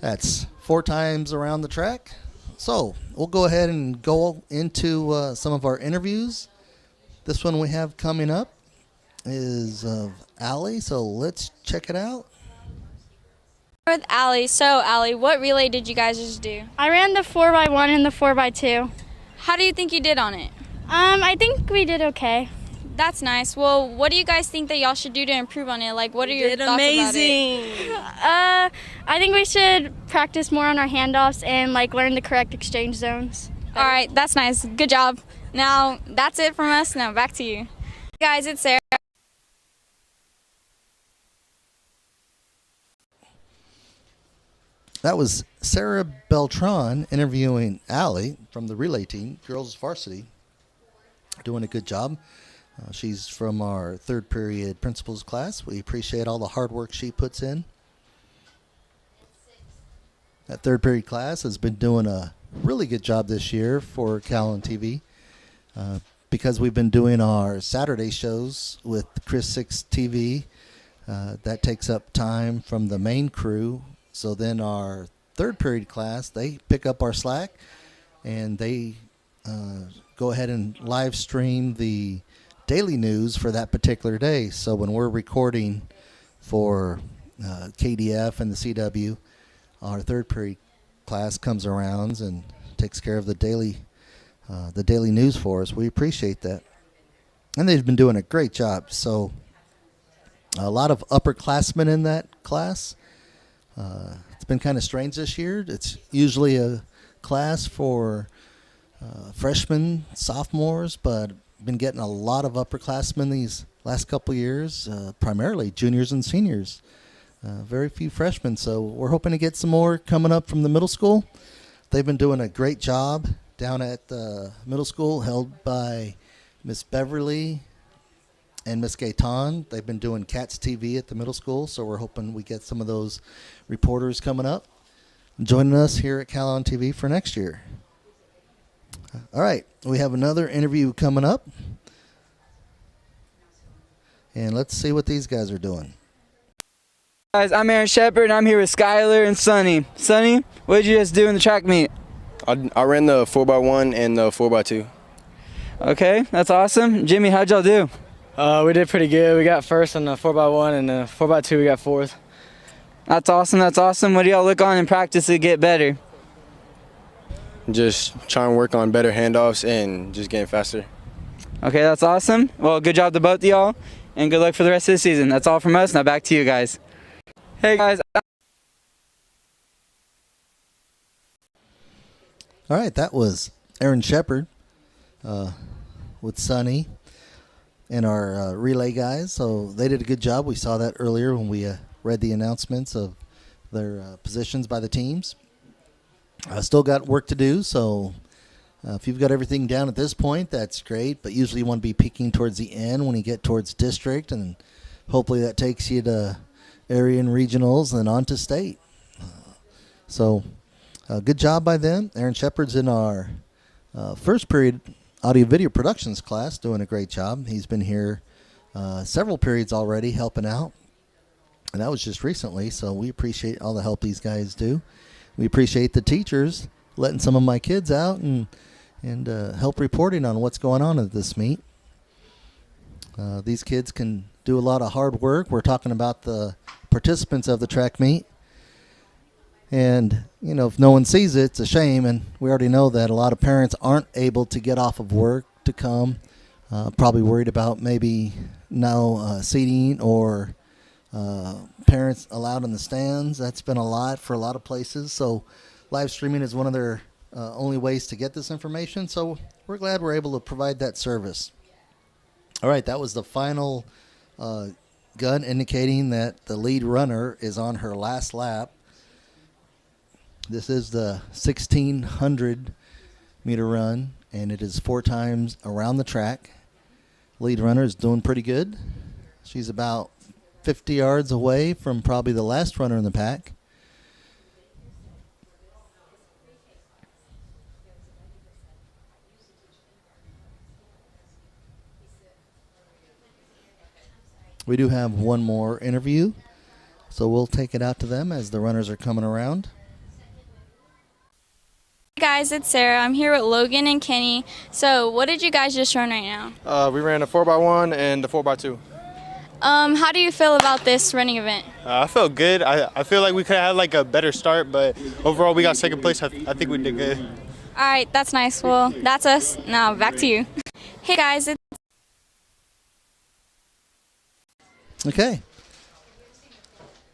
That's 4 times around the track. So we'll go ahead and go into some of our interviews. This one we have coming up is of Allie, so let's check it out.
With Allie. So Allie, what relay did you guys just do?
I ran the 4x1 and the 4x2.
How do you think you did on it?
I think we did okay.
That's nice. Well, what do you guys think that y'all should do to improve on it? Like, what are your thoughts about it?
I think we should practice more on our handoffs and like learn the correct exchange zones.
All right, that's nice. Good job. Now, that's it from us. Now, back to you. Hey guys, it's Sarah.
That was Sarah Beltran interviewing Allie from the relay team, girls varsity, doing a good job. She's from our third period principals class. We appreciate all the hard work she puts in. That third period class has been doing a really good job this year for Calallen TV because we've been doing our Saturday shows with Chris 6 TV. That takes up time from the main crew. So then our third period class, they pick up our slack and they go ahead and live stream the daily news for that particular day. So when we're recording for KDF and the CW, our third period class comes around and takes care of the daily news for us. We appreciate that. And they've been doing a great job. So a lot of upperclassmen in that class. It's been kind of strange this year. It's usually a class for freshmen, sophomores, but been getting a lot of upperclassmen these last couple years, primarily juniors and seniors. Very few freshmen, so we're hoping to get some more coming up from the middle school. They've been doing a great job down at the middle school, held by Miss Beverly and Miss Gaetan. They've been doing Cats TV at the middle school, so we're hoping we get some of those reporters coming up, joining us here at Calallen TV for next year. All right, we have another interview coming up, and let's see what these guys are doing.
Guys, I'm Aaron Shepard, and I'm here with Skylar and Sonny. Sonny, what did you guys do in the track meet?
I ran the 4x1 and the 4x2.
Okay, that's awesome. Jimmy, how'd y'all do?
We did pretty good. We got first on the 4x1 and the 4x2 we got fourth.
That's awesome, that's awesome. What do y'all look on in practice to get better?
Just trying to work on better handoffs and just getting faster.
Okay, that's awesome. Well, good job to both of y'all, and good luck for the rest of the season. That's all from us. Now back to you guys. Hey guys.
All right, that was Aaron Shepard with Sonny and our relay guys. So they did a good job. We saw that earlier when we read the announcements of their positions by the teams. Still got work to do, so if you've got everything down at this point, that's great. But usually you want to be peaking towards the end when you get towards district, and hopefully that takes you to area and regionals and on to state. So good job by them. Aaron Shepard's in our first period audio video productions class, doing a great job. He's been here several periods already helping out, and that was just recently, so we appreciate all the help these guys do. We appreciate the teachers letting some of my kids out and help reporting on what's going on at this meet. These kids can do a lot of hard work. We're talking about the participants of the track meet. And, you know, if no one sees it, it's a shame. And we already know that a lot of parents aren't able to get off of work to come. Probably worried about maybe no seating or parents allowed in the stands. That's been a lot for a lot of places. So live streaming is one of their only ways to get this information. So we're glad we're able to provide that service. All right, that was the final gun indicating that the lead runner is on her last lap. This is the 1,600 meter run, and it is 4 times around the track. Lead runner is doing pretty good. She's about 50 yards away from probably the last runner in the pack. We do have one more interview, so we'll take it out to them as the runners are coming around.
Hey guys, it's Sarah. I'm here with Logan and Kenny. So what did you guys just run right now?
We ran a 4x1 and the 4x2.
How do you feel about this running event?
I felt good. I feel like we could have had like a better start, but overall we got second place. I think we did good.
All right, that's nice. Well, that's us. Now back to you. Hey guys,
Okay.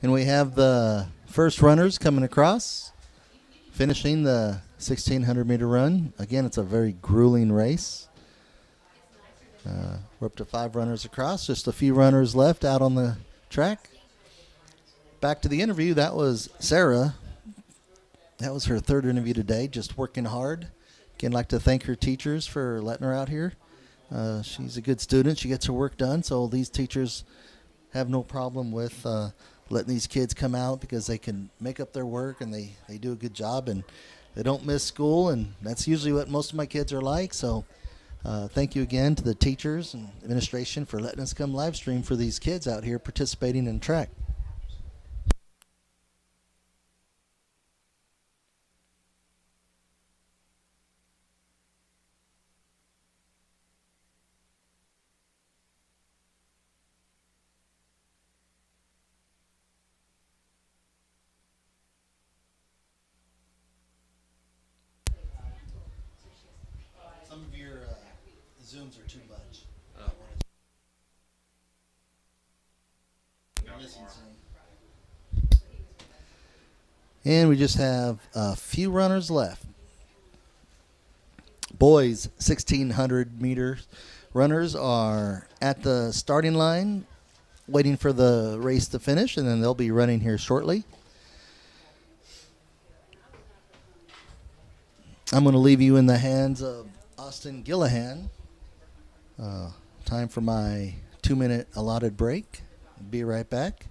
And we have the first runners coming across, finishing the 1,600-meter run. Again, it's a very grueling race. We're up to 5 runners across, just a few runners left out on the track. Back to the interview. That was Sarah. That was her third interview today, just working hard. Again, I'd like to thank her teachers for letting her out here. She's a good student. She gets her work done, so these teachers have no problem with letting these kids come out because they can make up their work and they do a good job and they don't miss school, and that's usually what most of my kids are like. So thank you again to the teachers and administration for letting us come live stream for these kids out here participating in track. Some of your Zooms are too much. You're missing some. And we just have a few runners left. Boys 1,600 meter runners are at the starting line waiting for the race to finish, and then they'll be running here shortly. I'm going to leave you in the hands of Austin Gillahan. Time for my 2-minute allotted break. Be right back.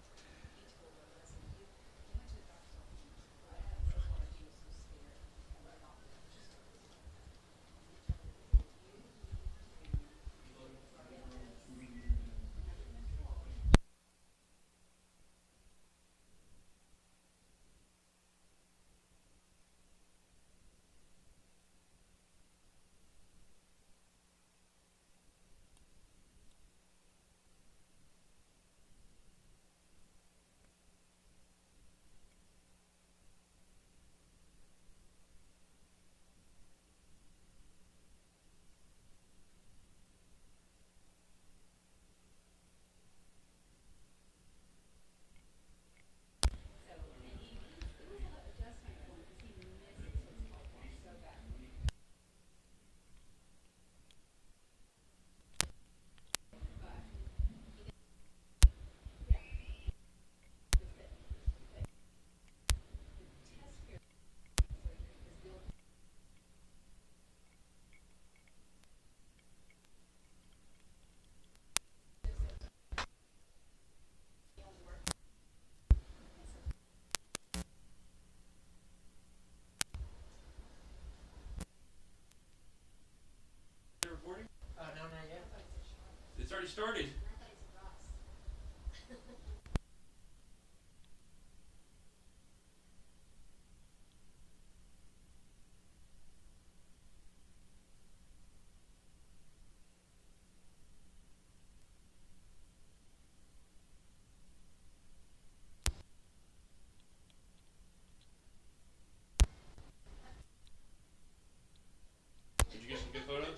It's already started. Did you get some good photos?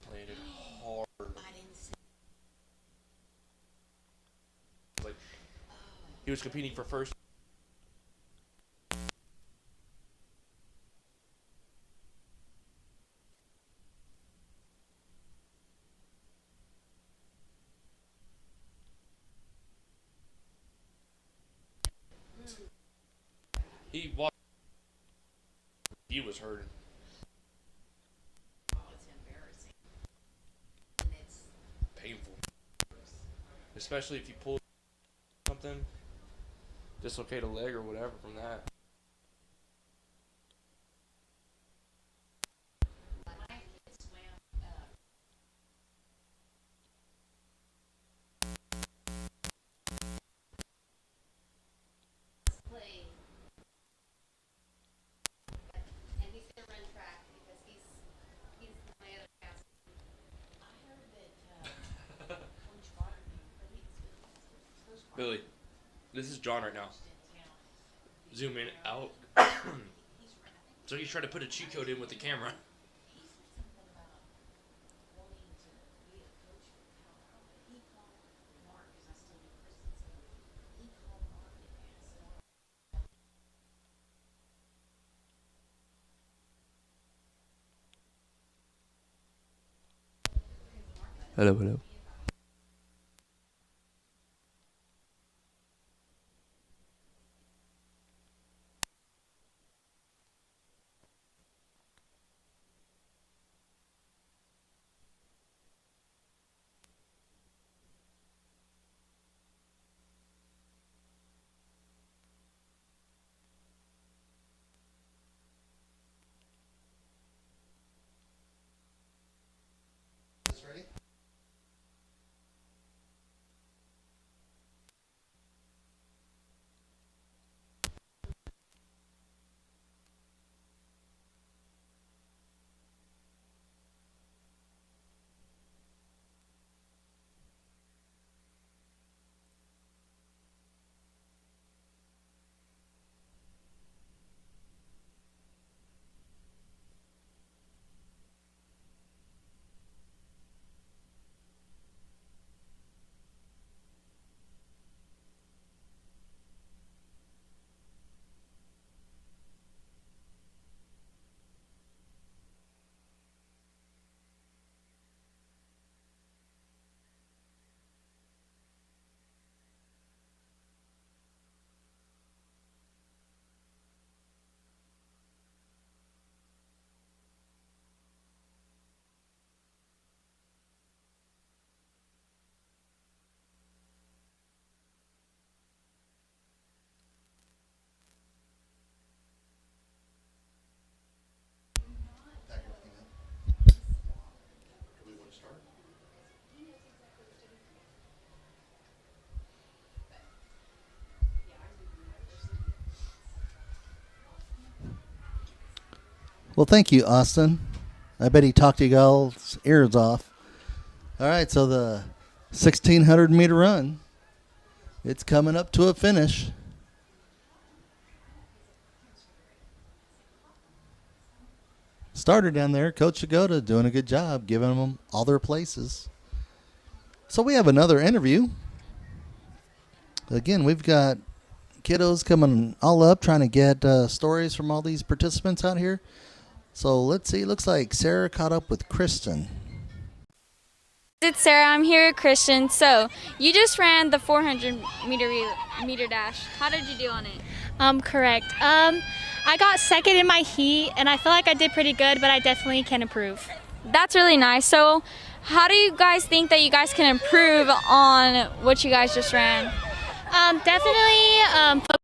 Planted hard. Like he was competing for first. He was hurting. especially if you pull something, dislocate a leg or whatever from that. Billy, this is John right now. Zoom in, out. So he's trying to put a cheat code in with the camera.
Hello, hello.
Well, thank you, Austin. I bet he talked you guys' ears off. All right, so the 1,600 meter run, it's coming up to a finish. Starter down there, Coach Shigota, doing a good job, giving them all their places. So we have another interview. Again, we've got kiddos coming all up, trying to get stories from all these participants out here. So let's see. It looks like Sarah caught up with Kristen.
It's Sarah. I'm here with Christian. So you just ran the 400 meter dash. How did you do on it?
Correct. I got second in my heat, and I feel like I did pretty good, but I definitely can improve.
That's really nice. So how do you guys think that you guys can improve on what you guys just ran?
Definitely put